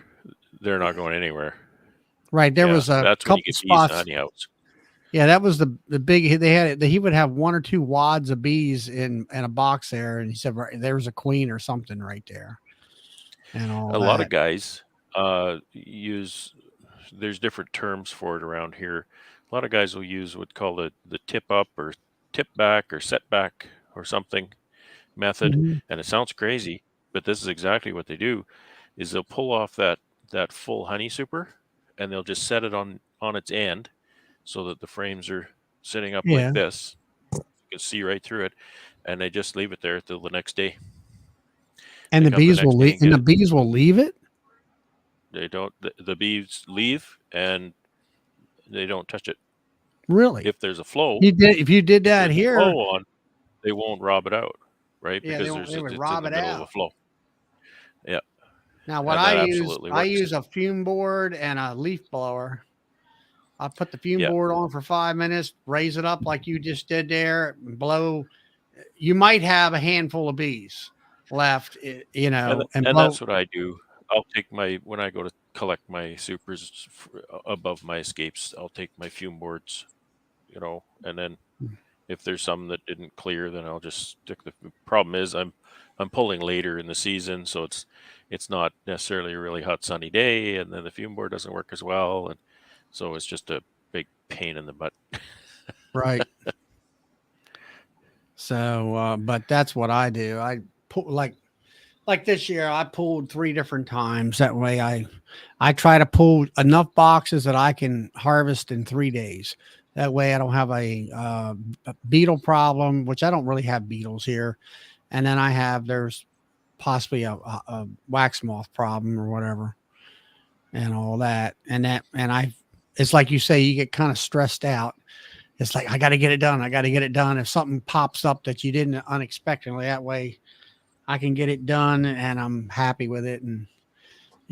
they're not going anywhere. right. There was a That's when you couple get bees in spots. honey house. Yeah, that was the big. They had he would have 1 or 2 wads of bees in a box there, and he said there was a queen or something right there, and all A that. lot of guys use. There's different terms for it around here. A lot of guys will use what's called the tip up or tip back or setback or something method, Mhm. and it sounds crazy, but this is exactly what they do. Is they'll pull off that full honey super, and they'll just set it on its end, so that the frames are sitting up like Yeah, this. You can see right through it, and they just leave it there till the next day. and They the come the bees will next day leave, and and get the it. bees will leave it. They don't. The bees leave, and they don't touch it. Really? If there's a flow, If you did if that there's a here, flow on, they won't rob it out, right? yeah, Because they would it's in rob the it middle of the out. flow. Yeah, Now, what and that absolutely I works. use a fume board and a leaf blower. I put the fume Yeah. board on for 5 minutes, raise it up like you just did there, and blow. You might have a handful of bees left, and And blow. that's what I do. I'll take when I go to collect my supers above my escapes, I'll take my fume boards, and then if there's some that didn't clear, then I'll just stick the problem is I'm pulling later in the season, so it's not necessarily a really hot sunny day, and then the fume board doesn't work as well, and so it's just a big pain in the butt. Right. So, but that's what I do. I pull like this year, I pulled 3 different times. That way I try to pull enough boxes that I can harvest in 3 days. That way I don't have a beetle problem, which I don't really have beetles here. And then there's possibly a wax moth problem or whatever and all that. It's like you say, you get kind of stressed out. It's like, I got to get it done. I got to get it done. If something pops up that you didn't unexpectedly, that way I can get it done and I'm happy with it and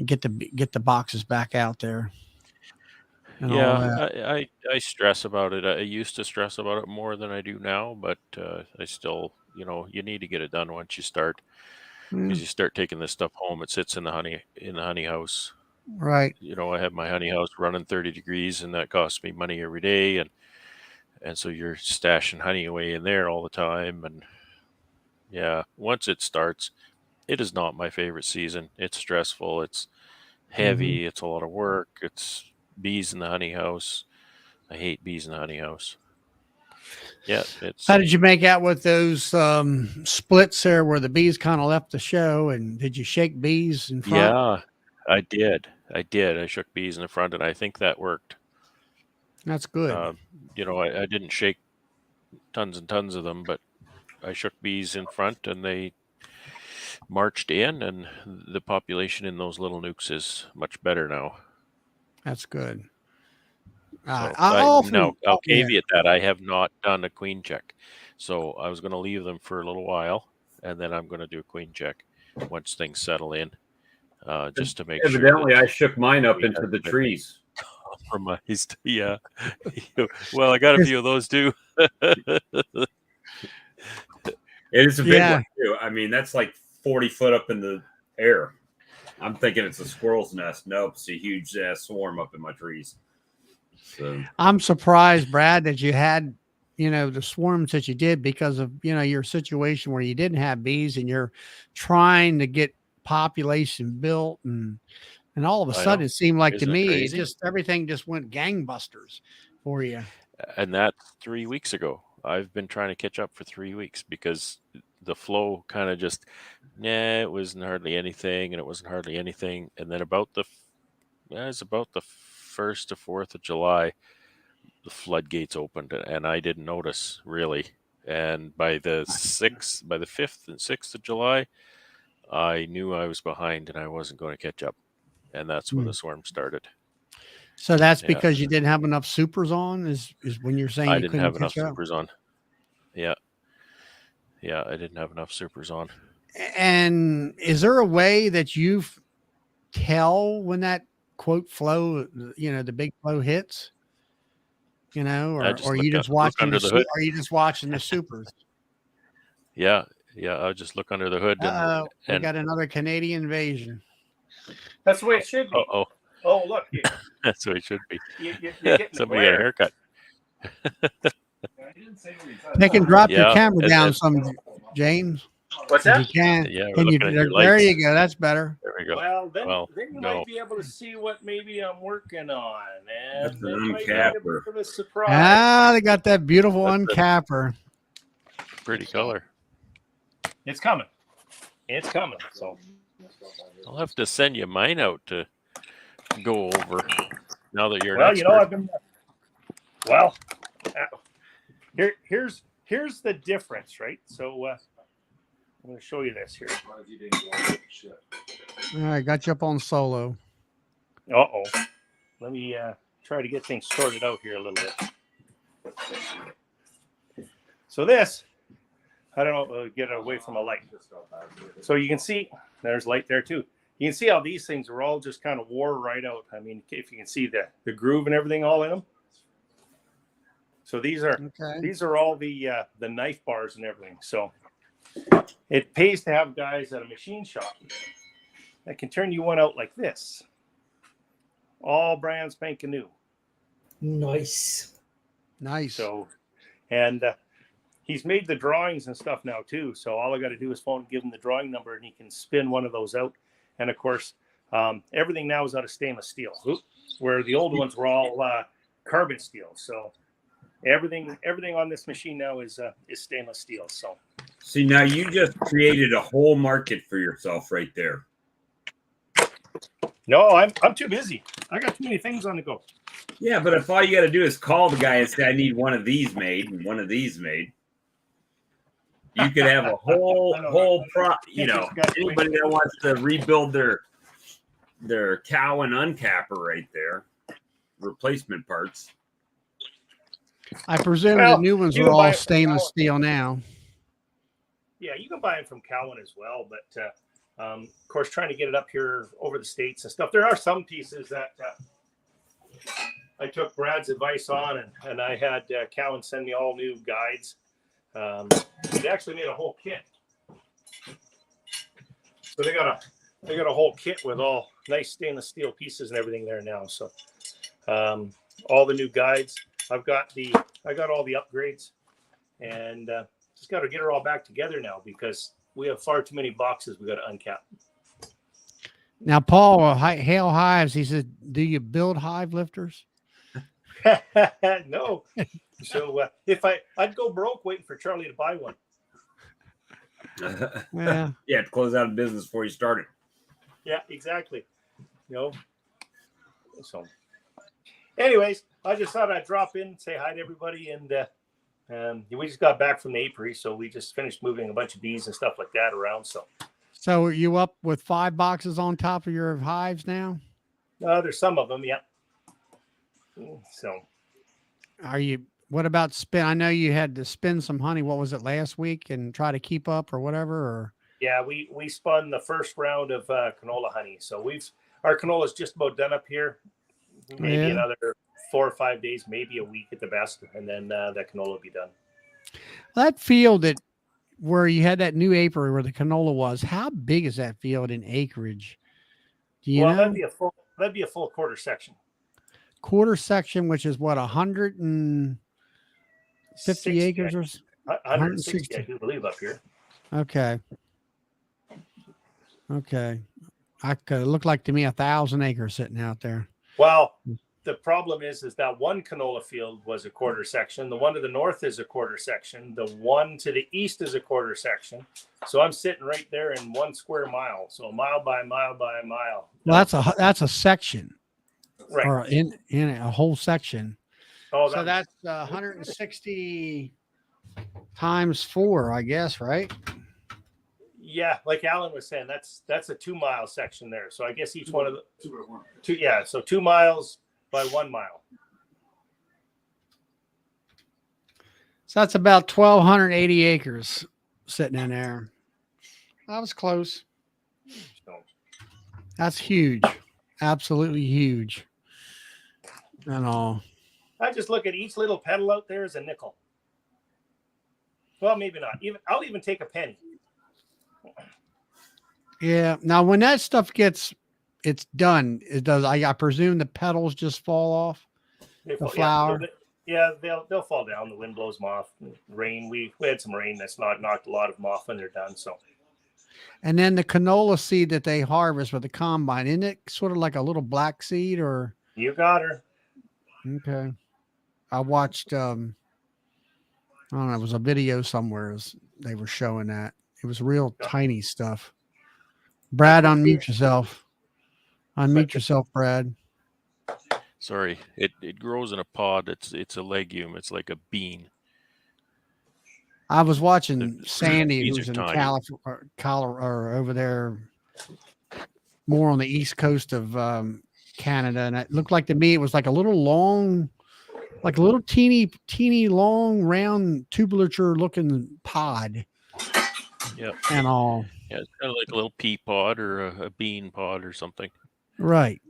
get the boxes back out there. And all that. I stress about it. I used to stress about it more than I do now, but I still, you need to get it done once you start, because you start taking this stuff home. It sits in the honey house. Right. I have my honey house running 30 degrees, and that costs me money every day, and so you're stashing honey away in there all the time, and yeah, once it starts, it is not my favorite season. It's stressful. It's heavy. It's a lot of work. It's bees in the honey house. I hate bees in the honey house. Yeah. How did you make out with those splits there where the bees kind of left the show? And did you shake bees in front? Yeah, I did. I shook bees in the front, and I think that worked. That's good. I didn't shake tons and tons of them, but I shook bees in front, and they marched in, and the population in those little nukes is much better now. That's good. So I'll caveat that I have not done a queen check, so I was going to leave them for a little while, and then I'm going to do a queen check once things settle in, just to make sure. Evidently, I shook mine up into the trees. Compromised, yeah. Well, I got a few of those too. It's a big one too. I mean, that's like 40 foot up in the air. I'm thinking it's a squirrel's nest. Nope, it's a huge ass swarm up in my trees. So I'm surprised, Brad, that you had the swarms that you did because of, your situation where you didn't have bees and you're trying to get population built and all of a I sudden know. it seemed like to Isn't it me, crazy? everything just went gangbusters for you. And that's 3 weeks ago. I've been trying to catch up for 3 weeks because the flow kind of just, it wasn't hardly anything, and it wasn't hardly anything. And then it's about the 1st to 4th of July, the floodgates opened, and I didn't notice really. And by the 5th and 6th of July, I knew I was behind and I wasn't going to catch up. And that's when the swarm started. So that's Yeah. because you didn't have enough supers on is when you're saying I you didn't couldn't have enough catch up? supers on. Yeah. Yeah, I didn't have enough supers on. And is there a way that you tell when that quote flow, the big flow hits? Or are you just look watching under the hood. are you just watching the supers? Yeah, I'll just look under the hood Uh-oh, we and got another Canadian invasion. That's the way it should be. Oh, look. That's the way it should be. You're getting the Somebody got a glare. haircut. They can drop your Yeah, camera down and- some, James. What's If that? you can. Yeah, we're Can you, looking at your there lights. you go. That's better. There we go. Well, then you no. might be able to see what maybe I'm working on. And That's an that might be a uncapper. bit of a surprise. Ah, they got that beautiful That's a- uncapper. Pretty color. It's coming. It's coming. So I'll have to send you mine out to go over now that you're an well, expert. I've been here's the difference, right? So I'm going to show you this here. All right, got you up on solo. Uh-oh. Let me try to get things sorted out here a little bit. So this, I don't know, get away from a light. So you can see, there's light there too. You can see how these things are all just kind of wore right out. I mean, if you can see the groove and everything all in them. So these are all the knife bars and everything. So it pays to have guys at a machine shop that can turn you one out like this. All brand spanking new. Nice. So, and he's made the drawings and stuff now too. So all I got to do is give him the drawing number and he can spin one of those out. And of course, everything now is out of stainless steel, where the old ones were all carbon steel. So everything on this machine now is stainless steel. So See, now you just created a whole market for yourself right there. no, I'm too busy. I got too many things on the go. Yeah, but if all you got to do is call the guy and say, I need one of these made and one of these made, you could have a whole anybody that wants to rebuild their cow and uncapper right there, replacement parts. I presume Well, the new ones you are can buy all it from stainless Cowan. steel now. Yeah, you can buy it from Cowan as well, but of course, trying to get it up here over the States and stuff. There are some pieces that I took Brad's advice on, and I had Cowan send me all new guides. They actually made a whole kit, so they got a whole kit with all nice stainless steel pieces and everything there now. So all the new guides, I got all the upgrades, and just got to get her all back together now because we have far too many boxes we got to uncap. Now, Paul, Hale Hives, he said, do you build hive lifters? No. So if I'd go broke waiting for Charlie to buy one. Yeah. Yeah, to close out a business before you start it. Yeah, exactly. So anyways, I just thought I'd drop in and say hi to everybody. And we just got back from the apiary, so we just finished moving a bunch of bees and stuff like that around. So are you up with 5 boxes on top of your hives now? There's some of them, yeah. So What about spin? I know you had to spin some honey. What was it, last week, and try to keep up or whatever? Or yeah, we spun the first round of canola honey. So our canola is just about done up here. Maybe another 4 or 5 days, maybe a week at the best, and then that canola will be done. That field where you had that new apiary where the canola was, how big is that field in acreage? Do you know? That'd be a full quarter section. Quarter section, which is what, 100 and 50 acres or 160, I do believe, up here. Okay. It looked like to me 1,000 acres sitting out there. Well, the problem is that one canola field was a quarter section. The one to the north is a quarter section. The one to the east is a quarter section. So I'm sitting right there in 1 square mile. So mile by mile by mile. Well, that's a section, right? Or in a whole section. Oh, so that's 160 times 4, I guess, right? Yeah, like Alan was saying, that's a 2 mile section there. So I guess each one of the two, yeah. So 2 miles by 1 mile. So that's about 1,280 acres sitting in there. That was close. That's huge. Absolutely huge. And all. I just look at each little petal out there as a nickel. Well, maybe not. I'll even take a penny. Yeah. Now, when that stuff it's done, I presume the petals just fall off. The flower. Yeah, they'll fall down. The wind blows them off. Rain. We had some rain that's knocked a lot of them off when they're done. So. And then the canola seed that they harvest with the combine, isn't it sort of like a little black seed or? You got her. Okay. I watched, I don't know, it was a video somewhere. They were showing that. It was real tiny stuff. Brad, unmute yourself. Unmute yourself, Brad. Sorry, it grows in a pod. It's a legume. It's like a bean. I was watching Sandy, who's in California, or over there, more on the east coast of Canada, and it looked like to me it was like a little long, like a little teeny long, round, tubulature looking pod. Yep. And all. Yeah, it's kind of like a little pea pod or a bean pod or something. Right.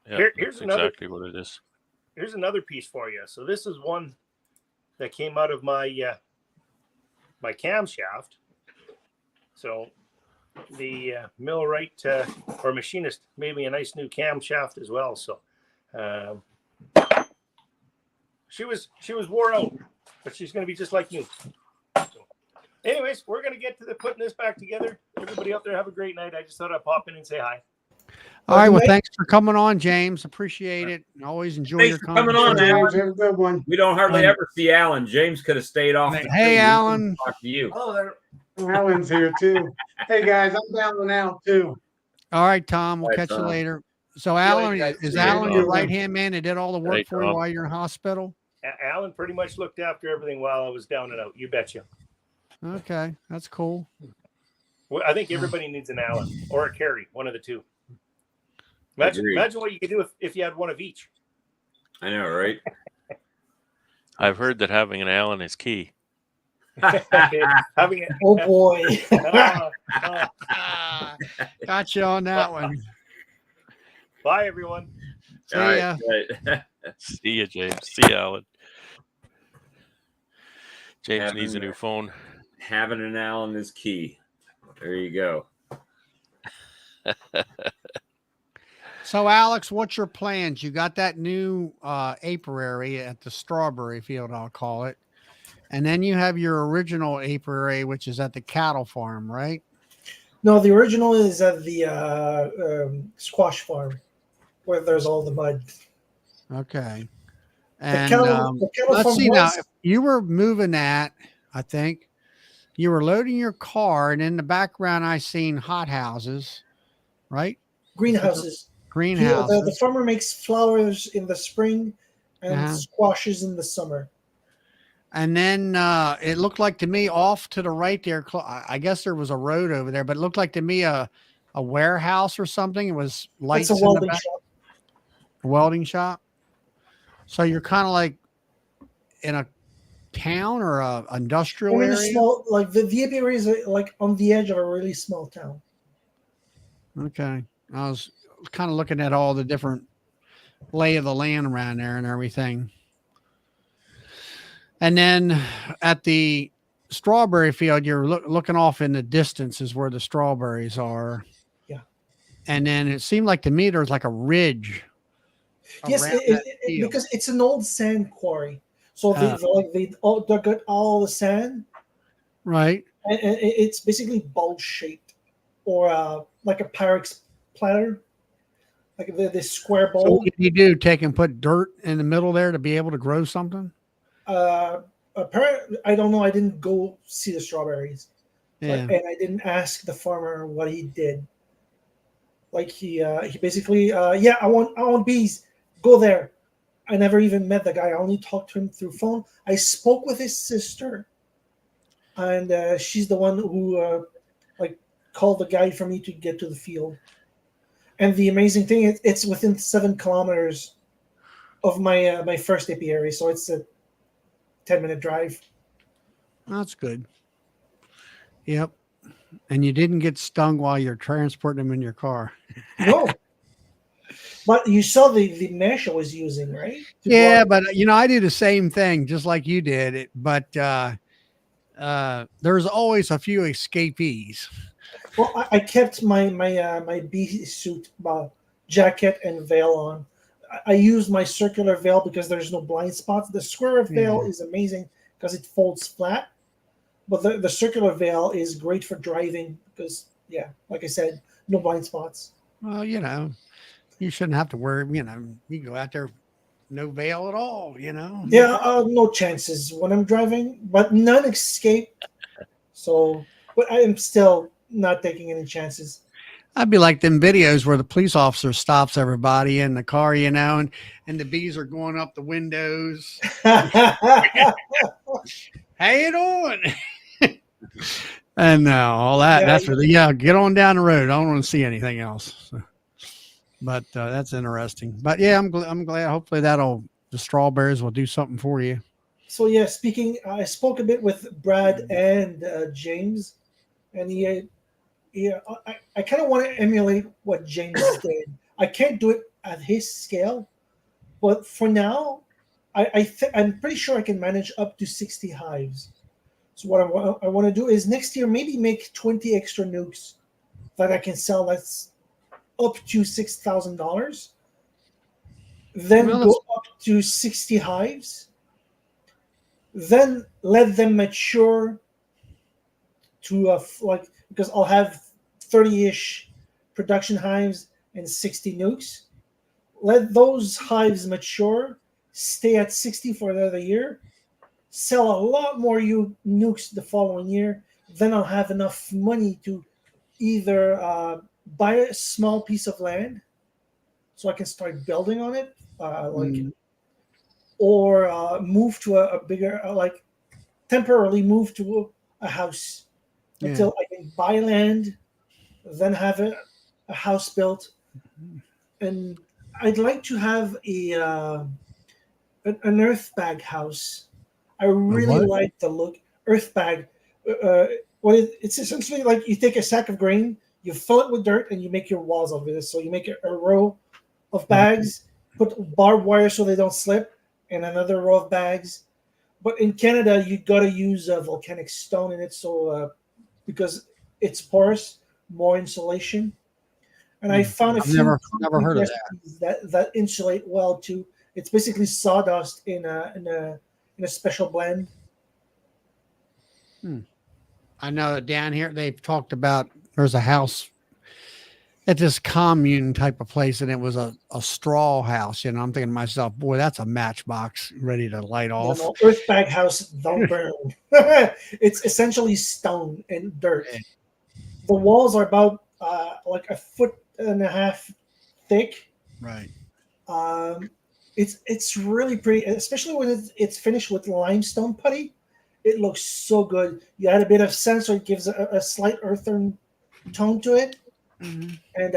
Here's exactly what it is. Here's another piece for you. So this is one that came out of my my camshaft. So the millwright or machinist made me a nice new camshaft as well. So she was wore out, but she's going to be just like new. So, anyways, we're going to get to putting this back together. Everybody out there have a great night. I just thought I'd pop in and say hi. All right. Well, thanks for coming on, James. Appreciate it. Always enjoy your coming on, Alan. Have a good one. We don't hardly ever see Alan. James could have stayed off. Hey, Alan. Talk to you. Oh, Alan's here too. Hey guys, I'm down and out too. All right, Tom. We'll catch you later. So, Alan, is Alan your right-hand man that did all the work for you while you're in hospital? Alan pretty much looked after everything while I was down and out. You betcha. Okay, that's cool. Well, I think everybody needs an Alan or a Carrie, one of the two. Imagine what you could do if you had one of each. I know, right? I've heard that having an Alan is key. Oh boy. Got you on that one. Bye, everyone. See ya. Right. See ya, James. See ya, Alan. James needs a new phone. Having an Alan is key. There you go. So, Alex, what's your plans? You got that new apiary at the strawberry field, I'll call it. And then you have your original apiary, which is at the cattle farm, right? No, the original is at the squash farm, where there's all the mud. Okay. And the cattle let's farm see now. was- If you were moving that, I think you were loading your car, and in the background, I seen hothouses, right? Greenhouses. Greenhouses. The farmer makes flowers in the spring and squashes in the summer. And then it looked like to me off to the right there, I guess there was a road over there, but it looked like to me a warehouse or something. It was lights It's a in welding the back. shop. A welding shop. So you're kind of like in a town or a industrial We're in area? a small, like the apiary is like on the edge of a really small town. Okay. I was kind of looking at all the different lay of the land around there and everything. And then at the strawberry field, you're looking off in the distance is where the strawberries are. Yeah. And then it seemed like to me there's like a ridge. Yes, around that field. because it's an old sand quarry. So they all dug out all the sand, right. and it's basically bowl shaped, or like a Pyrex platter, like this square So bowl. what did you do? Take and put dirt in the middle there to be able to grow something? Apparently, I don't know. I didn't go see the strawberries, Yeah. and I didn't ask the farmer what he did. Like he basically, yeah, I want bees. Go there. I never even met the guy. I only talked to him through phone. I spoke with his sister, and she's the one who like called the guy for me to get to the field. And the amazing thing is, it's within 7 kilometers of my first apiary, so it's a 10-minute drive. That's good. Yep. And you didn't get stung while you're transporting them in your car. No, but you saw the mesh I was using, right? Yeah, but I do the same thing, just like you did. But there's always a few escapees. Well, I kept my bee suit jacket and veil on. I used my circular veil because there's no blind spots. The square veil is amazing because it folds flat, but the circular veil is great for driving because, yeah, like I said, no blind spots. Well, you shouldn't have to worry. You can go out there, no veil at all. Yeah, no chances when I'm driving, but none escape. So, but I am still not taking any chances. I'd be like them videos where the police officer stops everybody in the car, and the bees are going up the windows. How you doing? And all that. That's really, get on down the road. I don't want to see anything else. So, but that's interesting. But yeah, I'm glad. Hopefully the strawberries will do something for you. So yeah, I spoke a bit with Brad and James, and I kind of want to emulate what James did. I can't do it at his scale, but for now, I'm pretty sure I can manage up to 60 hives. So what I want to do is next year maybe make 20 extra nukes that I can sell. That's up to $6,000. Then go up to 60 hives. Then let them mature to because I'll have 30-ish production hives and 60 nukes. Let those hives mature, stay at 60 for another year, sell a lot more nukes the following year. Then I'll have enough money to either buy a small piece of land so I can start building on it, or move to a bigger, temporarily move to a house until I can buy land, then have a house built. And I'd like to have an earth bag house. I really like the look. Earth bag. It's essentially like you take a sack of grain, you fill it with dirt, and you make your walls of it. So you make a row of bags, put barbed wire so they don't slip, and another row of bags. But in Canada, you got to use volcanic stone in it, so because it's porous, more insulation. And I found a few never heard of that insulate well too. It's basically sawdust in a special blend. I know that down here they've talked about there's a house at this commune type of place, and it was a straw house. I'm thinking to myself, boy, that's a matchbox ready to light off. No, earth bag house don't burn. It's essentially stone and dirt. The walls are about like 1.5 feet thick. Right. It's really pretty, especially when it's finished with limestone putty. It looks so good. You add a bit of sand, so it gives a slight earthen tone to it. Mm-hmm. And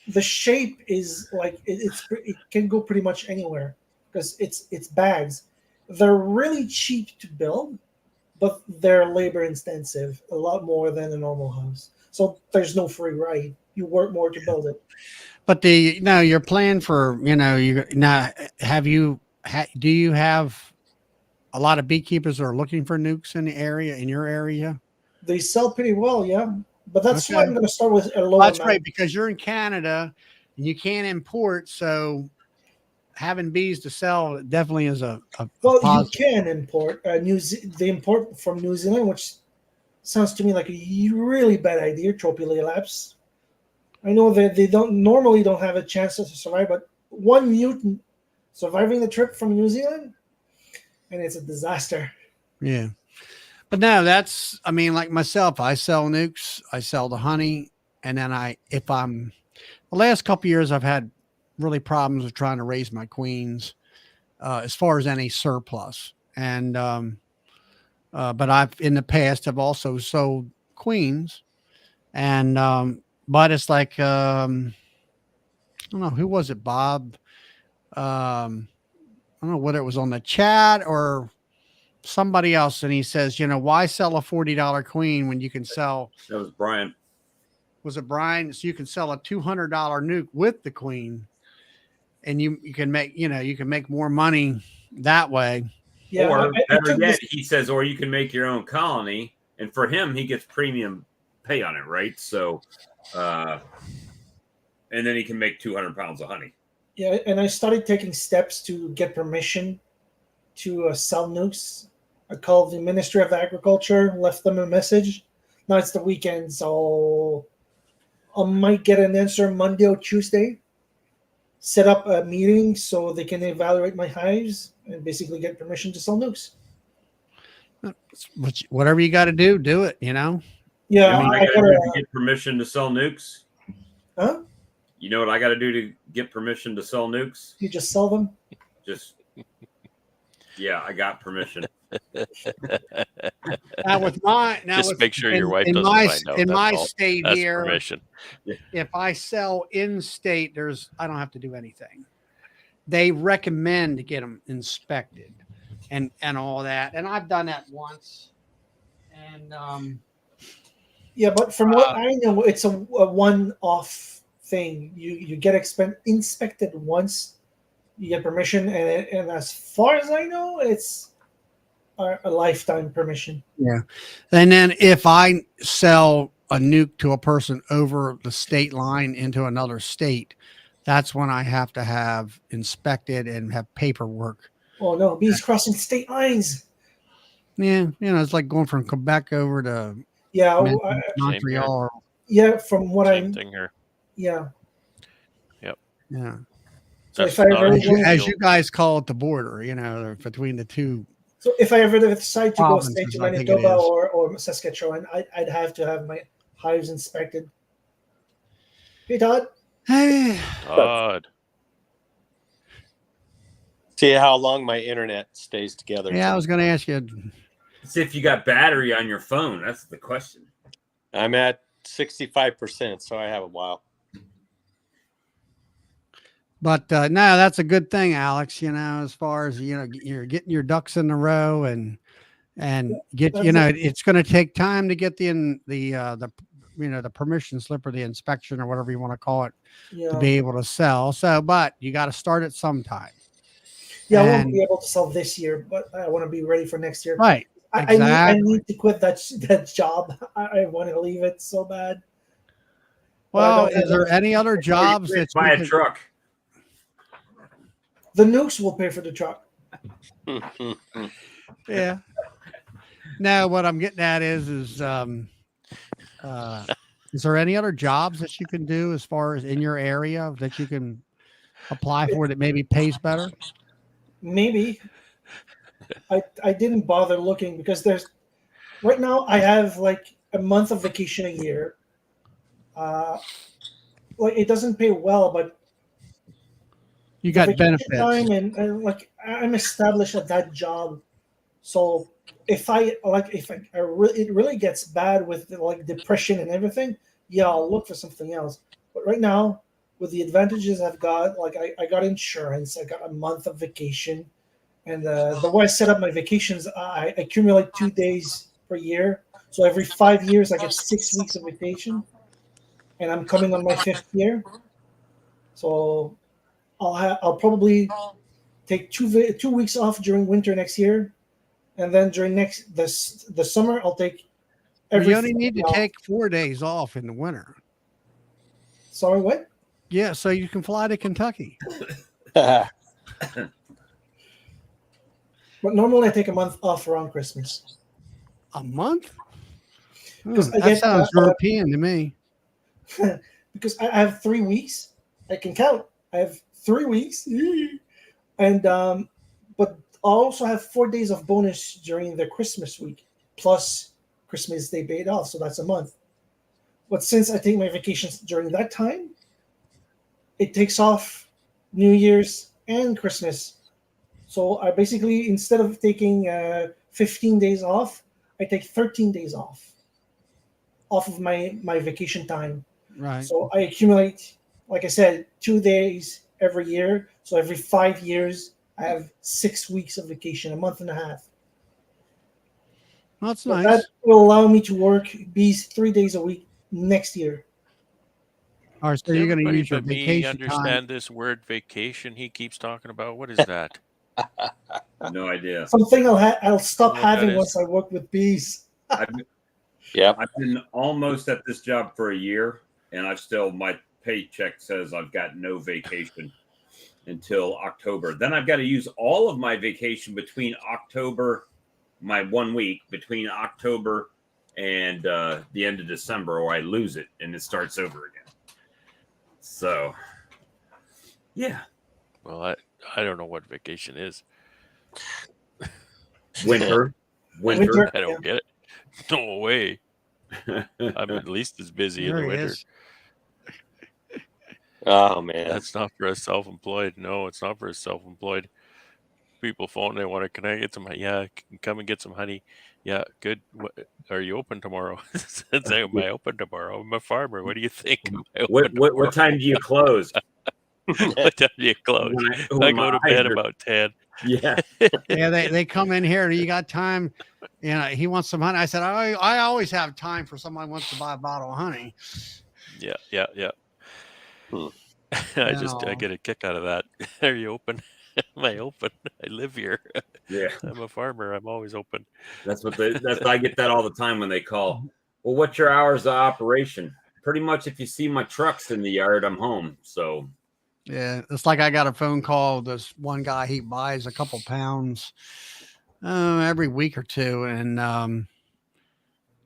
the shape is like it can go pretty much anywhere because it's bags. They're really cheap to build, but they're labor intensive a lot more than a normal house. So there's no free ride. You work more to build it. But your plan for do you have a lot of beekeepers that are looking for nukes in your area? They sell pretty well, yeah. But that's why I'm going to start with a lower. That's right, because you're in Canada and you can't import. So having bees to sell definitely is a Well, you positive. can import the import from New Zealand, which sounds to me like a really bad idea. Tropicolaps. I know that they don't have a chance to survive, but one mutant surviving the trip from New Zealand, and it's a disaster. Yeah. But no, I mean, like myself, I sell nukes, I sell the honey, and then the last couple of years, I've had really problems with trying to raise my queens as far as any surplus. And, but in the past, I've also sold queens, and, but it's like, I don't know, who was it, Bob? I don't know whether it was on the chat or somebody else, and he says, why sell a $40 queen when you can sell? That was Brian. Was it Brian? So you can sell a $200 nuke with the queen, and you can make you can make more money that way. Yeah, Or better yet, he says, or you can make your own colony, and for him, he gets premium pay on it, right? So, and then he can make 200 pounds of honey. Yeah, and I started taking steps to get permission to sell nukes. I called the Ministry of Agriculture, left them a message. Now it's the weekend, so I might get an answer Monday or Tuesday. Set up a meeting so they can evaluate my hives and basically get permission to sell nukes. Whatever you got to do it. Yeah, I got to get permission to sell nukes. Huh? You know what I got to do to get permission to sell nukes? You just sell them. Yeah, I got permission. Make sure your wife doesn't find out. In my state That's here, permission. If I sell in state, I don't have to do anything. They recommend to get them inspected and all that, and I've done that once. And yeah, but from what I know, it's a one-off thing. You get inspected once, you get permission, and as far as I know, it's a lifetime permission. Yeah. And then if I sell a nuke to a person over the state line into another state, that's when I have to have inspected and have paperwork. Oh no, bees crossing state lines. Yeah, it's like going from Quebec over to Montreal. Yeah, from what Same thing here. Yeah. Yep. Yeah. So if I as you guys call it, the border, between the two. So if I ever decide to go straight to I think Manitoba or Saskatchewan, I'd have to have my hives inspected. Hey, Todd. Hey, Todd. See how long my internet stays together. Yeah, I was going to ask you. See if you got battery on your phone. That's the question. I'm at 65%, so I have a while. But no, that's a good thing, Alex. As far as you're getting your ducks in a row and get it's going to take time to get the permission slip or the inspection or whatever you want to call it to be able to sell. So, but you got to start it sometime. Yeah, I won't be able to sell this year, but I want to be ready for next year. Right. Exactly. I need to quit that job. I want to leave it so bad. Well, is there any other jobs that buy a truck? The nukes will pay for the truck. Yeah. No, what I'm getting at is there any other jobs that you can do as far as in your area that you can apply for that maybe pays better? Maybe. I didn't bother looking because right now I have like a month of vacation a year. Like it doesn't pay well, but you got benefits. Time and like I'm established at that job, so if it really gets bad with like depression and everything, yeah, I'll look for something else. But right now, with the advantages I've got, like I got insurance, I got a month of vacation, and the way I set up my vacations, I accumulate 2 days per year. So every 5 years, I get 6 weeks of vacation, and I'm coming on my 5th year. So I'll probably take 2 weeks off during winter next year, and then during the summer I'll take. You only need to take 4 days off in the winter. Sorry, what? Yeah, so you can fly to Kentucky. But normally I take a month off around Christmas. A month? Because I That get sounds European to me. because I have 3 weeks. I can count. I have 3 weeks, and but I also have 4 days of bonus during the Christmas week, plus Christmas Day paid off, so that's a month. But since I take my vacations during that time, it takes off New Year's and Christmas. So I basically, instead of taking 15 days off, I take 13 days off of my vacation time. Right. So I accumulate, like I said, 2 days every year. So every 5 years, I have 6 weeks of vacation, a month and a half. That's So nice. that will allow me to work these 3 days a week next year. All right, so Does you're going to everybody use your but me vacation time. understand this word vacation he keeps talking about? What is that? No idea. Something I'll stop What that having is. once I work with bees. Yep. I've been almost at this job for a year, and I've still, my paycheck says I've got no vacation until October. Then I've got to use all of my vacation between October, my 1 week between October and the end of December, or I lose it and it starts over again. So, yeah. Well, I don't know what vacation is. Winter. Winter. I don't get it. No way. I'm at least as busy in There the he winter. is. Oh man. That's not for us self-employed. No, it's not for us self-employed. People phone, they want to connect, get some. Yeah, come and get some honey. Yeah, good. What, are you open tomorrow? Say, am I open tomorrow? I'm a farmer. What do you think? Am I open What time do you close? What time do you close? I go to bed about 10. Yeah. Yeah, they come in here. You got time? You know, he wants some honey. I said, I always have time for someone who wants to buy a bottle of honey. Yeah. I get a kick out of that. Are you open? Am I open? I live here. Yeah. I'm a farmer. I'm always open. That's I get that all the time when they call. Well, what's your hours of operation? Pretty much if you see my trucks in the yard, I'm home. So yeah, it's like I got a phone call. This one guy, he buys a couple pounds every week or two. And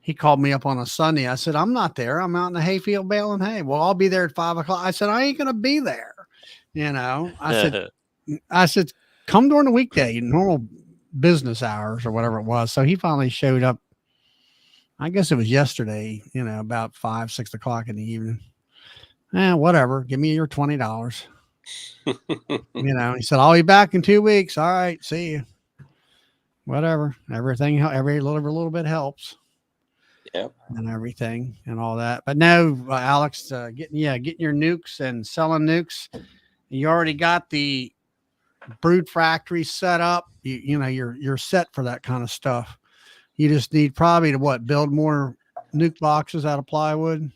he called me up on a Sunday. I said, I'm not there. I'm out in the hayfield baling hay. Well, I'll be there at 5 o'clock. I said, I ain't going to be there. You know, I said, come during the weekday, normal business hours or whatever it was. So he finally showed up. I guess it was yesterday, about 5, 6 o'clock in the evening. Whatever. Give me your $20. He said, I'll be back in 2 weeks. All right. See you. Whatever. Everything, every little bit helps. Yep. And everything and all that. But no, Alex, getting your nukes and selling nukes. You already got the brood factory set up. You're set for that kind of stuff. You just need probably to build more nuke boxes out of plywood.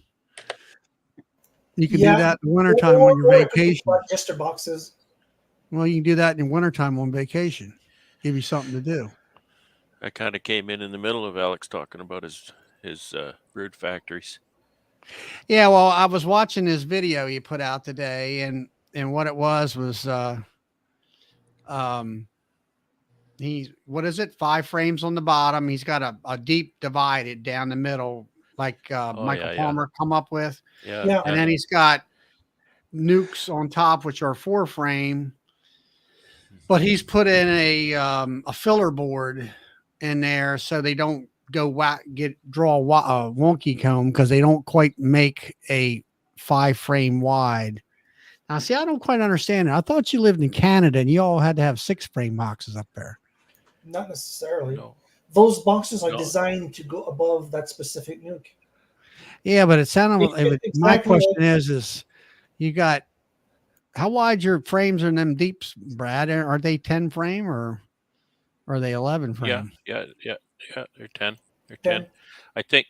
You can do that in the wintertime on your vacation. Jester boxes. Well, you can do that in wintertime on vacation. Give you something to do. I kind of came in the middle of Alex talking about his brood factories. Yeah, well, I was watching his video he put out today, and what it was what is it? 5 frames on the bottom. He's got a deep divided down the middle, like Michael Palmer come up with. Yeah. And then he's got nukes on top, which are 4 frame, but he's put in a filler board in there so they don't draw a wonky comb, because they don't quite make a 5 frame wide. Now, see, I don't quite understand it. I thought you lived in Canada and you all had to have 6 frame boxes up there. Not necessarily. No. Those boxes are designed to go above that specific nuke. Yeah, but it sounded. Exactly. My question is you got how wide your frames are in them deeps, Brad? Are they 10 frame or are they 11 frame? Yeah. They're 10. They're 10. I think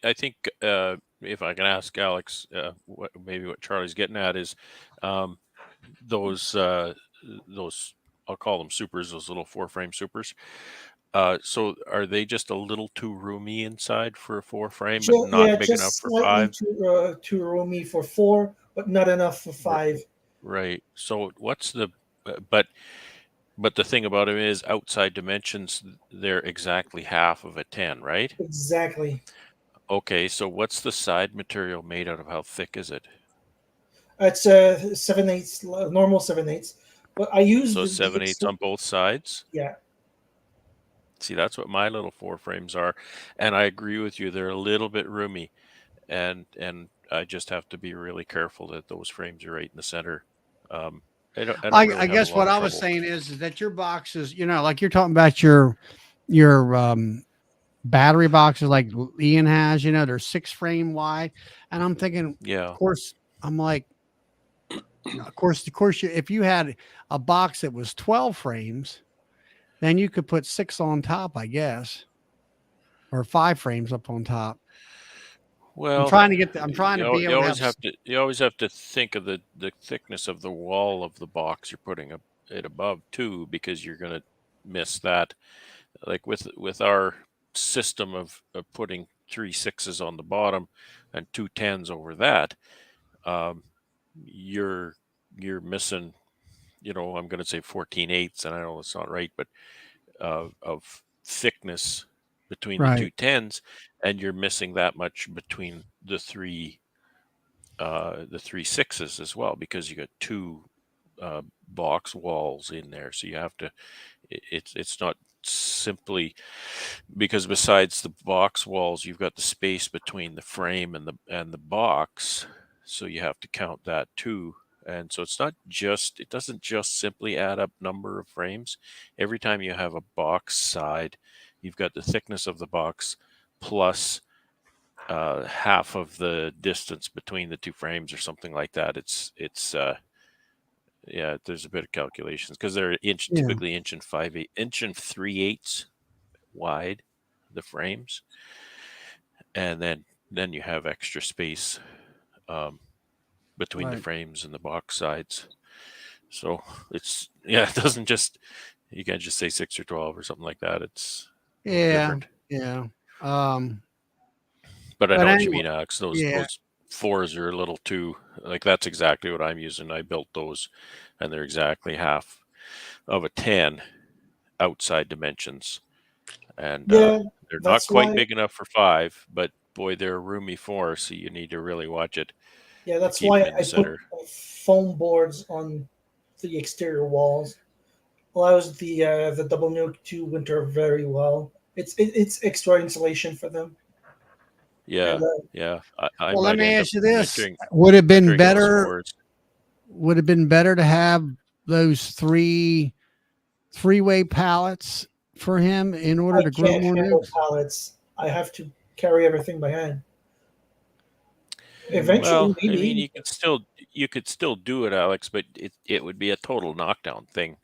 if I can ask Alex, what Charlie's getting at is those I'll call them supers, those little 4 frame supers. So are they just a little too roomy inside for a 4 frame, but not big enough for 5? Too roomy for 4, but not enough for 5. Right. So what's but But the thing about them is outside dimensions, they're exactly half of a 10, right? Exactly. Okay, so what's the side material made out of? How thick is it? It's 7/8, normal 7/8. But I use So the 7/8 on both sides? yeah. See, that's what my little 4 frames are. And I agree with you, they're a little bit roomy. And I just have to be really careful that those frames are right in the center. I don't really I have a guess lot what of I was trouble. saying is that your boxes, like you're talking about your battery boxes like Ian has, they're 6 frame wide. And I'm thinking, Yeah. of course, I'm like, of course, if you had a box that was 12 frames, then you could put 6 on top, I guess, or 5 frames up on top. Well, I'm trying to be able to have. you always have to think of the thickness of the wall of the box you're putting it above too, because you're going to miss that. Like with our system of putting 3 6s on the bottom and 2 10s over that, you're missing, I'm going to say 14/8, and I know it's not right, but of thickness between the Right. 2 10s, and you're missing that much between the 3 6s as well, because you got 2 box walls in there. So you have to, it's not simply because besides the box walls, you've got the space between the frame and the box. So you have to count that too. And so it doesn't just simply add up number of frames. Every time you have a box side, you've got the thickness of the box plus half of the distance between the 2 frames or something like that. Yeah, there's a bit of calculations because they're typically inch and 3/8 wide, the frames, and then you have extra space between the frames and the box sides. So it doesn't just, you can't just say 6 or 12 or something like that. It's a little different. Yeah. But I know what you anyway, mean, Alex. Those 4s are a little too, like, that's exactly what I'm using. I built those, and they're exactly half of a 10 outside dimensions, and they're not quite big enough for 5, but boy, they're a roomy 4, so you need to really watch it. Yeah, that's keep why them in the I center. put foam boards on the exterior walls. Allows the double nuke to winter very well. It's extra insulation for them. Yeah, And, yeah. I well, let might me end ask up you this: wintering would it have been those better? 4s. Would it have been better to have those three-way pallets for him in order to grow more nukes? Pallets. I have to carry everything by hand. Well, Eventually, I mean, maybe. you could still do it, Alex, but it would be a total knockdown thing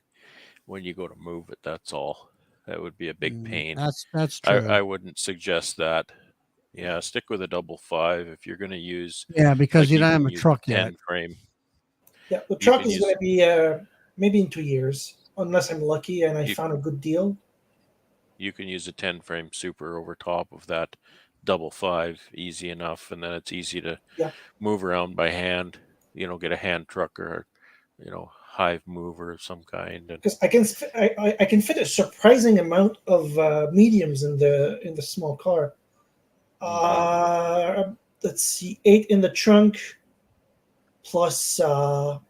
when you go to move it. That's all. That would be a big pain. That's true. I wouldn't suggest that. Yeah, stick with a 5/5 if you're going to use. Yeah, because like you don't can have a use truck 10 yet. frame. Yeah, the You truck can is going to be maybe in 2 years, unless I'm lucky and I found a good deal. You can use a 10 frame super over top of that 5/5, easy enough, and then it's easy to move around by hand. Get a hand truck or hive mover of some kind. Because I can fit a surprising amount of mediums in the small car. Let's see, 8 in the trunk, plus I'd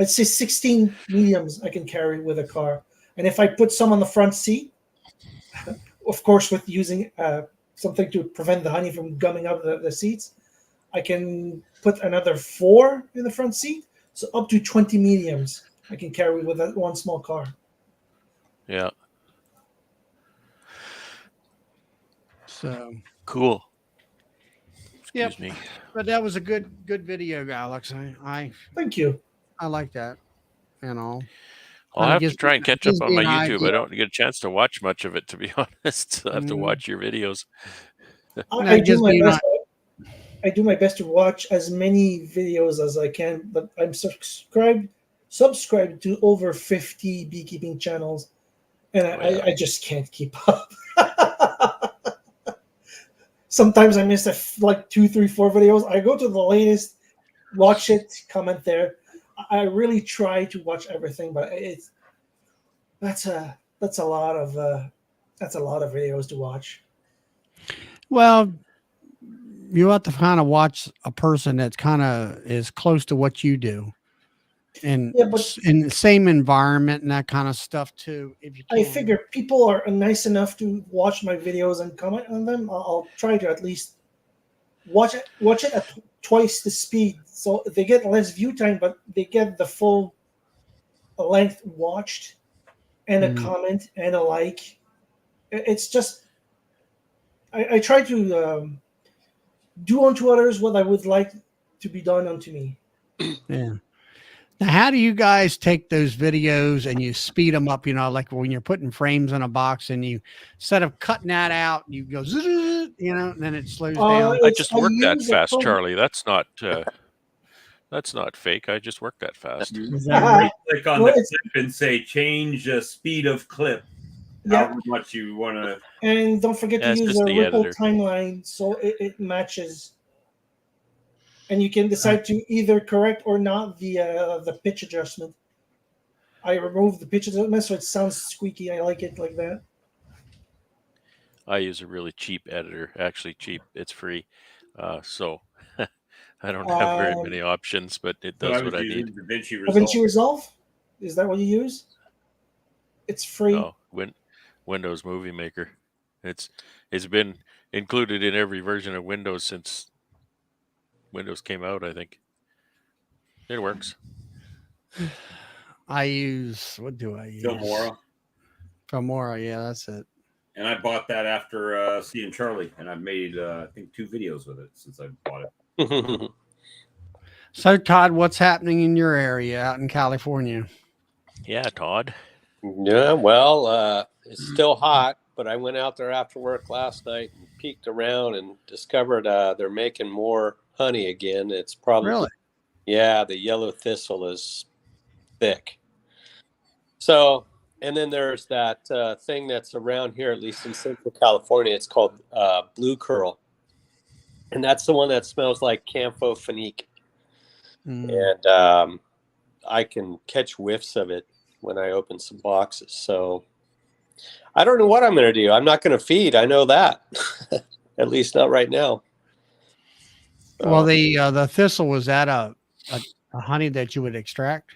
say 16 mediums I can carry with a car. And if I put some on the front seat, of course, with using something to prevent the honey from gumming up the seats, I can put another 4 in the front seat. So up to 20 mediums I can carry with that one small car. Yeah. So cool. Excuse me. But that was a good video, Alex. I thank you. I like that. I'll have to try and catch up on my YouTube. I don't get a chance to watch much of it, to be honest. I have to watch your videos. I do my best. I do my best to watch as many videos as I can, but I'm subscribed to over 50 beekeeping channels, and I just can't keep up. Sometimes I miss like 2, 3, 4 videos. I go to the latest, watch it, comment there. I really try to watch everything, but that's a lot of videos to watch. Well, you have to kind of watch a person that's kind of is close to what you do, and Yeah, but in the same environment and that kind of stuff too, if you I can. figure people are nice enough to watch my videos and comment on them. I'll try to at least watch it at twice the speed, so they get less view time, but they get the full length watched and a comment and a like. It's just I try to do unto others what I would like to be done unto me. Yeah. Now, how do you guys take those videos and you speed them up? You know, like when you're putting frames in a box and you, instead of cutting that out, you go, you know, and then it slows down. I just work that use a fast, program. Charlie. That's not fake. I just work that fast. Is that right? Click on Well, the it's- clip and say change the speed of clip. Yeah, However much you want to. and don't forget Yeah, to it's use just a the ripple editor. timeline so it matches, and you can decide to either correct or not the pitch adjustment. I removed the pitch adjustment so it sounds squeaky. I like it like that. I use a really cheap editor. Actually, cheap. It's free. So I don't have very many options, but it does what I need. DaVinci DaVinci Resolve. Resolve? Is that what you use? It's free. No, Windows Movie Maker. It's been included in every version of Windows since Windows came out, I think. It works. I use, what do I use? Filmora, yeah, that's it. And I bought that after seeing Charlie, and I've made I think 2 videos with it since I bought it. So, Todd, what's happening in your area out in California? Yeah, Todd. Yeah, well, it's still hot, but I went out there after work last night and peeked around and discovered they're making more honey again. It's probably Really? Yeah, the yellow thistle is thick. So, and then there's that thing that's around here, at least in Central California. It's called blue curl, and that's the one that smells like camphophenique. And I can catch whiffs of it when I open some boxes. So I don't know what I'm going to do. I'm not going to feed. I know that, at least not right now. So, Well, the thistle, was that a honey that you would extract?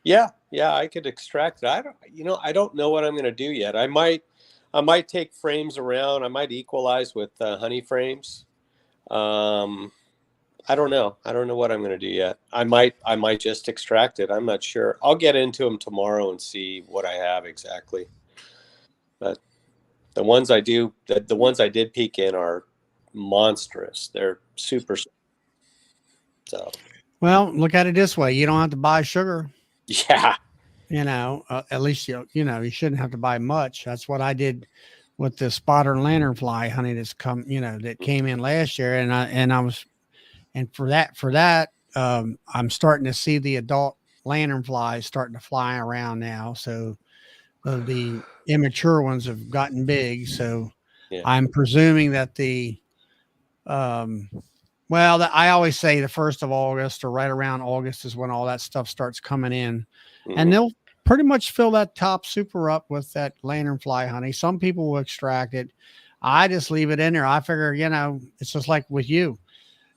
yeah, I could extract it. I don't know what I'm going to do yet. I might take frames around. I might equalize with honey frames. I don't know. I don't know what I'm going to do yet. I might just extract it. I'm not sure. I'll get into them tomorrow and see what I have exactly. But the ones I did peek in are monstrous. They're super. So. Well, look at it this way: you don't have to buy sugar. Yeah. You know, at least you shouldn't have to buy much. That's what I did with the spotter lanternfly honey that came in last year, and for that, I'm starting to see the adult lanternflies starting to fly around now. So the immature ones have gotten big. So yeah. I'm presuming that I always say the 1st of August or right around August is when all that stuff starts coming in, and they'll pretty much fill that top super up with that lanternfly honey. Some people will extract it. I just leave it in there. I figure, it's just like with you.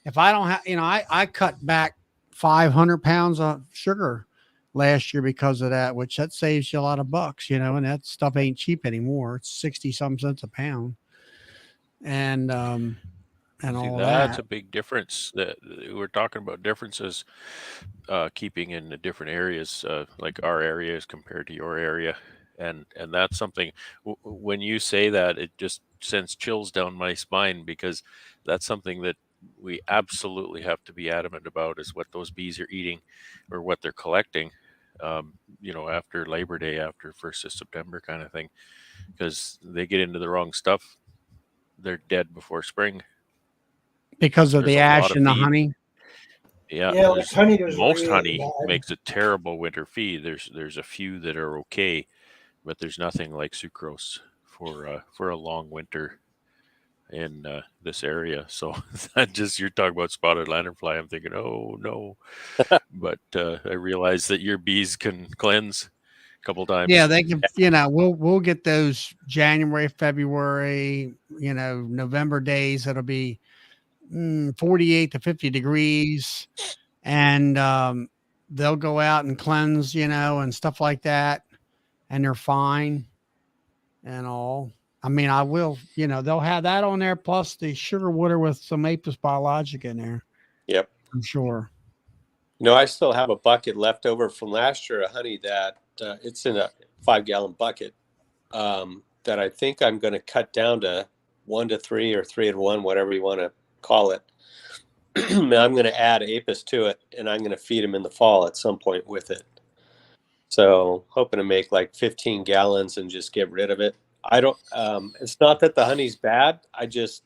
If I don't have, I cut back 500 pounds of sugar last year because of that, which that saves you a lot of bucks, and that stuff ain't cheap anymore. It's 60 some cents a pound. And all that's that. a big difference. That we're talking about differences, keeping in the different areas, like our areas compared to your area, and that's something. When you say that, it just sends chills down my spine, because that's something that we absolutely have to be adamant about, is what those bees are eating or what they're collecting. After Labor Day, after 1st of September, kind of thing, because they get into the wrong stuff, they're dead before spring. Because of the ash and the honey. Yeah, like honey most really honey bad. makes a terrible winter feed. There's a few that are okay, but there's nothing like sucrose for a long winter in this area. So you're talking about spotted lanternfly. I'm thinking, oh no, but I realize that your bees can cleanse couple times. Yeah, they can. We'll get those January, February, November days. That'll be 48 to 50 degrees, and they'll go out and cleanse, and stuff like that, and they're fine and all. I mean, I will, they'll have that on there plus the sugar water with some Apis biologic in there. Yep. I'm sure. I still have a bucket left over from last year of honey that it's in a 5-gallon bucket that I think I'm going to cut down to 1 to 3 or 3 to 1, whatever you want to call it. I'm going to add Apis to it, and I'm going to feed them in the fall at some point with it. So hoping to make like 15 gallons and just get rid of it. I don't, it's not that the honey's bad. I just,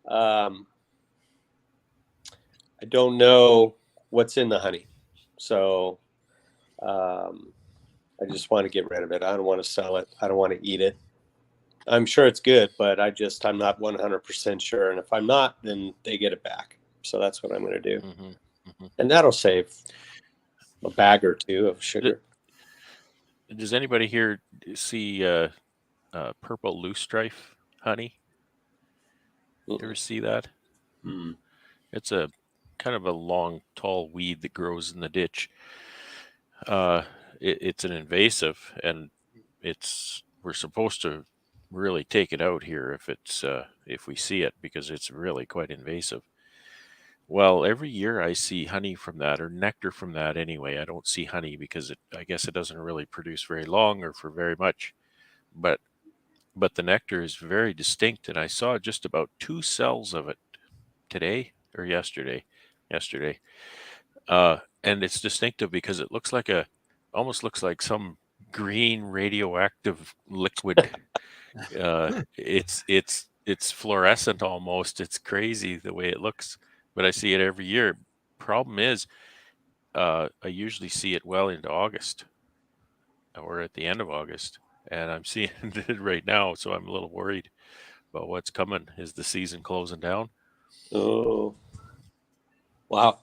I don't know what's in the honey. So, I just want to get rid of it. I don't want to sell it. I don't want to eat it. I'm sure it's good, but I'm not 100% sure. And if I'm not, then they get it back. So that's what I'm going to do. Mm-hmm. Mm-hmm. And that'll save a bag or two of sugar. Does anybody here see purple loosestrife honey? You ever see that? Mm. It's a kind of a long, tall weed that grows in the ditch. It's an invasive, and we're supposed to really take it out here if we see it, because it's really quite invasive. Well, every year I see honey from that, or nectar from that anyway. I don't see honey because I guess it doesn't really produce very long or for very much. But the nectar is very distinct, and I saw just about 2 cells of it today or yesterday. And it's distinctive because it almost looks like some green radioactive liquid. It's fluorescent almost. It's crazy the way it looks, but I see it every year. Problem is, I usually see it well into August or at the end of August, and I'm seeing it right now, so I'm a little worried about what's coming. Is the season closing down? Oh, wow.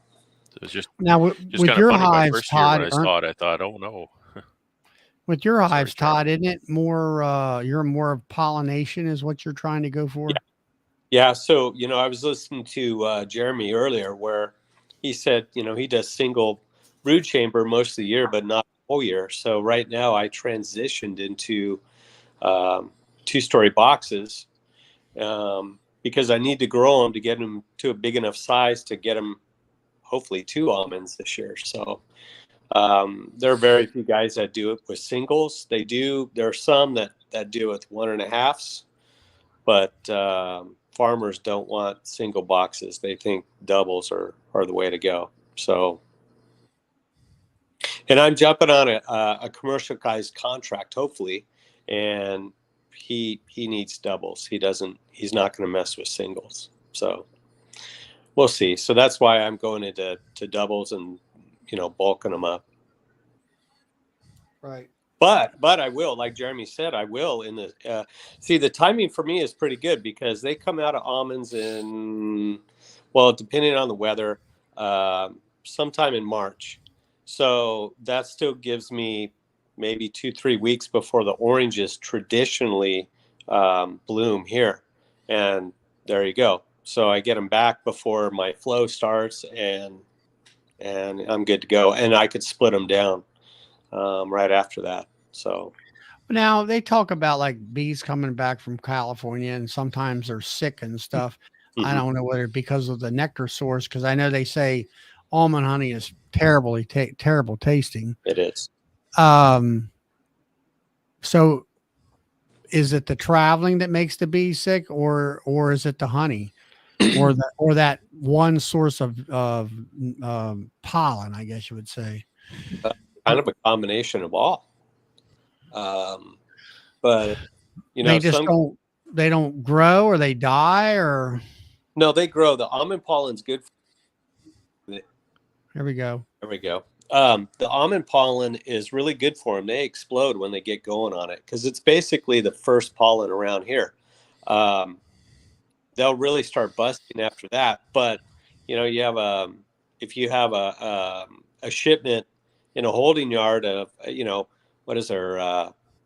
So it's just Now with kind your of funny. My hives, first year Todd, when I saw it, I thought, oh no. with your Sorry, hives, Charlie. Todd, isn't it more, you're more of pollination is what you're trying to go for? Yeah. So, I was listening to Jeremy earlier where he said, he does single brood chamber most of the year, but not the whole year. So right now I transitioned into 2-story boxes because I need to grow them to get them to a big enough size to get them hopefully 2 almonds this year. So there are very few guys that do it with singles. There are some that do it with 1.5s, but farmers don't want single boxes. They think doubles are the way to go. So, and I'm jumping on a commercial guy's contract, hopefully, and he needs doubles. He's not going to mess with singles. So we'll see. So that's why I'm going into doubles and bulking them up. Right. But I will, like Jeremy said, I will in the see, the timing for me is pretty good because they come out of almonds depending on the weather, sometime in March. So that still gives me maybe 2-3 weeks before the oranges traditionally bloom here. And there you go. So I get them back before my flow starts, and I'm good to go. And I could split them down right after that. So Now they talk about like bees coming back from California, and sometimes they're sick and stuff. Mm-hmm. I don't know whether because of the nectar source, because I know they say almond honey is terrible tasting. It is. So is it the traveling that makes the bees sick, or is it the honey, or that one source of pollen? I guess you would say. Kind of a combination of all. But they just they don't grow, or they die, or no, they grow. The almond pollen's good. There we go. The almond pollen is really good for them. They explode when they get going on it because it's basically the first pollen around here. They'll really start busting after that. But you have if you have a shipment in a holding yard of what is there,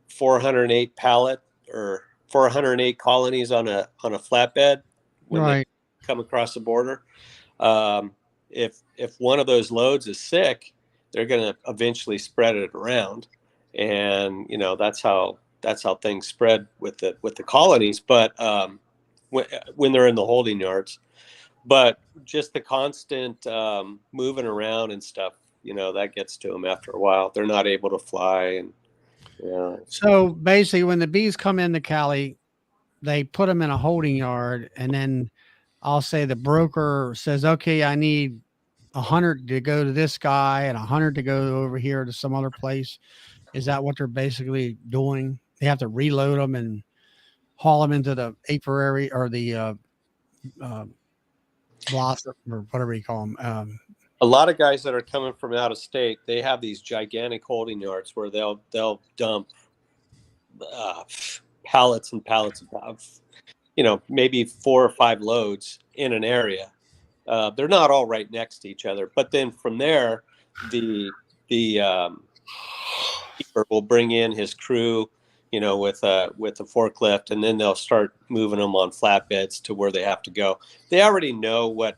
408 pallet or 408 colonies on a flatbed when Right. they come across the border. If one of those loads is sick, they're going to eventually spread it around, and that's how things spread with the colonies. But when they're in the holding yards, but just the constant moving around and stuff, that gets to them after a while. They're not able to fly, and So basically, when the bees come into Cali, they put them in a holding yard, and then I'll say the broker says, "Okay, I need 100 to go to this guy and 100 to go over here to some other place." Is that what they're basically doing? They have to reload them and haul them into the apiary or the uh, blossom or whatever you call them. a lot of guys that are coming from out of state, they have these gigantic holding yards where they'll dump pallets and pallets of, maybe 4 or 5 loads in an area. They're not all right next to each other, but then from there, the keeper will bring in his crew, with a forklift, and then they'll start moving them on flatbeds to where they have to go. They already know what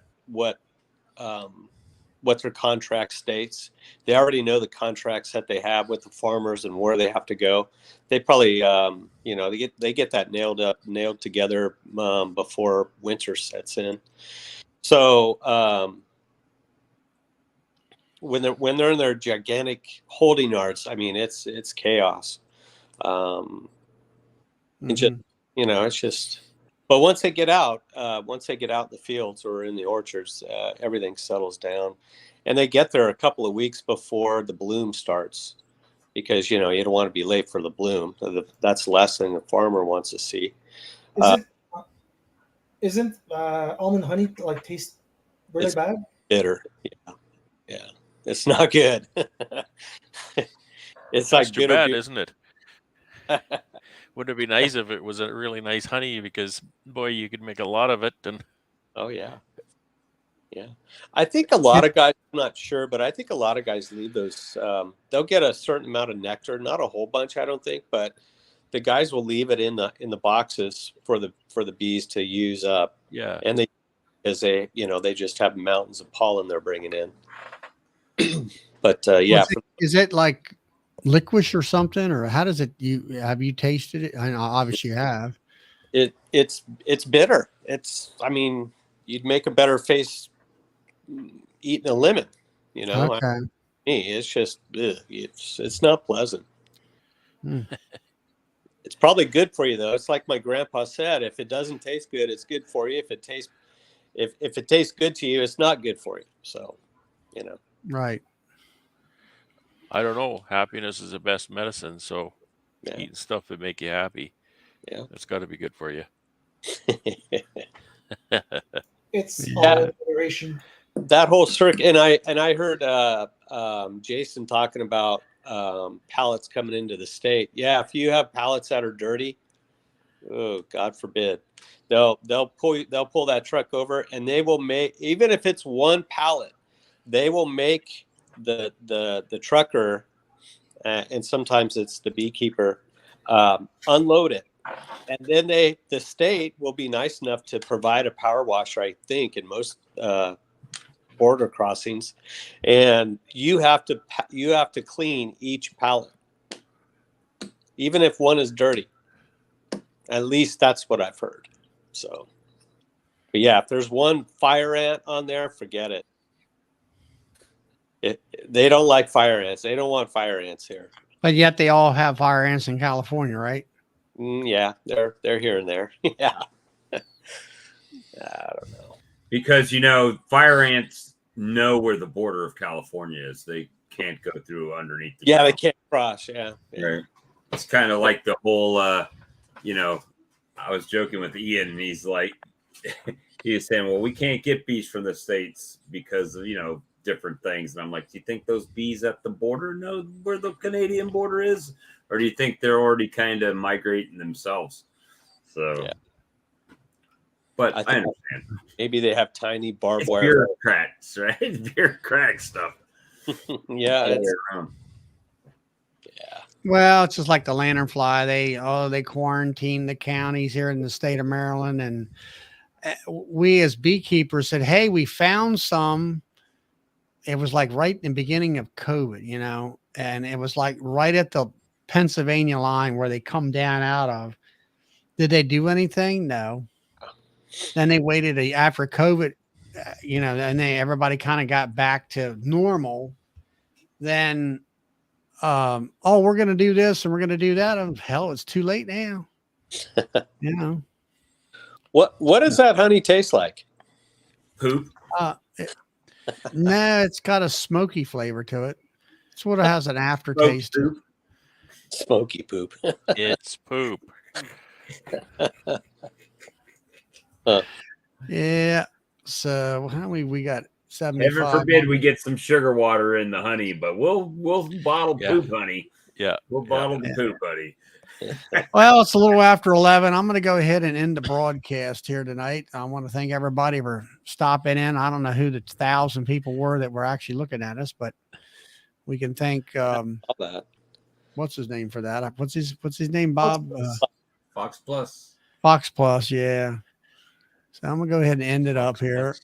their contract states. They already know the contracts that they have with the farmers and where they have to go. They probably, they get that nailed together before winter sets in. So when they're in their gigantic holding yards, I mean, it's chaos. It's just. But once they get out in the fields or in the orchards, everything settles down, and they get there a couple of weeks before the bloom starts, because you don't want to be late for the bloom. That's less than the farmer wants to see. Isn't almond honey taste really bad? Bitter, yeah, it's not good. It's like too bad, isn't it? Wouldn't it be nice if it was a really nice honey? Because boy, you could make a lot of it. And oh yeah. I think a lot of guys, I'm not sure, but I think a lot of guys leave those. They'll get a certain amount of nectar, not a whole bunch, I don't think, but the guys will leave it in the boxes for the bees to use up. Yeah, and they just have mountains of pollen they're bringing in. But is it like licorice or something, or how does it? Have you tasted it? I know, obviously you have. It's bitter. I mean, you'd make a better face eating a lemon. Okay. It's just it's not pleasant. Hmm. It's probably good for you though. It's like my grandpa said: if it doesn't taste good, it's good for you. If it tastes good to you, it's not good for you. So, Right. I don't know. Happiness is the best medicine. So eating stuff that make you happy, it's got to be good for you. It's all in moderation. That whole circuit, and I heard Jason talking about pallets coming into the state. Yeah, if you have pallets that are dirty, oh God forbid, they'll pull that truck over, and they will make, even if it's one pallet, they will make the trucker, and sometimes it's the beekeeper, unload it. And then the state will be nice enough to provide a power washer, I think, in most border crossings, and you have to clean each pallet, even if one is dirty. At least that's what I've heard. So, but yeah, if there's one fire ant on there, forget it. They don't like fire ants. They don't want fire ants here. But yet they all have fire ants in California, right? Yeah, they're here and there. Yeah. I don't know. Because fire ants know where the border of California is. They can't go through underneath the they can't cross. Yeah. Right. It's kind of like the whole I was joking with Ian, and he's like he was saying, well, we can't get bees from the States because of different things. And I'm like, do you think those bees at the border know where the Canadian border is? Or do you think they're already kind of migrating themselves? So, but I understand. Maybe they have tiny barbed wire. Bureaucrats, right? Bureaucratic stuff. Yeah. Well, it's just like the lanternfly. They quarantine the counties here in the state of Maryland, and we as beekeepers said, "Hey, we found some." It was like right in the beginning of COVID, and it was like right at the Pennsylvania line where they come down out of. Did they do anything? No. Then they waited after COVID, and everybody kind of got back to normal. Then, we're going to do this and we're going to do that. Hell, it's too late now. What does that honey taste like? Poop. No, it's got a smoky flavor to it. It's what it has an aftertaste to it. Smoky poop. It's poop. Yeah. So how many we got? 75. Heaven forbid we get some sugar water in the honey, but we'll bottle poop honey. Yeah. We'll bottle the poop honey. Well, it's a little after 11. I'm going to go ahead and end the broadcast here tonight. I want to thank everybody for stopping in. I don't know who the 1,000 people were that were actually looking at us, but we can thank what's his name for that? What's his name, Bob? Fox Plus. Fox Plus, yeah. So I'm gonna go ahead and end it up here.